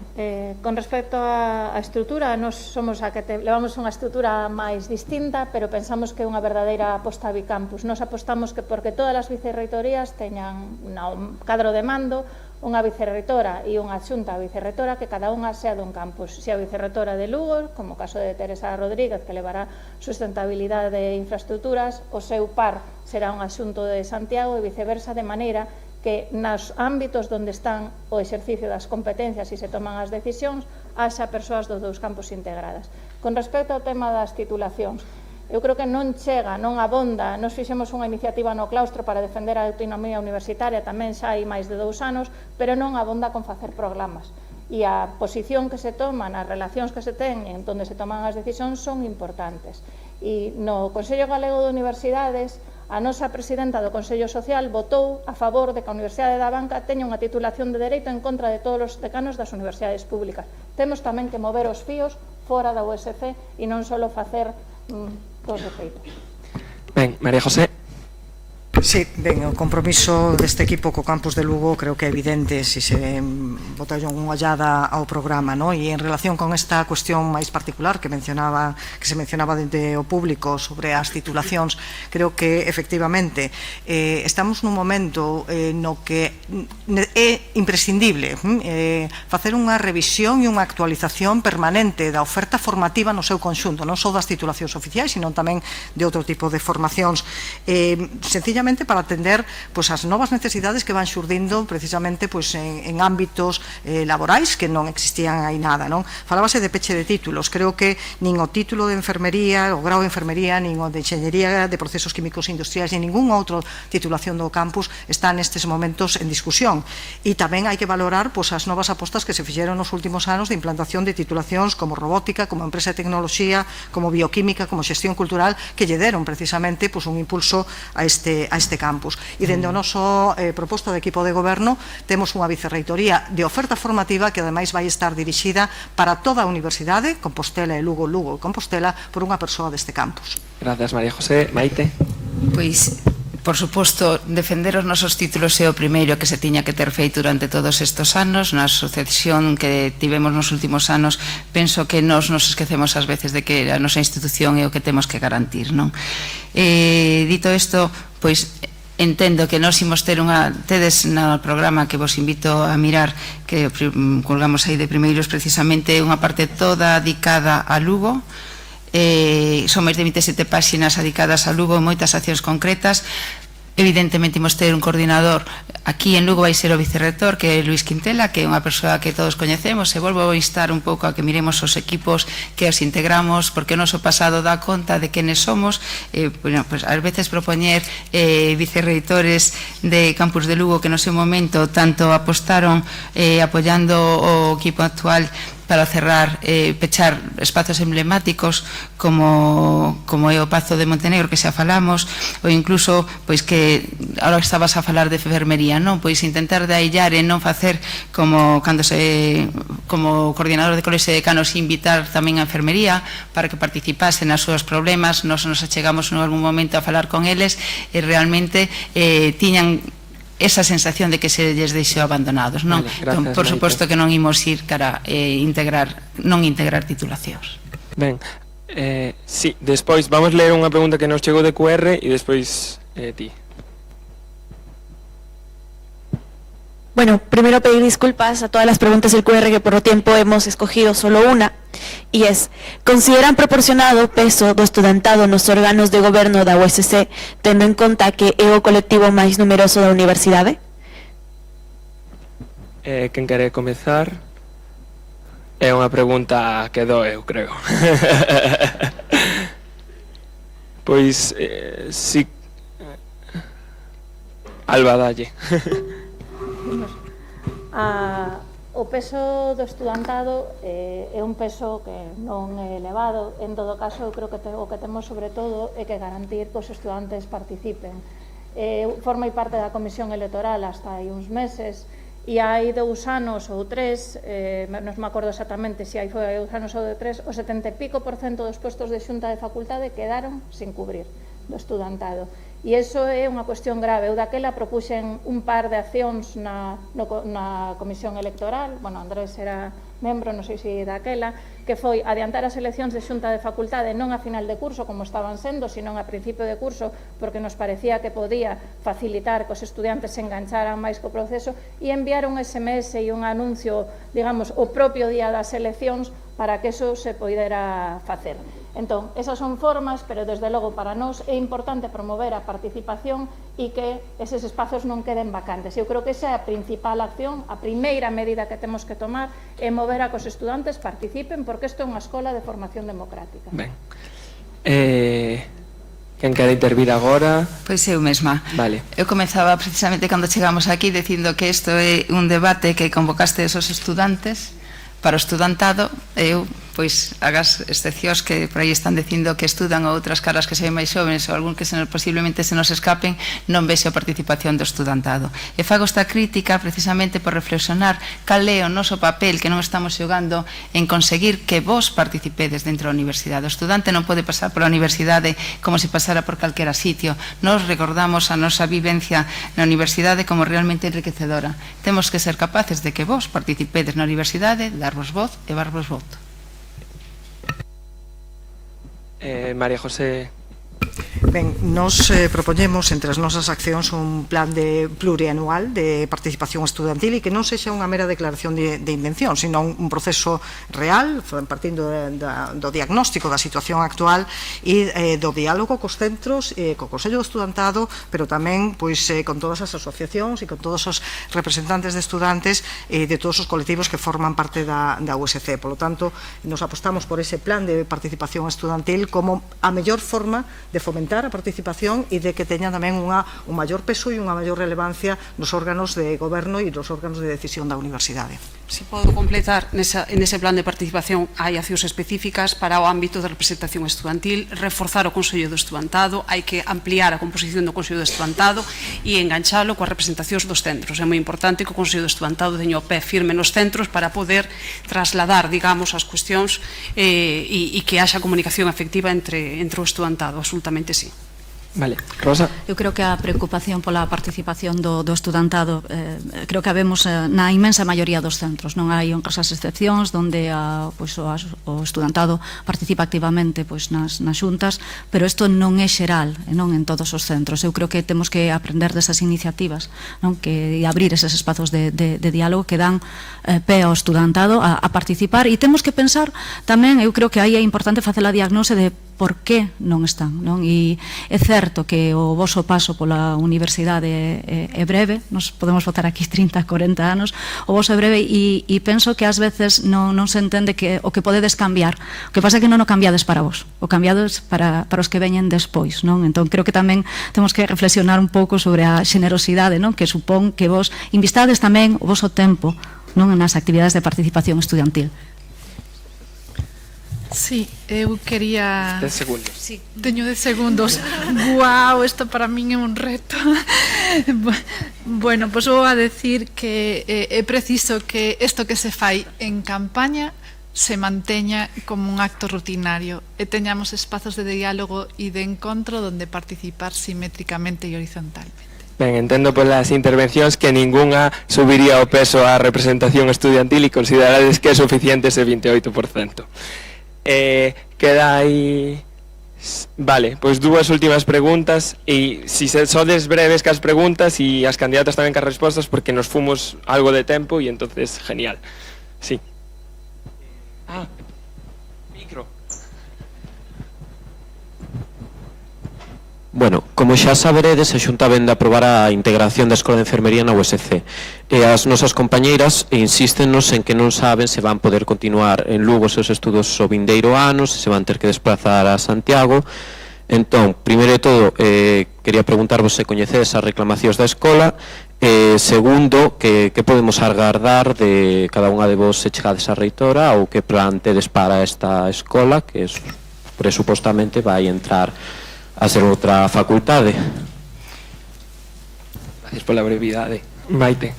con respecto á estrutura, nos somos a que levamos unha estrutura máis distinta, pero pensamos que é unha verdadeira aposta bicampus. Nos apostamos que porque todas as vicerreitorías teñan un cadro de mando, unha vicerreitora e unha xunta vicerreitora que cada unha sea dun campus. Se a vicerreitora de Lugo, como o caso de Teresa Rodríguez, que levará sustentabilidade de infraestructuras, o seu par será un asunto de Santiago e viceversa, de maneira que nos ámbitos onde están o exercicio das competencias e se toman as decisións, haxa persoas dos dous campos integradas. Con respecto ao tema das titulacións, eu creo que non chega, non abonda. Nos fixemos unha iniciativa no claustro para defender a autonomía universitaria, tamén xa hai máis de 2 anos, pero non abonda con facer programas. E a posición que se toma, as relacións que se ten en onde se toman as decisións son importantes. E no Consello Galego de Universidades, a nosa presidenta do Consello Social votou a favor de que a Universidade da Banca teña unha titulación de Dereito en contra de todos os decanos das universidades públicas. Temos tamén que mover os fíos fora da USC e non só facer dos defeitos. Ben, María José. Sí, ben, o compromiso deste equipo co campus de Lugo creo que é evidente se se bota unha ollada ao programa, no? E en relación con esta cuestión máis particular que se mencionaba dende o público sobre as titulacións, creo que efectivamente estamos nun momento no que é imprescindible facer unha revisión e unha actualización permanente da oferta formativa no seu conxunto, non só das titulacións oficiais, sino tamén de outro tipo de formacións, sencillamente para atender as novas necesidades que van xurdindo precisamente en ámbitos laborais que non existían aí nada, non? Falábase de peche de títulos. Creo que nin o título de enfermería, o grau de enfermería, nin o de enxeñería de procesos químicos industriais, nin ningún outro titulación do campus está nestes momentos en discusión. E tamén hai que valorar as novas apostas que se fixeron nos últimos anos de implantación de titulacións como robótica, como empresa de tecnoloxía, como bioquímica, como xestión cultural, que lle deron precisamente un impulso a este campus. E dende o noso proposta de equipo de goberno temos unha vicerreitoría de oferta formativa que ademais vai estar dirixida para toda a universidade, Compostela e Lugo e Compostela, por unha persoa deste campus. Gracias, María José. Maite. Pois, por suposto, defender os nosos títulos é o primeiro que se tiña que ter feito durante todos estes anos. Na asociación que tivemos nos últimos anos, penso que nos esquecemos ás veces de que a nosa institución é o que temos que garantir, non? Dito isto, pois entendo que nós imos ter tedes no programa que vos invito a mirar, que colgamos aí de primeiros, precisamente unha parte toda dedicada a Lugo. Son máis de 27 páxinas dedicadas a Lugo, moitas accións concretas. Evidentemente imos ter un coordinador aquí en Lugo, vai ser o vicerrector, que é Luis Quintela, que é unha persoa que todos coñecemos, e volvo a instar un pouco a que miremos os equipos, que os integramos, porque o noso pasado dá conta de quenes somos. Bueno, pues, ás veces propoñer vicerreitores de Campus de Lugo que no seu momento tanto apostaron apoiando o equipo actual para cerrar, pechar espazos emblemáticos como é o Pazo de Montenegro, que xa falamos, ou incluso, pois que agora estabas a falar de enfermería, non? Pois intentar de aillar e non facer como cando como coordinador de colexio de decanos, invitar tamén a enfermería para que participasen nas súas problemas. Nos achegamos en algún momento a falar con eles e realmente tiñan esa sensación de que se lles deixou abandonados, non? Vale, gracias, por suposto que non imos ir cara non integrar titulacións. Ben, sí, despois vamos ler unha pregunta que nos chegou de QR e despois ti. Bueno, primero pedir disculpas a todas las preguntas del QR, que por lo tiempo hemos escogido solo una, y es: consideran proporcionado peso do estudantado nos órganos de goberno da USC, tendo en conta que é o colectivo máis numeroso da universidade? Quen quere comezar? É unha pregunta que dou eu, creo. Pois, si... Alba, dalle. O peso do estudantado é un peso que non é elevado. En todo caso, eu creo que o que temos sobre todo é que garantir que os estudantes participen. Formei parte da comisión electoral hasta hai uns meses, e hai 2 anos ou 3, non me acordo exactamente se hai foi 2 anos ou 3, o 70 e pico % dos postos de xunta de facultade quedaron sin cubrir do estudantado. E iso é unha cuestión grave. Eu daquela propuxen un par de accións na comisión electoral, bueno, Andrés era membro, non sei se daquela, que foi adiantar as eleccións de xunta de facultade non a final de curso como estaban sendo, sino a principio de curso, porque nos parecía que podía facilitar que os estudiantes se engancharan máis co proceso, e enviar un SMS e un anuncio, digamos, o propio día das eleccións para que eso se poidera facer. Entón, esas son formas, pero desde logo para nós é importante promover a participación e que eses espazos non queden vacantes. Eu creo que esa é a principal acción, a primeira medida que temos que tomar é mover a que os estudantes participen, porque isto é unha escola de formación democrática. Ben. Quen quere intervir agora? Pois eu mesma. Vale. Eu comezaba precisamente cando chegamos aquí dicindo que isto é un debate que convocaste esos estudantes para o estudantado. Eu pois hagas excepcións que por aí están dicindo que estudan, ou outras caras que se ven máis xóvenes, ou algún que posiblemente se nos escapen, non vexe a participación do estudantado. E fago esta crítica precisamente por reflexionar cal é o noso papel que non estamos xogando en conseguir que vos participedes dentro da universidade. O estudante non pode pasar pola universidade como se pasara por calquera sitio. Nos recordamos a nosa vivencia na universidade como realmente enriquecedora. Temos que ser capaces de que vos participedes na universidade, darvos voz e darvos voto. María José. Ben, nos propoñemos entre as nosas accións un plan plurianual de participación estudantil e que non sexa unha mera declaración de intención, sino un proceso real, partindo do diagnóstico da situación actual e do diálogo cos centros, co Consello do Estudantado, pero tamén con todas as asociacións e con todos os representantes de estudantes de todos os colectivos que forman parte da USC. Por lo tanto, nos apostamos por ese plan de participación estudantil como a mellor forma de fomentar a participación e de que teña tamén un maior peso e unha maior relevancia nos órganos de goberno e nos órganos de decisión da universidade. Se podo completar, en ese plan de participación hai accións específicas para o ámbito de representación estudantil, reforzar o Consello do Estudantado, hai que ampliar a composición do Consello do Estudantado e enganchalo coas representacións dos centros. É moi importante que o Consello do Estudantado teña o pé firme nos centros para poder trasladar, digamos, as cuestións e que haxa comunicación efectiva entre o estudantado, absolutamente sí. Vale, Rosa. Eu creo que a preocupación pola participación do estudantado creo que habemos na inmensa maioría dos centros, non hai unhas excepcións onde o estudantado participa activamente nas xuntas, pero isto non é xeral, non en todos os centros. Eu creo que temos que aprender desas iniciativas, non, que abrir eses espazos de diálogo que dan pé ao estudantado a participar, e temos que pensar tamén, eu creo que aí é importante facer a diagnose de por que non están, non? E é certo que o voso paso pola universidade é breve, nos podemos votar aquí 30, 40 anos, o voso é breve, e penso que ás veces non se entende que o que podedes cambiar. O que pasa é que non o cambiades para vos, o cambiades para os que veñen despois, non? Entón creo que tamén temos que reflexionar un pouco sobre a xenerosidade, non? Que supón que vos invistades tamén o voso tempo, non, nas actividades de participación estudiantil. Sí, eu quería... 10 segundos. Sí, teño 10 segundos. Guau, isto para min é un reto. Bueno, pois vou a decir que é preciso que isto que se fai en campaña se manteña como un acto rutinario e teñamos espazos de diálogo e de encontro donde participar simétricamente e horizontalmente. Ben, entendo polas intervencións que ningunha subiría o peso á representación estudiantil e considerades que é suficiente ese 28%. Queda aí... Vale, pois dúas últimas preguntas, e si sodes breves cas preguntas e as candidatas tamén cas respostas, porque nos fomos algo de tempo e entonces genial. Sí. Micro. Bueno, como xa saberedes, a Xunta vende a aprobar a integración da Escola de Enfermería na USC, e as nosas compañeiras insístennos en que non saben se van poder continuar en Lugo os seus estudos o vindeiro ano, se van ter que desplazar a Santiago. Entón, primeiro de todo, quería preguntarvos se coñecedes as reclamacións da escola, segundo, que podemos agardar de cada unha de vos se chegades a reitora, ou que plan tedes para esta escola, que presupostamente vai entrar a ser outra facultade. Gracias pola brevidade. Maite.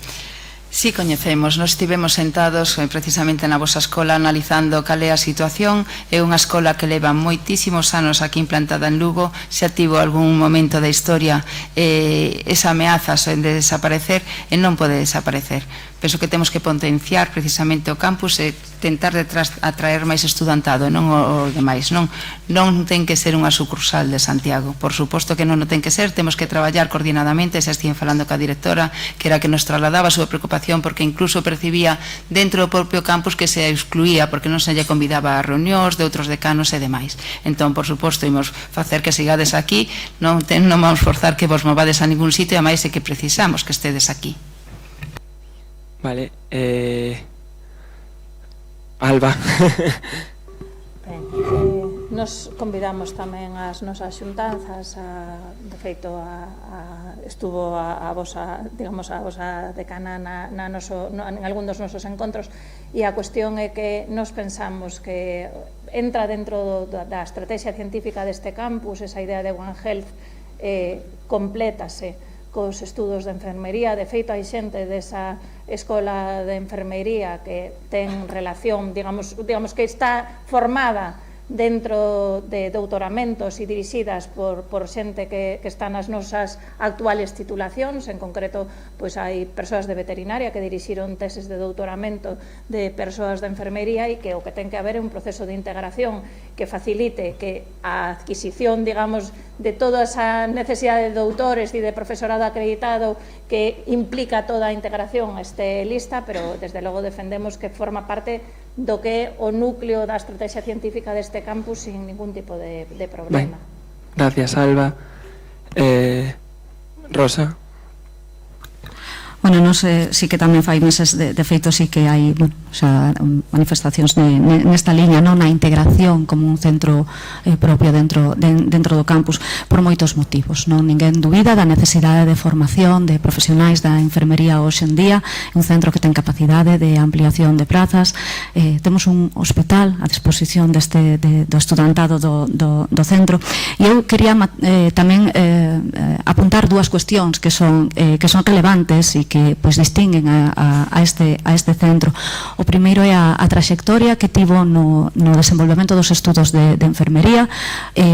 Sí, coñecemos, nos estivemos sentados precisamente na vosa escola analizando cal é a situación. É unha escola que leva moitísimos anos aquí implantada en Lugo, xa tivo algún momento da historia esa ameaza de desaparecer e non pode desaparecer. Penso que temos que potenciar precisamente o campus e tentar atraer máis estudantado, non o demais. Non ten que ser unha sucursal de Santiago, por suposto que non o ten que ser. Temos que traballar coordinadamente. Xa estive falando ca directora, que era que nos trasladaba a súa preocupación, porque incluso percibía dentro do propio campus que se excluía, porque non se lle convidaba a reunións de outros decanos e demais. Entón, por suposto, imos facer que sigades aquí, non vamos forzar que vos movades a ningún sitio, e máis é que precisamos que estedes aquí. Vale, Alba. Ben, nos convidamos tamén as nosas xuntanzas, de feito estuvo a vosa decana en algún dos nosos encontros, e a cuestión é que nos pensamos que entra dentro da estrategia científica deste campus esa idea de One Health, complétase cos estudos de enfermería. De feito, hai xente desa escola de enfermería que ten relación, digamos que está formada dentro de doutoramentos e dirixidas por xente que está nas nosas actuales titulacións. En concreto, pois hai persoas de veterinaria que dirixiron teses de doutoramento de persoas de enfermería, e que o que ten que haber é un proceso de integración que facilite que a adquisición, digamos, de toda esa necesidade de doutores e de profesorado acreditado que implica toda a integración este lista, pero desde logo defendemos que forma parte do que é o núcleo da estrategia científica deste campus sin ningún tipo de problema. Gracias, Alba. Rosa. Bueno, nos sí que tamén fai meses de feito sí que hai manifestacións nesta liña, non, na integración como un centro propio dentro do campus por moitos motivos, non? Ninguén dubida da necesidade de formación de profesionais da enfermería hoxe en día, un centro que ten capacidade de ampliación de prazas, temos un hospital a disposición do estudantado do centro, e eu quería tamén apuntar dúas cuestións que son relevantes e que distinguen a este centro. O primeiro é a traxectoria que tivo no desenvolvemento dos estudos de enfermería.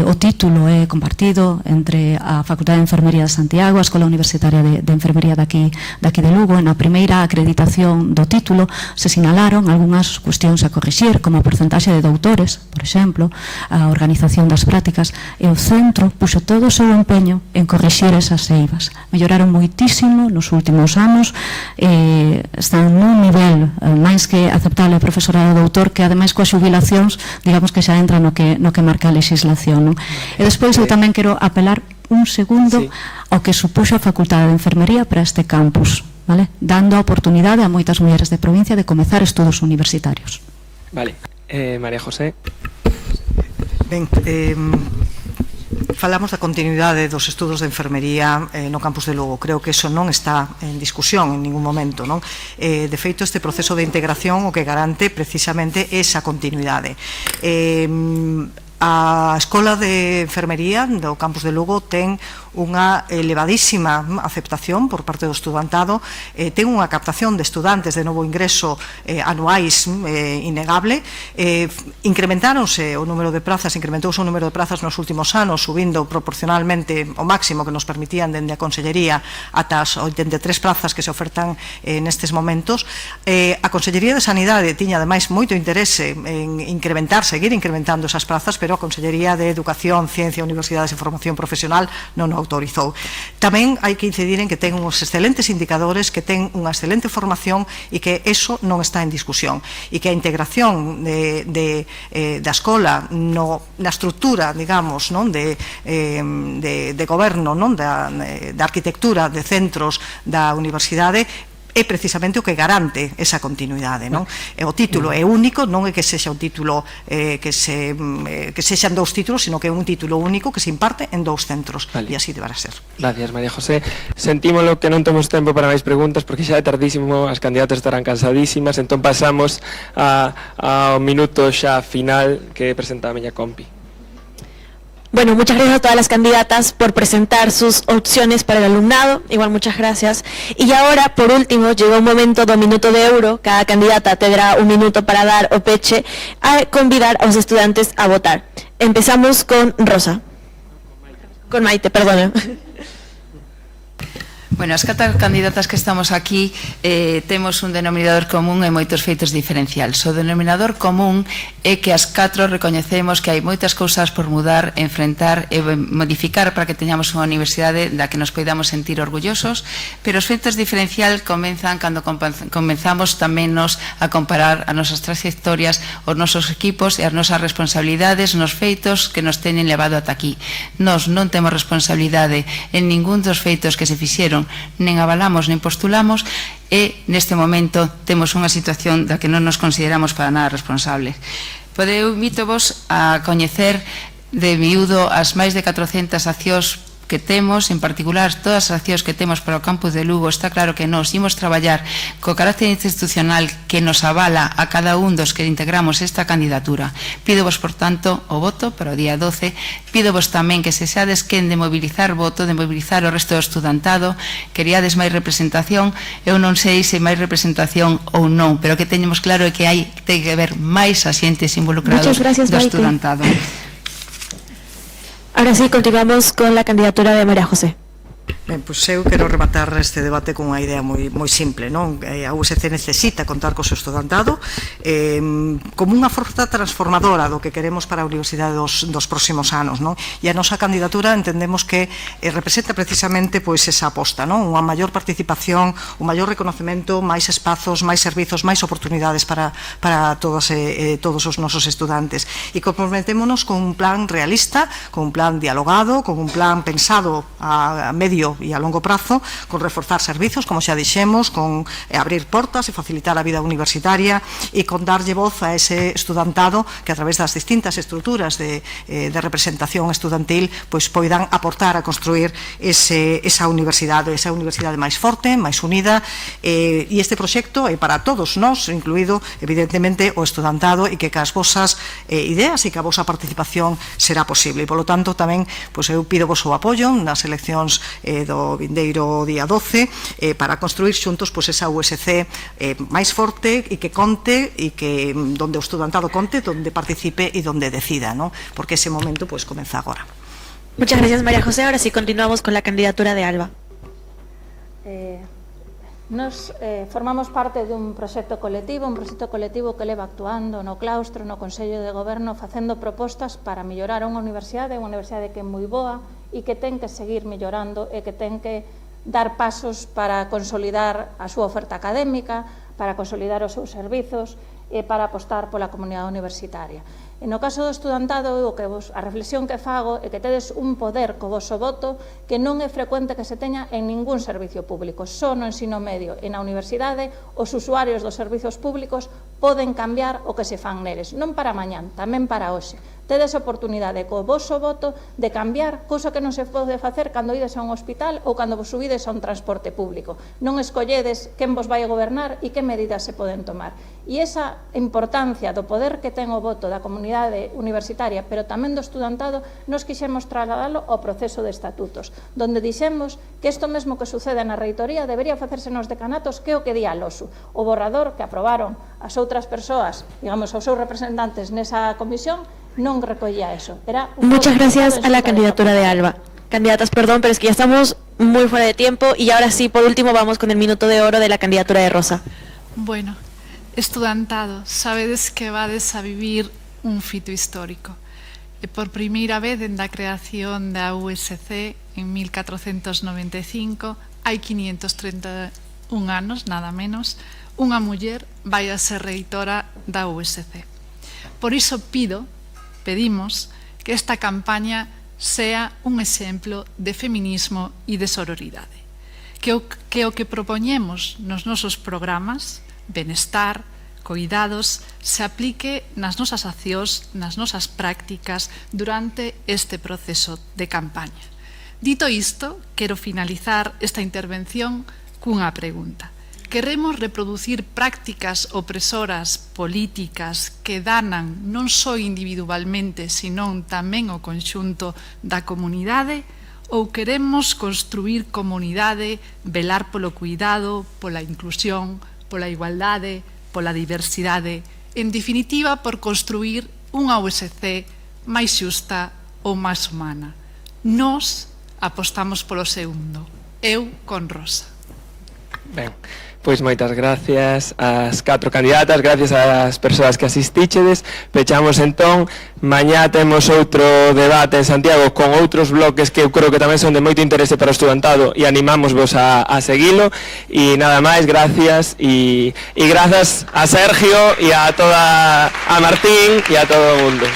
O título é compartido entre a Facultade de Enfermería de Santiago, a Escola Universitaria de Enfermería daqui de Lugo. Na primeira acreditación do título se sinalaron algunhas cuestións a corrixir, como a porcentaxe de doutores, por exemplo, a organización das prácticas, e o centro puxo todo o seu empeño en corrixir esas eivas. Melloraron moitísimo nos últimos anos, están nun nivel máis que aceptable profesorado doutor, que ademais coas xubilacións, digamos que xa entra no que marca a legislación. E despois eu tamén quero apelar un segundo ao que supuxo a Facultade de Enfermería para este campus, dando a oportunidade a moitas mulleres de provincia de comezar estudos universitarios. Vale. María José. Ben, falamos da continuidade dos estudos de enfermería no campus de Lugo. Creo que eso non está en discusión en ningún momento, non? De feito, este proceso de integración o que garante precisamente esa continuidade. A Escola de Enfermería do campus de Lugo ten unha elevadísima aceptación por parte do estudantado, ten unha captación de estudantes de novo ingreso anuais innegable, incrementáronse o número de prazas, incrementouse o número de prazas nos últimos anos, subindo proporcionalmente o máximo que nos permitían dende a Consellería ata as 83 plazas que se ofertan nestes momentos. A Consellería de Sanidade tiña ademais moito interese en seguir incrementando esas plazas, pero a Consellería de Educación, Ciencia, Universidades e Formación Profesional non o autorizou. Tamén hai que incidir en que ten uns excelentes indicadores, que ten unha excelente formación e que eso non está en discusión, e que a integración da escola na estrutura, digamos, de goberno, da arquitectura de centros da universidade, é precisamente o que garante esa continuidade. O título é único, non é que sexa un título que sexan dous títulos, sino que é un título único que se imparte en dous centros, e así deberá ser. Gracias, María José. Sentímolo que non temos tempo para máis preguntas, porque xa é tardísimo, as candidatas estarán cansadísimas, entón pasamos ao minuto xa final que presenta a miña compi. Bueno, muchas gracias a todas las candidatas por presentar sus opciones para el alumnado. Igual, muchas gracias. Y ahora, por último, llegó un momento do minuto de euro. Cada candidata tendrá un minuto para dar o peche a convidar a los estudiantes a votar. Empezamos con Rosa. Con Maite, perdona. Bueno, as 4 candidatas que estamos aquí temos un denominador común e moitos feitos diferenciales. O denominador común é que as 4 recoñecemos que hai moitas cousas por mudar, enfrentar e modificar para que teñamos unha universidade da que nos poidamos sentir orgullosos, pero os feitos diferencial comenzan cando comenzamos tamén a comparar as nosas trayectorias, os nosos equipos e as nosas responsabilidades nos feitos que nos teñen levado ata aquí. Nós non temos responsabilidade en ningún dos feitos que se fixeron, nen avalamos nen postulamos, e neste momento temos unha situación da que non nos consideramos para nada responsables. Eu invito-vos a coñecer de miúdo as máis de 400 accións que temos, en particular todas as accións que temos para o campus de Lugo. Está claro que nós imos traballar co carácter institucional que nos avala a cada un dos que integramos esta candidatura. Pídovos, por tanto, o voto para o día 12. Pídovos tamén que se seades quen de mobilizar voto, de mobilizar o resto do estudantado. Queríades máis representación, eu non sei se máis representación ou non, pero que teñemos claro é que ten que haber máis axentes involucrados do estudantado. Ahora sí, continuamos con la candidatura de María José. Ben, pois eu quero rematar este debate con unha idea moi simple, non? A USC necesita contar co seu estudantado como unha forza transformadora do que queremos para a universidade dos próximos anos, non? E a nosa candidatura entendemos que representa precisamente pois esa aposta, non? Unha maior participación, un maior reconocemento, máis espazos, máis servizos, máis oportunidades para todos os nosos estudantes. E comprometémonos con un plan realista, con un plan dialogado, con un plan pensado a medio e a longo prazo, con reforzar servizos, como xa dixemos, con abrir portas e facilitar a vida universitaria e con darlle voz a ese estudantado que a través das distintas estruturas de representación estudantil pois poidan aportar a construir esa universidade máis forte, máis unida, e este proxecto é para todos nós, incluído evidentemente o estudantado, e que cas vosas ideas e que a vosa participación será posible. E, polo tanto, tamén eu pido vos o apoio nas eleccións do vindeiro día 12 para construir xuntos esa USC máis forte e que conte e que donde o estudantado conte, donde participe e donde decida, porque ese momento comeza agora. Muchas gracias, María José. Ahora sí continuamos con la candidatura de Alba. Nos formamos parte dun proxecto colectivo que leva actuando no claustro, no Consello de Goberno, facendo propostas para mellorar unha universidade que é moi boa e que ten que seguir mellorando e que ten que dar pasos para consolidar a súa oferta académica, para consolidar os seus servizos e para apostar pola comunidade universitaria. E no caso do estudantado, a reflexión que fago é que tedes un poder co voso voto que non é frecuente que se teña en ningún servicio público. Só no ensino medio e na universidade os usuarios dos servizos públicos poden cambiar o que se fan neles, non para mañán, tamén para hoxe. Tedes oportunidade co voso voto de cambiar cousa que non se pode facer cando ides a un hospital ou cando vos subides a un transporte público. Non escolledes quen vos vai a gobernar e que medidas se poden tomar. E esa importancia do poder que ten o voto da comunidade universitaria, pero tamén do estudantado, nos quixemos trasladalo ao proceso de estatutos, donde dixemos que isto mesmo que sucede na reitoría debería facerse nos decanatos, que é o que di a LOSU. O borrador que aprobaron as outras persoas, digamos, os seus representantes nesa comisión, non recollía eso. Muchas gracias a la candidatura de Alba. Candidatas, perdón, pero es que ya estamos muy fuera de tiempo y ahora sí, por último, vamos con el minuto de oro de la candidatura de Rosa. Bueno, estudantado, sabedes que vades a vivir un fito histórico. E por primeira vez en da creación da USC en 1495, hai 531 anos, nada menos, unha muller vai a ser reitora da USC. Por iso pedimos que esta campaña sea un exemplo de feminismo e de sororidade. Que o que propoñemos nos nosos programas, benestar, coidados, se aplique nas nosas accións, nas nosas prácticas durante este proceso de campaña. Dito isto, quero finalizar esta intervención cunha pregunta. Queremos reproducir prácticas opresoras políticas que danan non só individualmente, senón tamén o conxunto da comunidade, ou queremos construir comunidade, velar polo cuidado, pola inclusión, pola igualdade, pola diversidade, en definitiva, por construir unha USC máis xusta ou máis humana. Nós apostamos polo segundo, eu con Rosa. Ben, pois moitas gracias ás 4 candidatas, gracias ás persoas que asistichedes. Pechamos entón, mañá temos outro debate en Santiago con outros bloques que eu creo que tamén son de moito interese para o estudantado e animámosvos a seguilo. E nada máis, gracias e grazas a Sergio e a Martín e a todo o mundo.